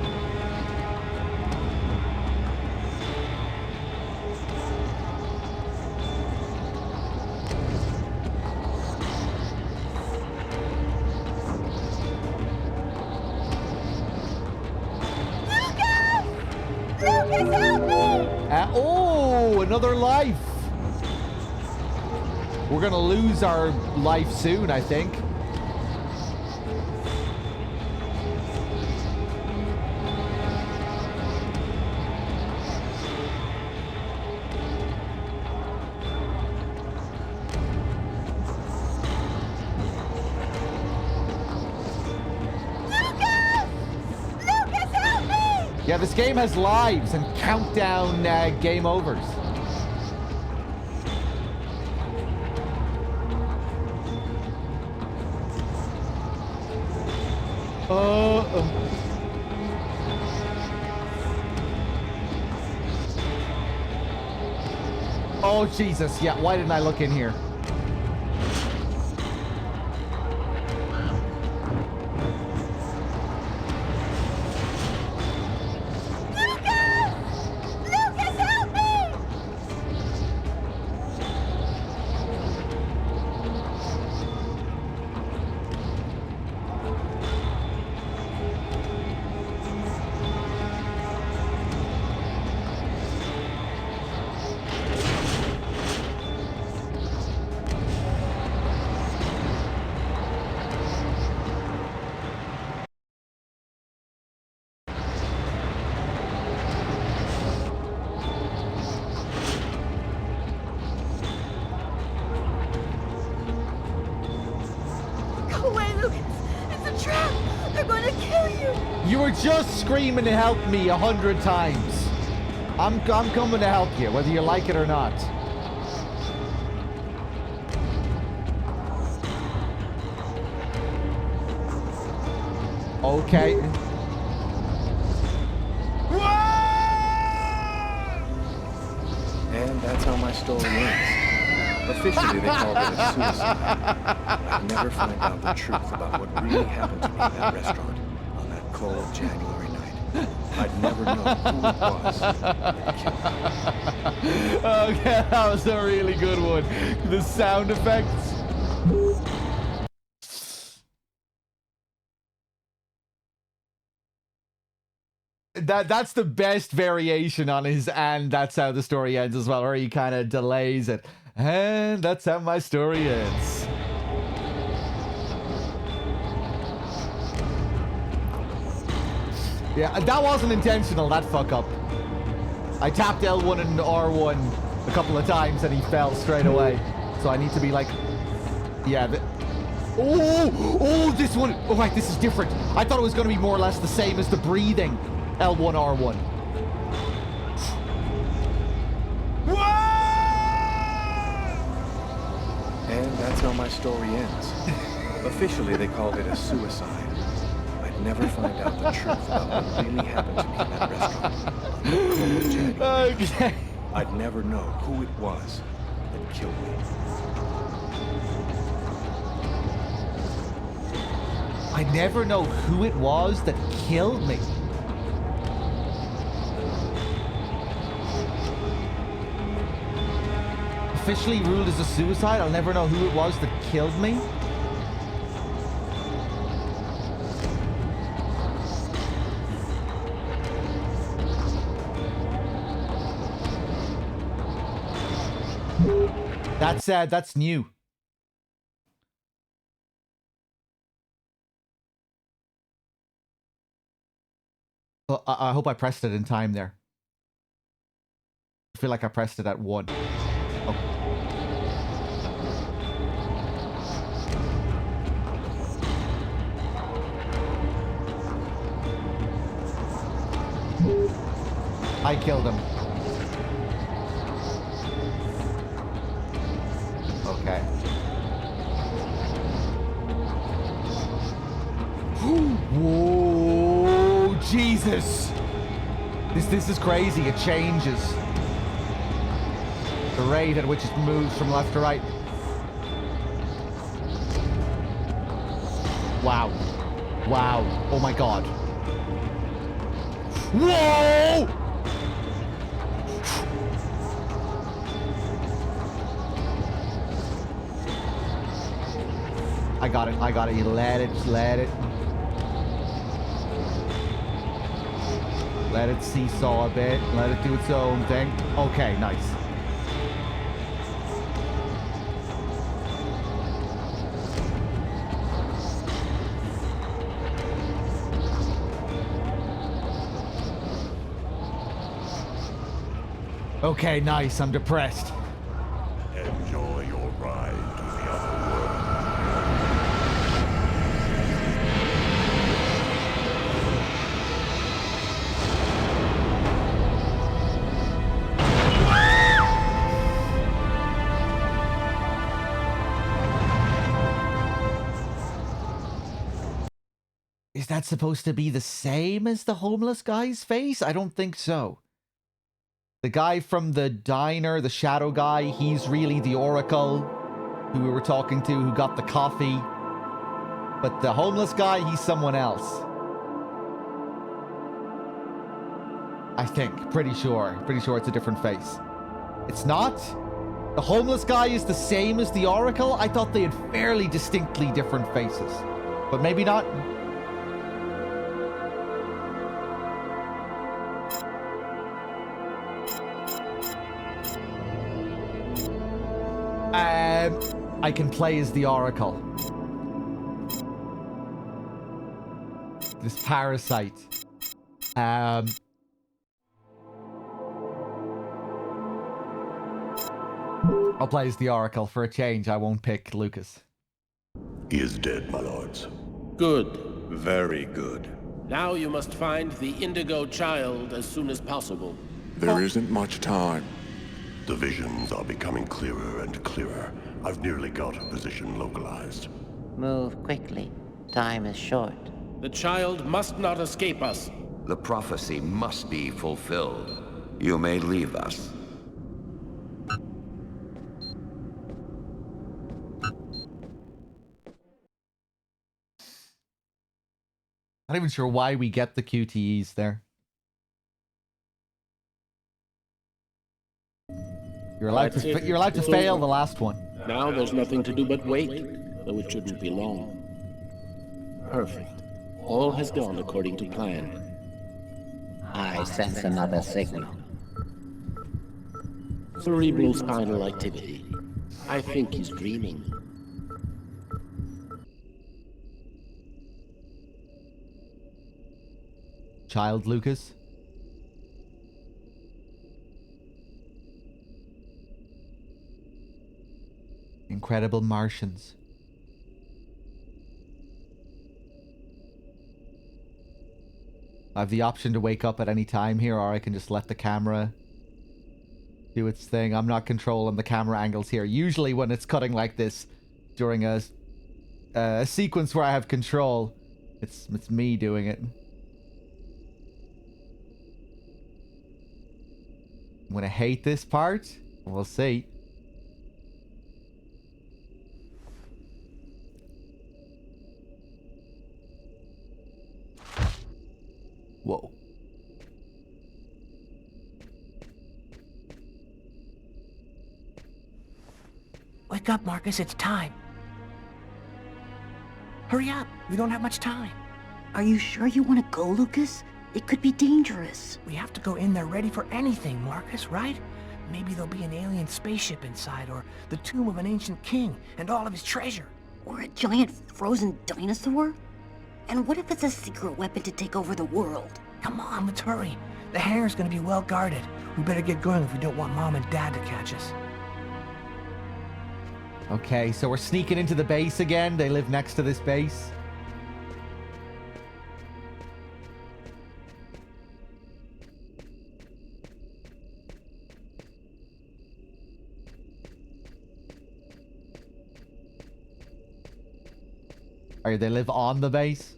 Lucas, help me! Oh, another life. We're gonna lose our life soon, I think. Lucas, help me! Yeah, this game has lives and countdown game overs. Oh, Jesus. Yeah, why didn't I look in here? Lucas, help me! Go away, Lucas! It's a trap! They're going to kill you! You were just screaming to help me 100 times. I'm coming to help you, whether you like it or not. Okay. And that's how my story ends. Officially, they called it a suicide. I'd never find out the truth about what really happened to me in that restaurant on that cold January night. I'd never know who it was that killed me. Okay, that was a really good one. The sound effects. That's the best variation on his "and that's how the story ends" as well, where he kind of delays it. And that's how my story ends. Yeah, that wasn't intentional, that fuck up. I tapped L1 and R1 a couple of times and he fell straight away. So I need to be like, yeah. Oh, this one. Oh, right, this is different. I thought it was going to be more or less the same as the breathing L1, R1. And that's how my story ends. Officially, they called it a suicide. I'd never find out the truth about what really happened to me in that restaurant. Okay. I'd never know who it was that killed me. I never know who it was that killed me. Officially ruled as a suicide. I'll never know who it was that killed me. That's new. Well, I hope I pressed it in time there. I feel like I pressed it at 1. Oh. I killed him. Okay. Whoa, Jesus. This is crazy. It changes. The rate at which it moves from left to right. Wow. Wow. Oh my God. Whoa! I got it. I got it. You let it. Let it seesaw a bit. Let it do its own thing. Okay, nice. Okay, nice. I'm depressed. Enjoy your ride to the other world. Is that supposed to be the same as the homeless guy's face? I don't think so. The guy from the diner, the shadow guy, he's really the Oracle who we were talking to, who got the coffee. But the homeless guy, he's someone else. I think. Pretty sure. Pretty sure it's a different face. It's not? The homeless guy is the same as the Oracle? I thought they had fairly distinctly different faces. But maybe not. I can play as the Oracle. This parasite. I'll play as the Oracle for a change. I won't pick Lucas. He is dead, my lords. Good. Very good. Now you must find the Indigo child as soon as possible. There isn't much time. The visions are becoming clearer and clearer. I've nearly got a position localized. Move quickly. Time is short. The child must not escape us. The prophecy must be fulfilled. You may leave us. Not even sure why we get the QTEs there. You're allowed to fail the last one. Now there's nothing to do but wait, though it shouldn't be long. Perfect. All has gone according to plan. I sense another signal. Cerebral spinal activity. I think he's dreaming. Child Lucas. Incredible Martians. I have the option to wake up at any time here, or I can just let the camera do its thing. I'm not controlling the camera angles here. Usually when it's cutting like this during a sequence where I have control, it's me doing it. I'm gonna hate this part. We'll see. Whoa. Wake up, Marcus, it's time. Hurry up, we don't have much time. Are you sure you want to go, Lucas? It could be dangerous. We have to go in there ready for anything, Marcus, right? Maybe there'll be an alien spaceship inside, or the tomb of an ancient king, and all of his treasure. Or a giant frozen dinosaur? And what if it's a secret weapon to take over the world? Come on, let's hurry. The hangar's gonna be well guarded. We better get going if we don't want Mom and Dad to catch us. Okay, so we're sneaking into the base again. They live next to this base. Or they live on the base?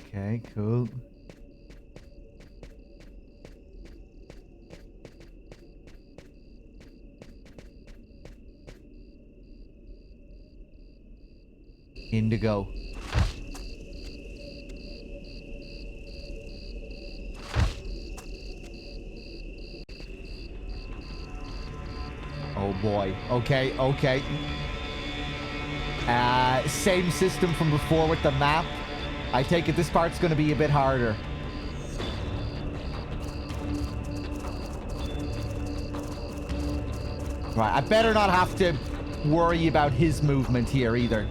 Okay, cool. Indigo. Oh boy. Okay, okay. Same system from before with the map. I take it this part's going to be a bit harder. Right, I better not have to worry about his movement here either.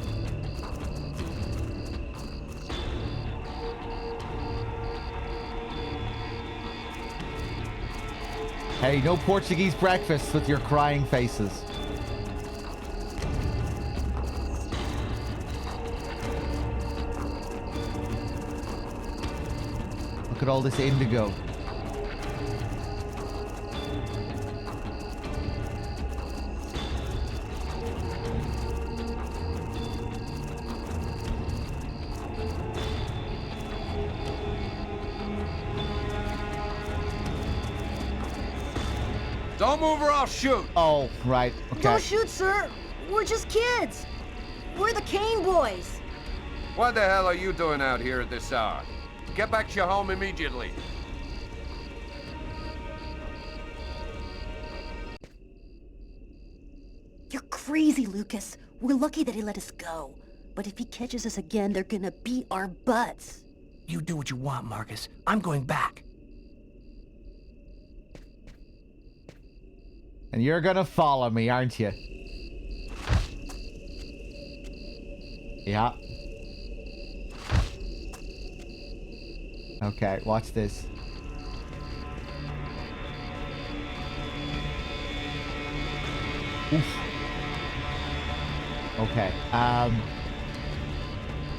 Hey, no Portuguese breakfast with your crying faces. Look at all this indigo. Don't move or I'll shoot. Oh, right. Okay. Don't shoot, sir. We're just kids. We're the Kane boys. What the hell are you doing out here at this hour? Get back to your home immediately. You're crazy, Lucas. We're lucky that he let us go. But if he catches us again, they're gonna beat our butts. You do what you want, Marcus. I'm going back. And you're gonna follow me, aren't you? Yeah. Okay, watch this. Oof. Okay,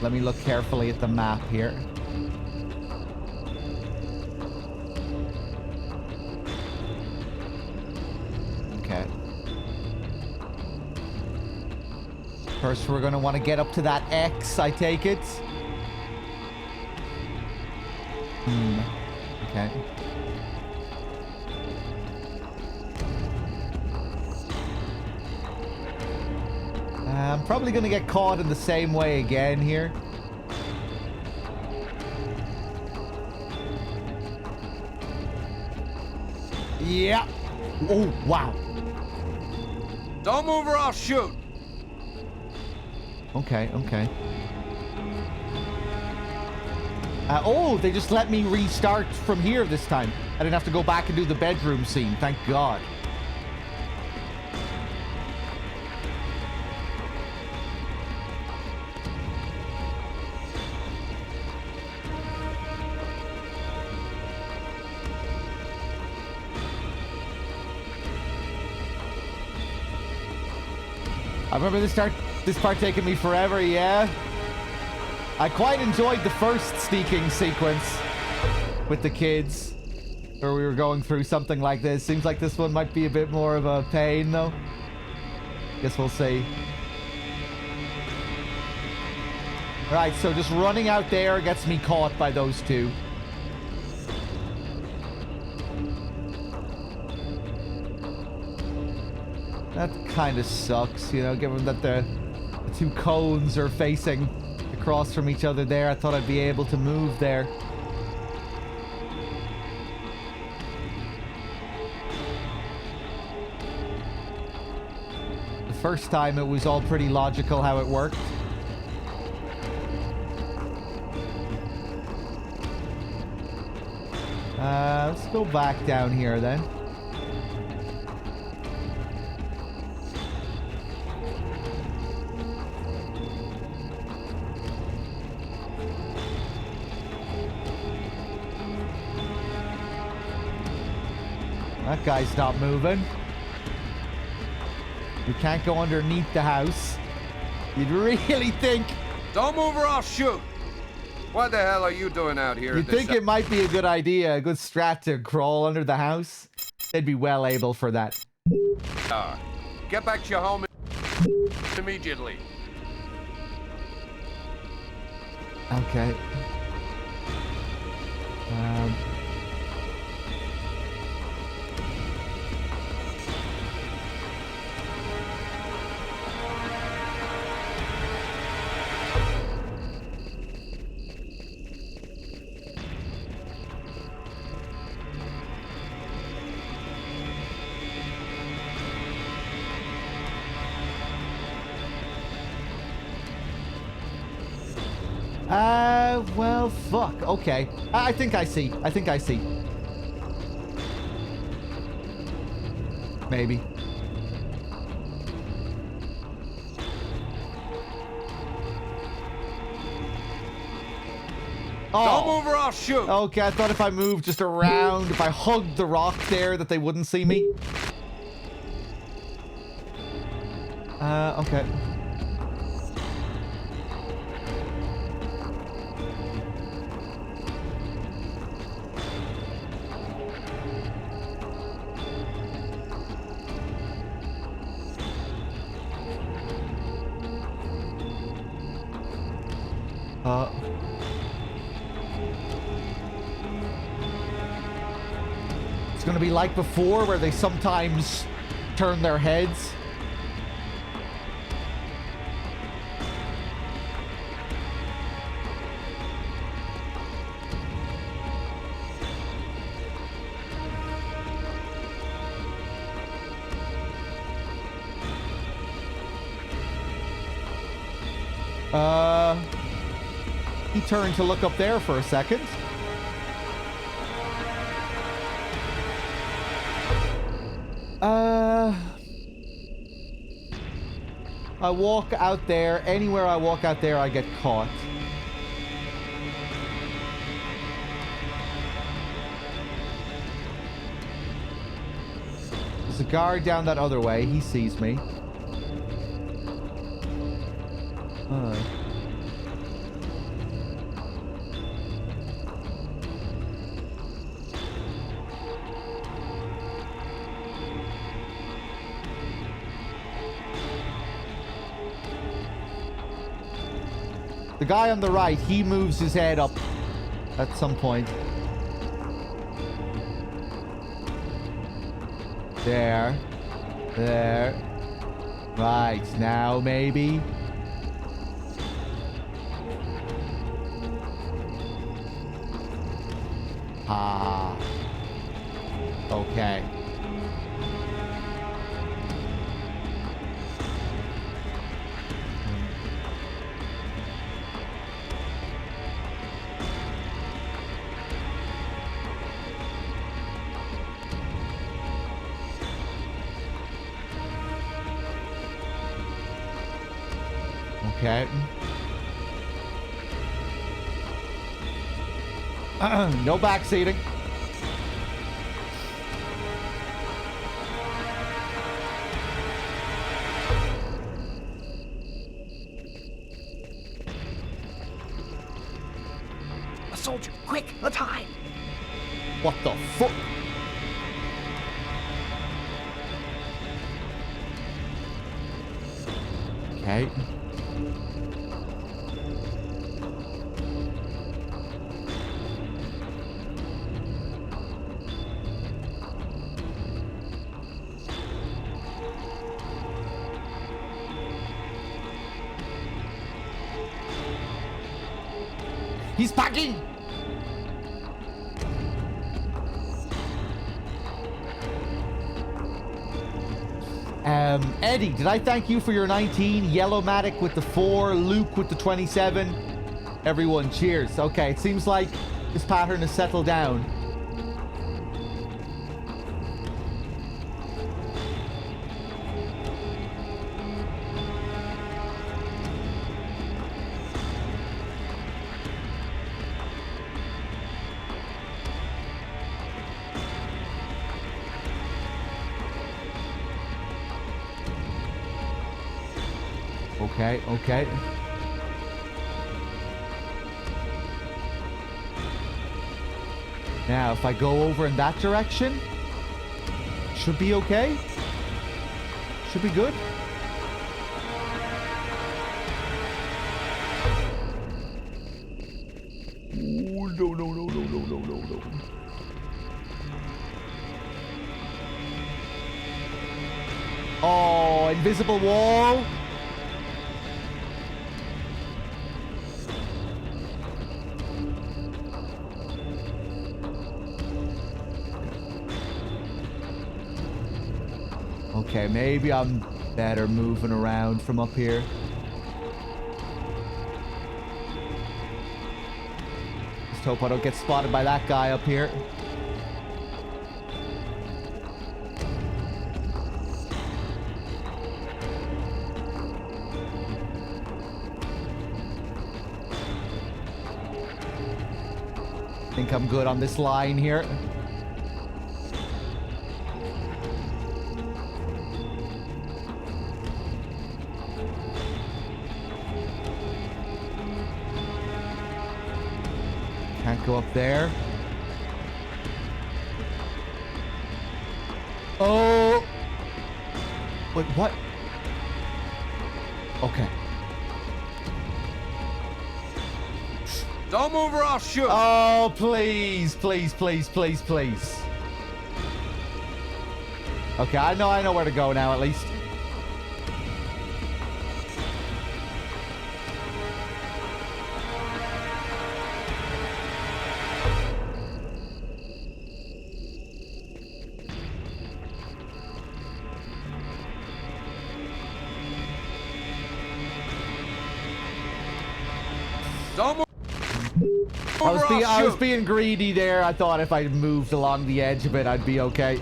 let me look carefully at the map here. Okay. First, we're going to want to get up to that X, I take it. Okay. I'm probably going to get caught in the same way again here. Yeah. Oh, wow. Don't move or I'll shoot. Okay, okay. Oh, they just let me restart from here this time. I didn't have to go back and do the bedroom scene. Thank God. I remember this part taking me forever, yeah. I quite enjoyed the first sneaking sequence with the kids, where we were going through something like this. Seems like this one might be a bit more of a pain, though. Guess we'll see. Right, so just running out there gets me caught by those two. That kind of sucks, you know, given that the two cones are facing across from each other there. I thought I'd be able to move there. The first time it was all pretty logical how it worked. Let's go back down here then. That guy's not moving. We can't go underneath the house. You'd really think... Don't move or I'll shoot. What the hell are you doing out here? You'd think it might be a good idea, a good strat to crawl under the house. They'd be well able for that. Get back to your home immediately. Okay. Well, fuck. Okay. I think I see. I think I see. Maybe. Don't move or I'll shoot. Okay, I thought if I moved just around, if I hugged the rock there, that they wouldn't see me. Okay. It's gonna be like before, where they sometimes turn their heads. He turned to look up there for a second. I walk out there. Anywhere I walk out there, I get caught. There's a guard down that other way. He sees me. The guy on the right, he moves his head up at some point. There. There. Right, now maybe. Ah. Okay. Okay. No backseating. A soldier, quick, let's hide. What the fuck? Okay. He's packing! Eddie, did I thank you for your 19? Yellowmatic with the 4, Luke with the 27. Everyone, cheers. Okay, it seems like this pattern has settled down. Okay, okay. Now, if I go over in that direction, should be okay. Should be good. Ooh, no. Oh, invisible wall. Okay, maybe I'm better moving around from up here. Just hope I don't get spotted by that guy up here. Think I'm good on this line here. Can't go up there. Oh! Wait, what? Okay. Don't move or I'll shoot. Oh, please. Okay, I know where to go now, at least. Don't move. I was being greedy there. I thought if I moved along the edge of it, I'd be okay.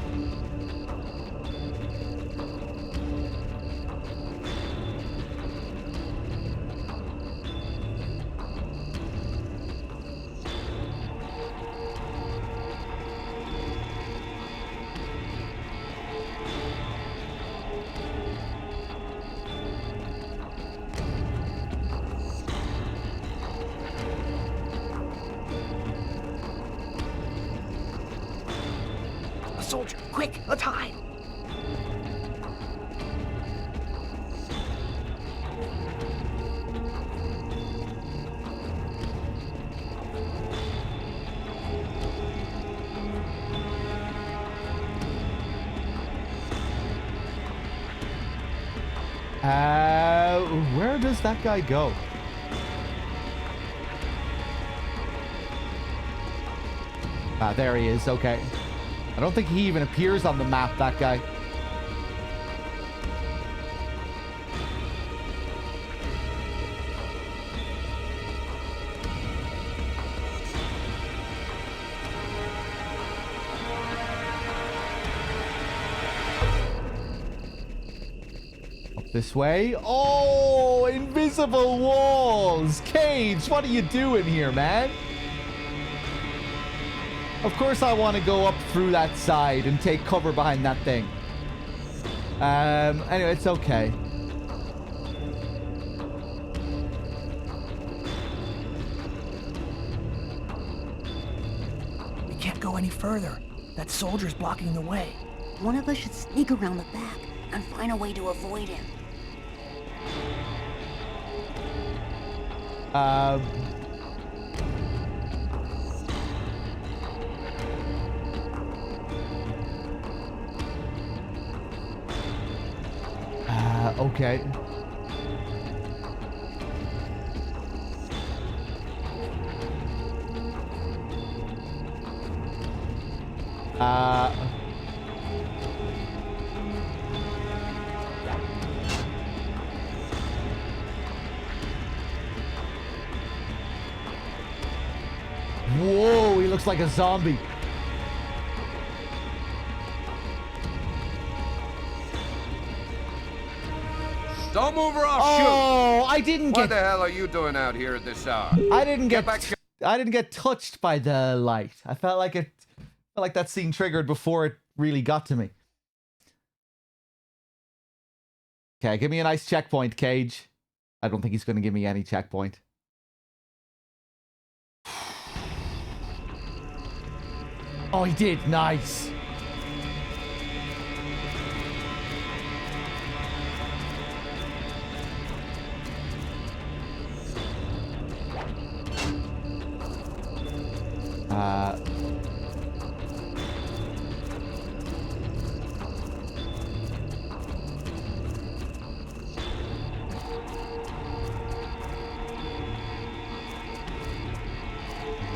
A soldier, quick, let's hide. Where does that guy go? Ah, there he is. Okay. I don't think he even appears on the map, that guy. This way. Oh, invisible walls. Cage, what are you doing here, man? Of course I want to go up through that side and take cover behind that thing. Anyway, it's okay. We can't go any further. That soldier's blocking the way. One of us should sneak around the back and find a way to avoid him. Okay. Whoa, he looks like a zombie. Don't move or I'll shoot. Oh, I didn't get... What the hell are you doing out here at this hour? I didn't get touched by the light. I felt like that scene triggered before it really got to me. Okay, give me a nice checkpoint, Cage. I don't think he's going to give me any checkpoint. Oh, he did. Nice.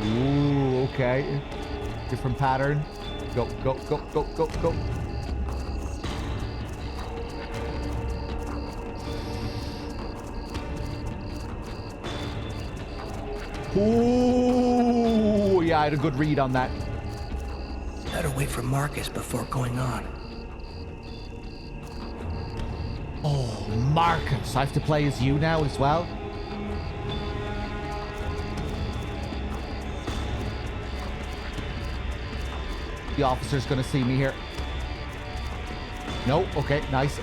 Ooh, okay. Different pattern. Go, go, go, go, go, go. Ooh, yeah, I had a good read on that. Better wait for Marcus before going on. Oh, Marcus. I have to play as you now as well? The officer's gonna see me here. No, okay, nice.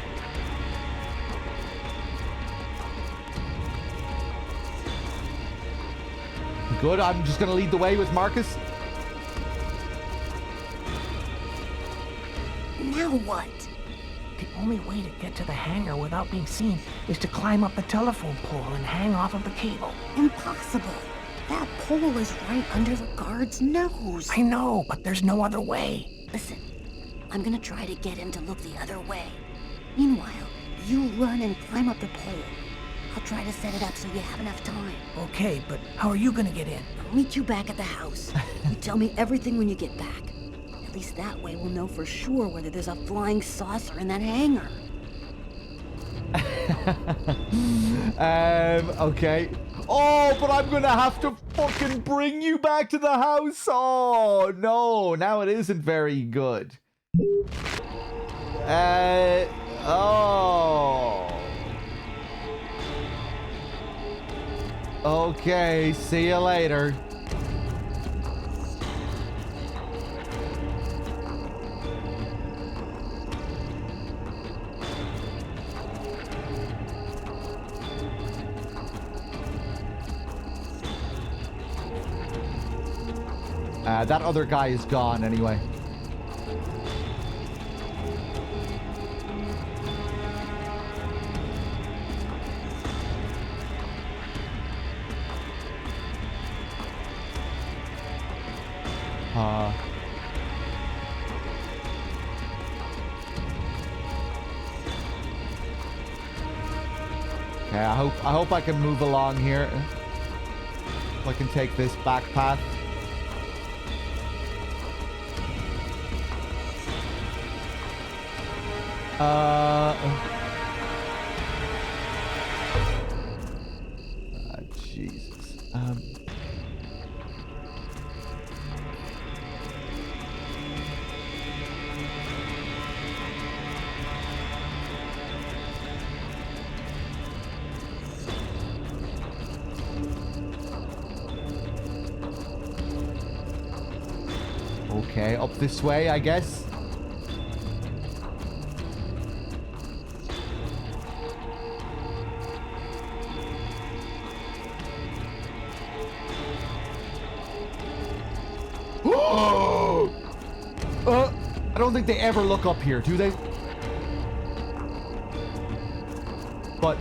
Good, I'm just gonna lead the way with Marcus. Now what? The only way to get to the hangar without being seen is to climb up the telephone pole and hang off of the cable. Impossible. That pole is right under the guard's nose. I know, but there's no other way. Listen, I'm gonna try to get him to look the other way. Meanwhile, you run and climb up the pole. I'll try to set it up so you have enough time. Okay, but how are you gonna get in? I'll meet you back at the house. You tell me everything when you get back. At least that way we'll know for sure whether there's a flying saucer in that hangar. Okay. Oh, but I'm gonna have to fucking bring you back to the house. Oh, no. Now it isn't very good. Oh. Okay, see you later. That other guy is gone anyway. Okay, I hope I can move along here. If I can take this back path. Jesus. Okay, up this way, I guess. I don't think they ever look up here, do they? But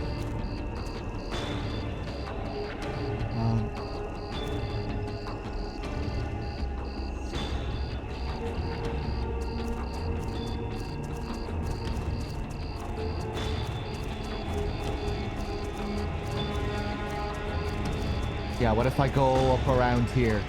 yeah, what if I go up around here?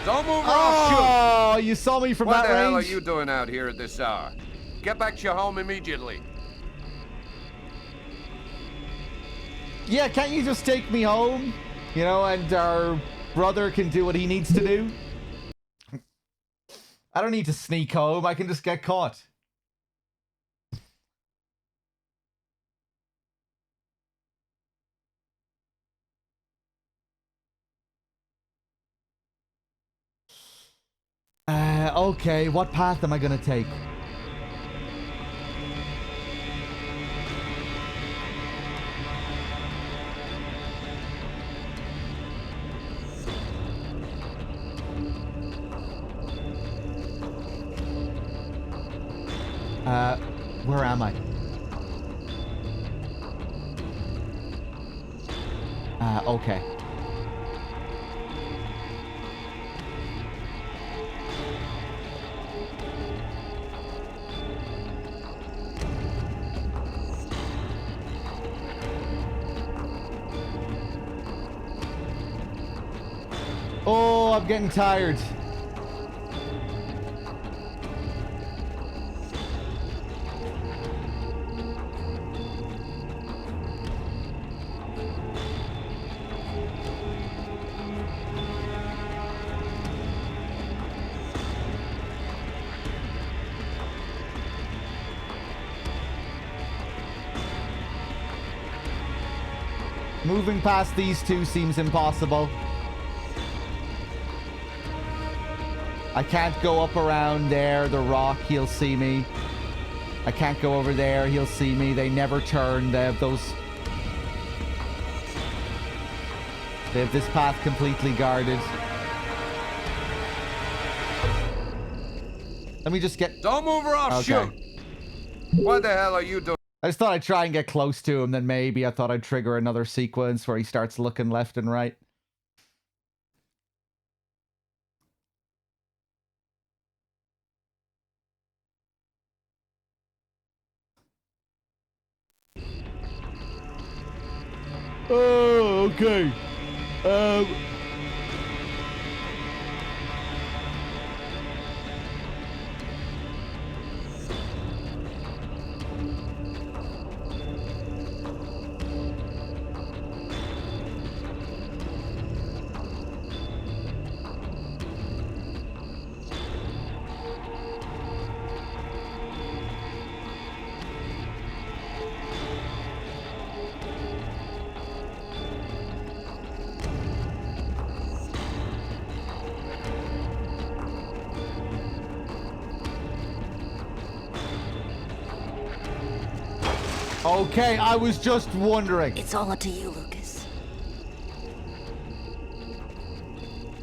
Don't move or I'll shoot! You saw me from what that the hell are range? you doing out here at this hour? Get back to your home immediately. Yeah, can't you just take me home? You know, and our brother can do what he needs to do? I don't need to sneak home. I can just get caught. Okay, what path am I gonna take? Where am I? Okay. Oh, I'm getting tired. Moving past these two seems impossible. I can't go up around there, the rock, he'll see me. I can't go over there, he'll see me. They never turn, they have this path completely guarded. Let me just get... Don't move or I'll shoot! What the hell are you doing? I just thought I'd try and get close to him, then maybe I thought I'd trigger another sequence where he starts looking left and right. Oh, okay. Okay, I was just wondering. It's all up to you, Lucas.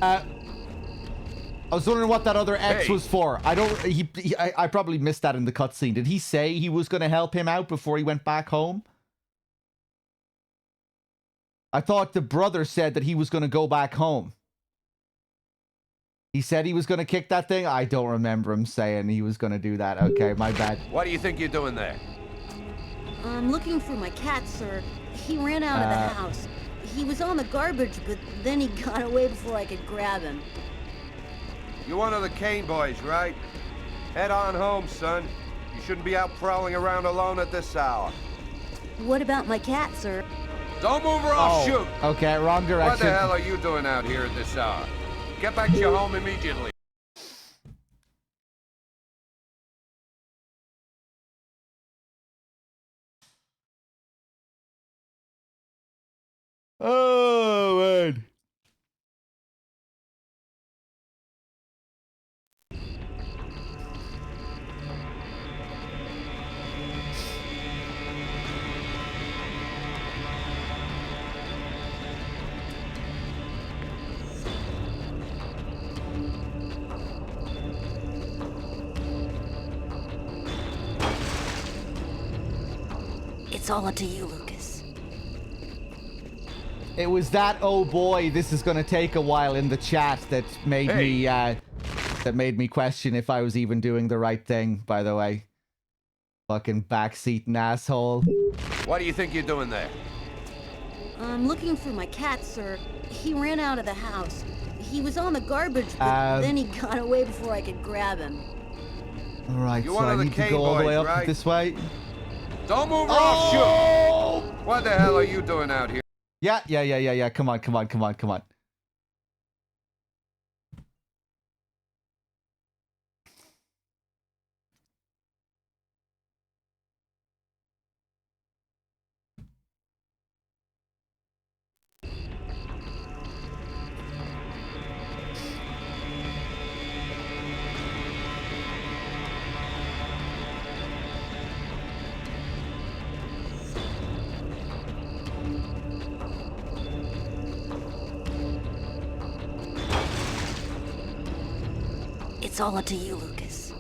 I was wondering what that other X Hey. was for. I probably missed that in the cutscene. Did he say he was going to help him out before he went back home? I thought the brother said that he was going to go back home. He said he was going to kick that thing? I don't remember him saying he was going to do that. Okay, my bad. What do you think you're doing there? I'm looking for my cat, sir. He ran out of the house. He was on the garbage, but then he got away before I could grab him. You're one of the Kane boys, right? Head on home, son. You shouldn't be out prowling around alone at this hour. What about my cat, sir? Don't move or I'll shoot! Okay, wrong direction. What the hell are you doing out here at this hour? Get back to your home immediately. Oh, man. It's all up to you, Lucas. It was that, oh boy, this is going to take a while in the chat that made me question if I was even doing the right thing, by the way. Fucking backseating asshole. What do you think you're doing there? I'm looking for my cat, sir. He ran out of the house. He was on the garbage, but then he got away before I could grab him. Alright, You're so one I of the need to Kane go all the way boys, up right? this way. Don't move or I'll shoot! What the hell are you doing out here? Yeah. Come on. It's all up to you, Lucas.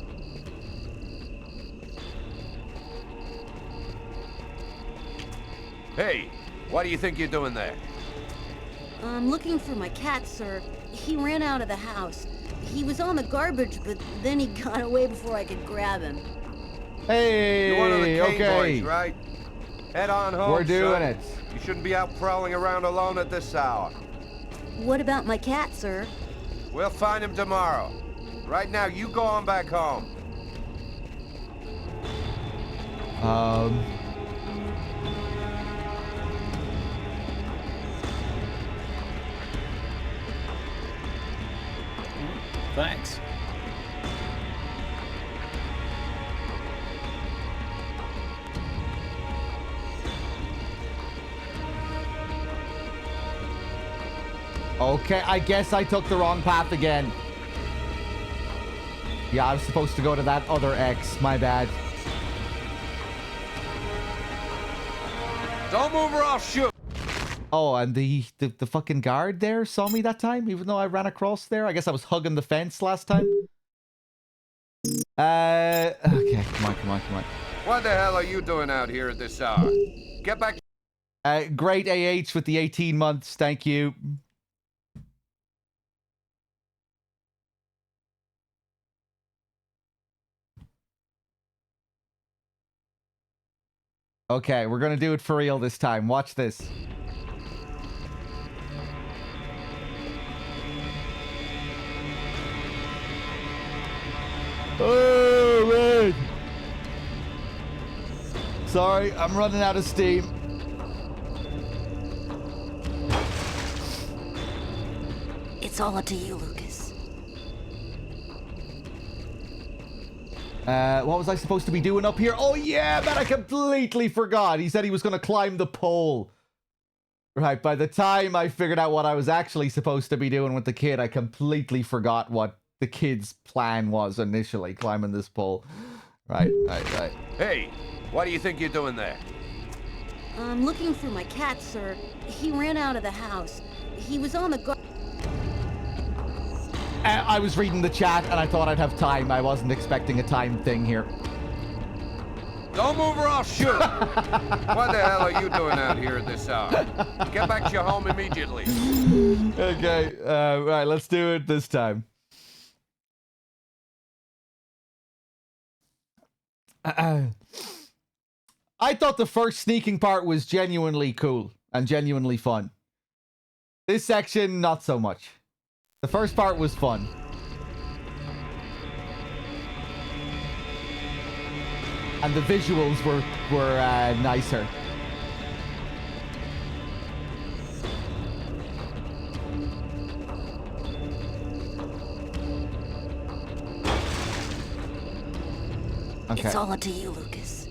Hey, what do you think you're doing there? I'm looking for my cat, sir. He ran out of the house. He was on the garbage, but then he got away before I could grab him. Hey, You're one of the Kane okay. boys, right? Head on home, We're doing son. it. You shouldn't be out prowling around alone at this hour. What about my cat, sir? We'll find him tomorrow. Right now, you go on back home. Thanks. Okay, I guess I took the wrong path again. Yeah, I was supposed to go to that other X. My bad. Don't move or I'll shoot. Oh, and the fucking guard there saw me that time, even though I ran across there. I guess I was hugging the fence last time. Okay, come on. What the hell are you doing out here at this hour? Get back. Great AH with the 18 months. Thank you. Okay, we're gonna do it for real this time. Watch this. Oh, man. Sorry, I'm running out of steam. It's all up to you, Lucas. What was I supposed to be doing up here? Oh, yeah, man, I completely forgot. He said he was going to climb the pole. Right, by the time I figured out what I was actually supposed to be doing with the kid, I completely forgot what the kid's plan was initially, climbing this pole. Right. Hey, what do you think you're doing there? I'm looking for my cat, sir. He ran out of the house. He was on the I was reading the chat and I thought I'd have time. I wasn't expecting a time thing here. Don't move or I'll shoot. What the hell are you doing out here at this hour? Get back to your home immediately. Okay, right, let's do it this time. I thought the first sneaking part was genuinely cool and genuinely fun. This section, not so much. The first part was fun. And the visuals were nicer. Okay. It's all up to you, Lucas.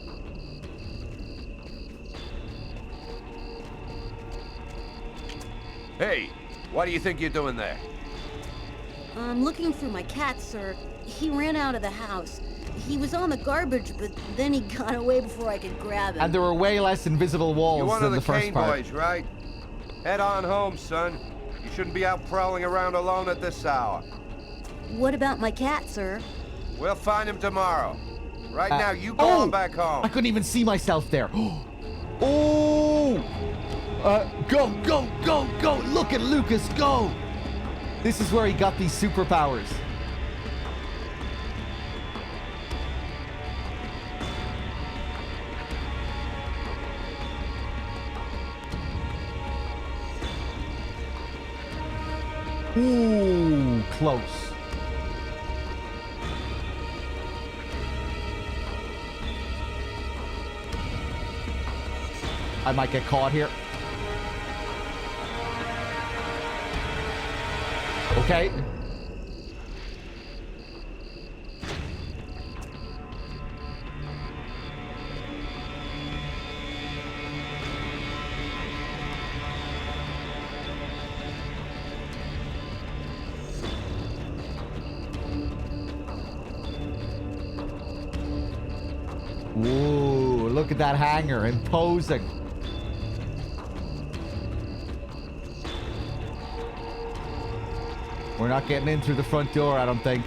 Hey, what do you think you're doing there? I'm looking for my cat, sir. He ran out of the house. He was on the garbage, but then he got away before I could grab him. And there were way less invisible walls You're one than of the first Kane part. boys, right? Head on home, son. You shouldn't be out prowling around alone at this hour. What about my cat, sir? We'll find him tomorrow. Right now, you go on back home. I couldn't even see myself there. Oh! Go, go, go, go! Look at Lucas, go! This is where he got these superpowers. Ooh, close. I might get caught here. Okay. Ooh, look at that hanger, imposing. We're not getting in through the front door, I don't think.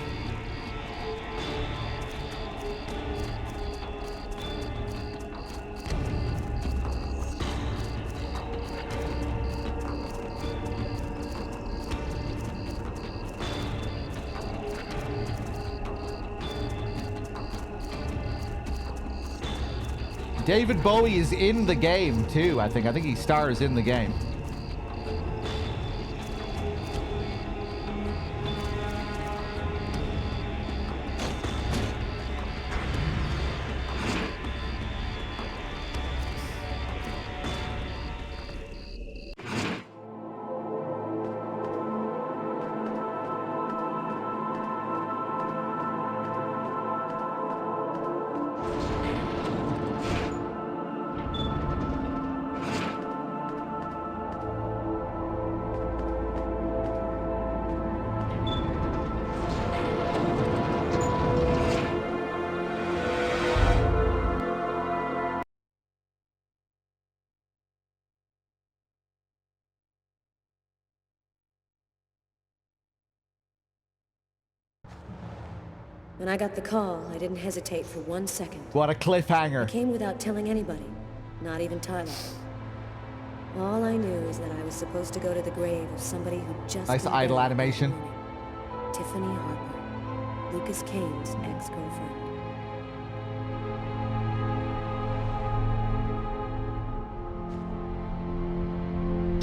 David Bowie is in the game too, I think. I think he stars in the game. When I got the call, I didn't hesitate for 1 second. What a cliffhanger. I came without telling anybody, not even Tyler. All I knew is that I was supposed to go to the grave of somebody who just... Nice went idle down animation. that morning. Tiffany Harper, Lucas Kane's ex-girlfriend.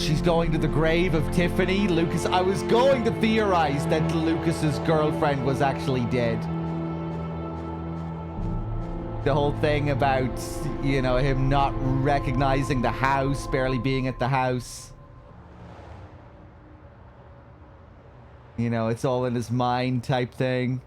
She's going to the grave of Tiffany. Lucas, I was going to theorize that Lucas's girlfriend was actually dead. The whole thing about, you know, him not recognizing the house, barely being at the house. You know, it's all in his mind type thing.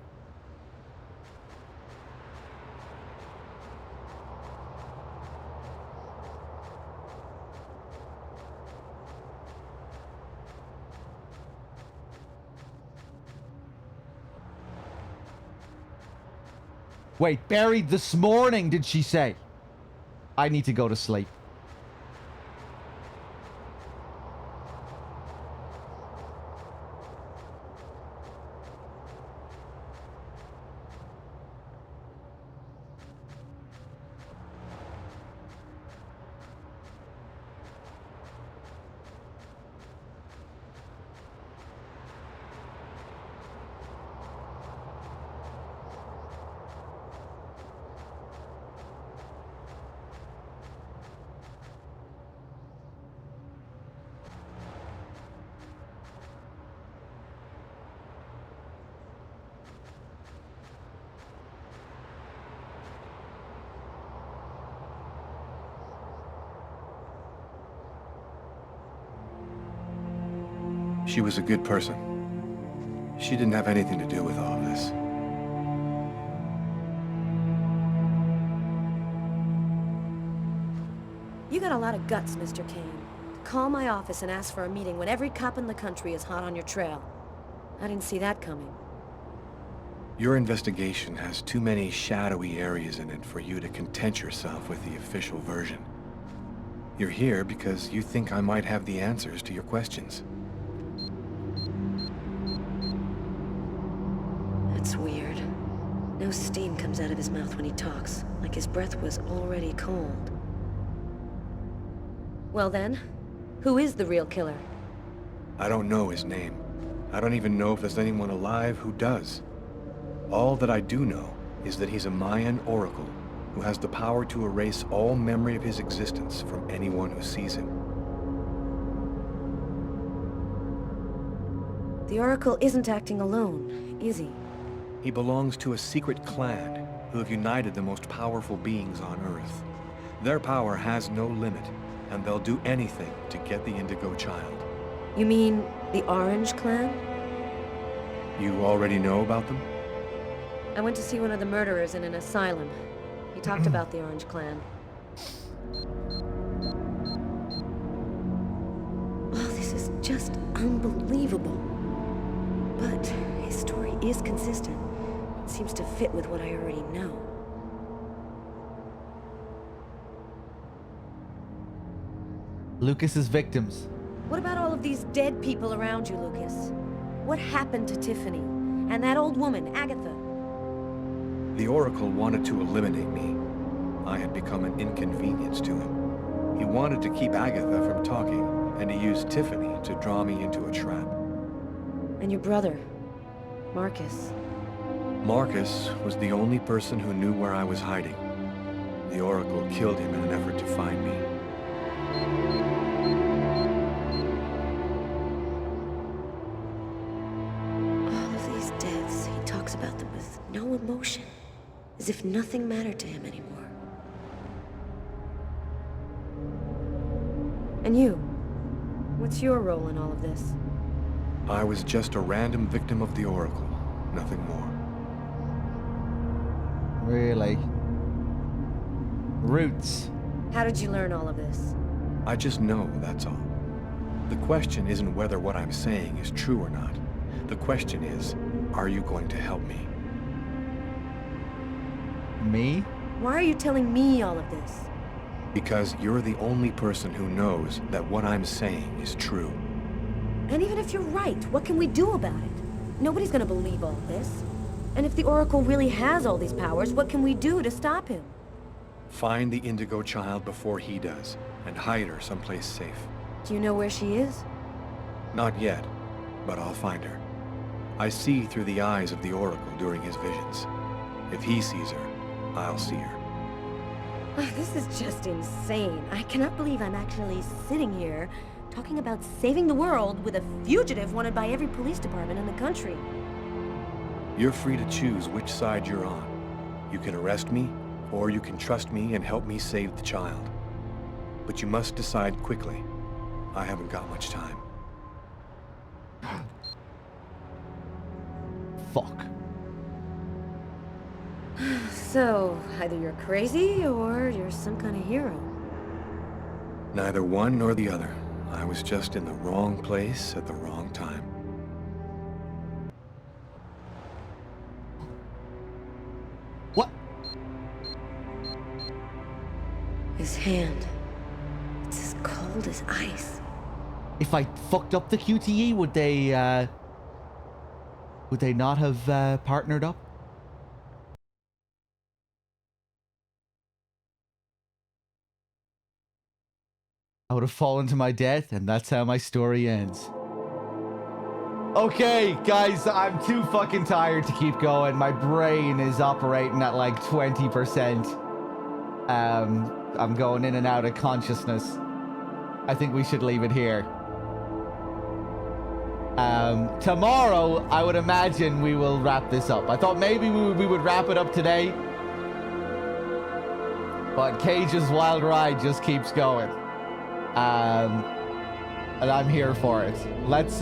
Wait, buried this morning, did she say? I need to go to sleep. She was a good person. She didn't have anything to do with all of this. You got a lot of guts, Mr. Kane. Call my office and ask for a meeting when every cop in the country is hot on your trail. I didn't see that coming. Your investigation has too many shadowy areas in it for you to content yourself with the official version. You're here because you think I might have the answers to your questions. That's weird. No steam comes out of his mouth when he talks, like his breath was already cold. Well then, who is the real killer? I don't know his name. I don't even know if there's anyone alive who does. All that I do know is that he's a Mayan oracle who has the power to erase all memory of his existence from anyone who sees him. The Oracle isn't acting alone, is he? He belongs to a secret clan who have united the most powerful beings on Earth. Their power has no limit, and they'll do anything to get the Indigo child. You mean the Orange Clan? You already know about them? I went to see one of the murderers in an asylum. He talked about the Orange Clan. Oh, this is just unbelievable. But his story is consistent. It seems to fit with what I already know. Lucas's victims. What about all of these dead people around you, Lucas? What happened to Tiffany? And that old woman, Agatha? The Oracle wanted to eliminate me. I had become an inconvenience to him. He wanted to keep Agatha from talking, and he used Tiffany to draw me into a trap. And your brother, Marcus? Marcus was the only person who knew where I was hiding. The Oracle killed him in an effort to find me. All of these deaths, he talks about them with no emotion. As if nothing mattered to him anymore. And you? What's your role in all of this? I was just a random victim of the Oracle, nothing more. Really? Roots. How did you learn all of this? I just know, that's all. The question isn't whether what I'm saying is true or not. The question is, are you going to help me? Me? Why are you telling me all of this? Because you're the only person who knows that what I'm saying is true. And even if you're right, what can we do about it? Nobody's gonna believe all this. And if the Oracle really has all these powers, what can we do to stop him? Find the Indigo child before he does, and hide her someplace safe. Do you know where she is? Not yet, but I'll find her. I see through the eyes of the Oracle during his visions. If he sees her, I'll see her. This is just insane. I cannot believe I'm actually sitting here talking about saving the world with a fugitive wanted by every police department in the country. You're free to choose which side you're on. You can arrest me, or you can trust me and help me save the child. But you must decide quickly. I haven't got much time. Fuck. So, either you're crazy, or you're some kind of hero. Neither one nor the other. I was just in the wrong place at the wrong time. What? His hand. It's as cold as ice. If I fucked up the QTE, would they not have partnered up? I would have fallen to my death, and that's how my story ends. Okay, guys, I'm too fucking tired to keep going. My brain is operating at like 20%. I'm going in and out of consciousness. I think we should leave it here. Tomorrow, I would imagine we will wrap this up. I thought maybe we would wrap it up today. But Cage's wild ride just keeps going. and I'm here for it. Let's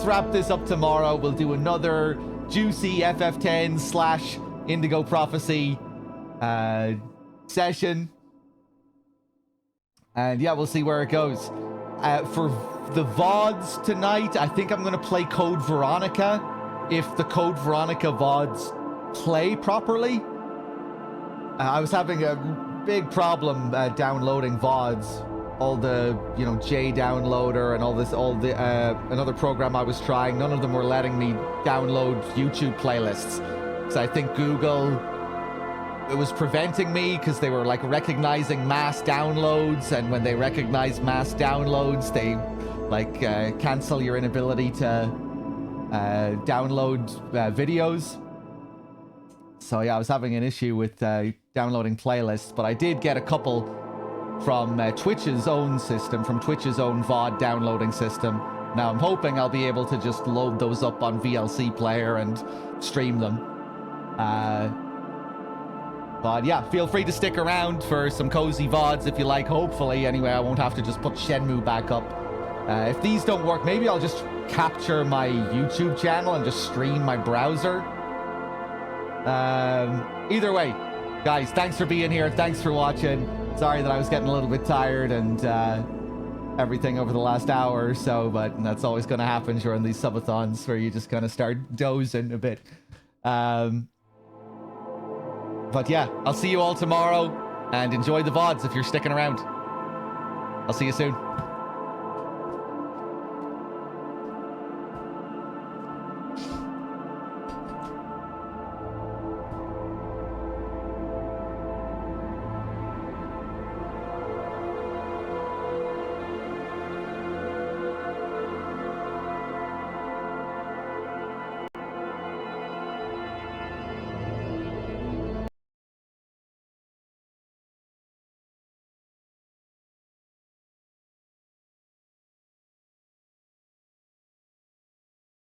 wrap this up tomorrow. We'll do another juicy FF10 / Indigo Prophecy session. And yeah, we'll see where it goes. For the VODs tonight, I think I'm going to play Code Veronica. If the Code Veronica VODs play properly. I was having a big problem downloading VODs. All the, you know, J downloader and all the another program I was trying, none of them were letting me download YouTube playlists. So I think Google, it was preventing me because they were like recognizing mass downloads, and when they recognize mass downloads, they like cancel your inability to download videos. So yeah, I was having an issue with downloading playlists, but I did get a couple from Twitch's own system, from Twitch's own VOD downloading system. Now I'm hoping I'll be able to just load those up on VLC Player and stream them. But yeah, feel free to stick around for some cozy VODs if you like. Hopefully, anyway, I won't have to just put Shenmue back up. If these don't work, maybe I'll just capture my YouTube channel and just stream my browser. Either way, guys, thanks for being here. Thanks for watching. Sorry that I was getting a little bit tired and everything over the last hour or so, but that's always going to happen during these subathons where you just kind of start dozing a bit. But yeah, I'll see you all tomorrow, and enjoy the VODs if you're sticking around. I'll see you soon.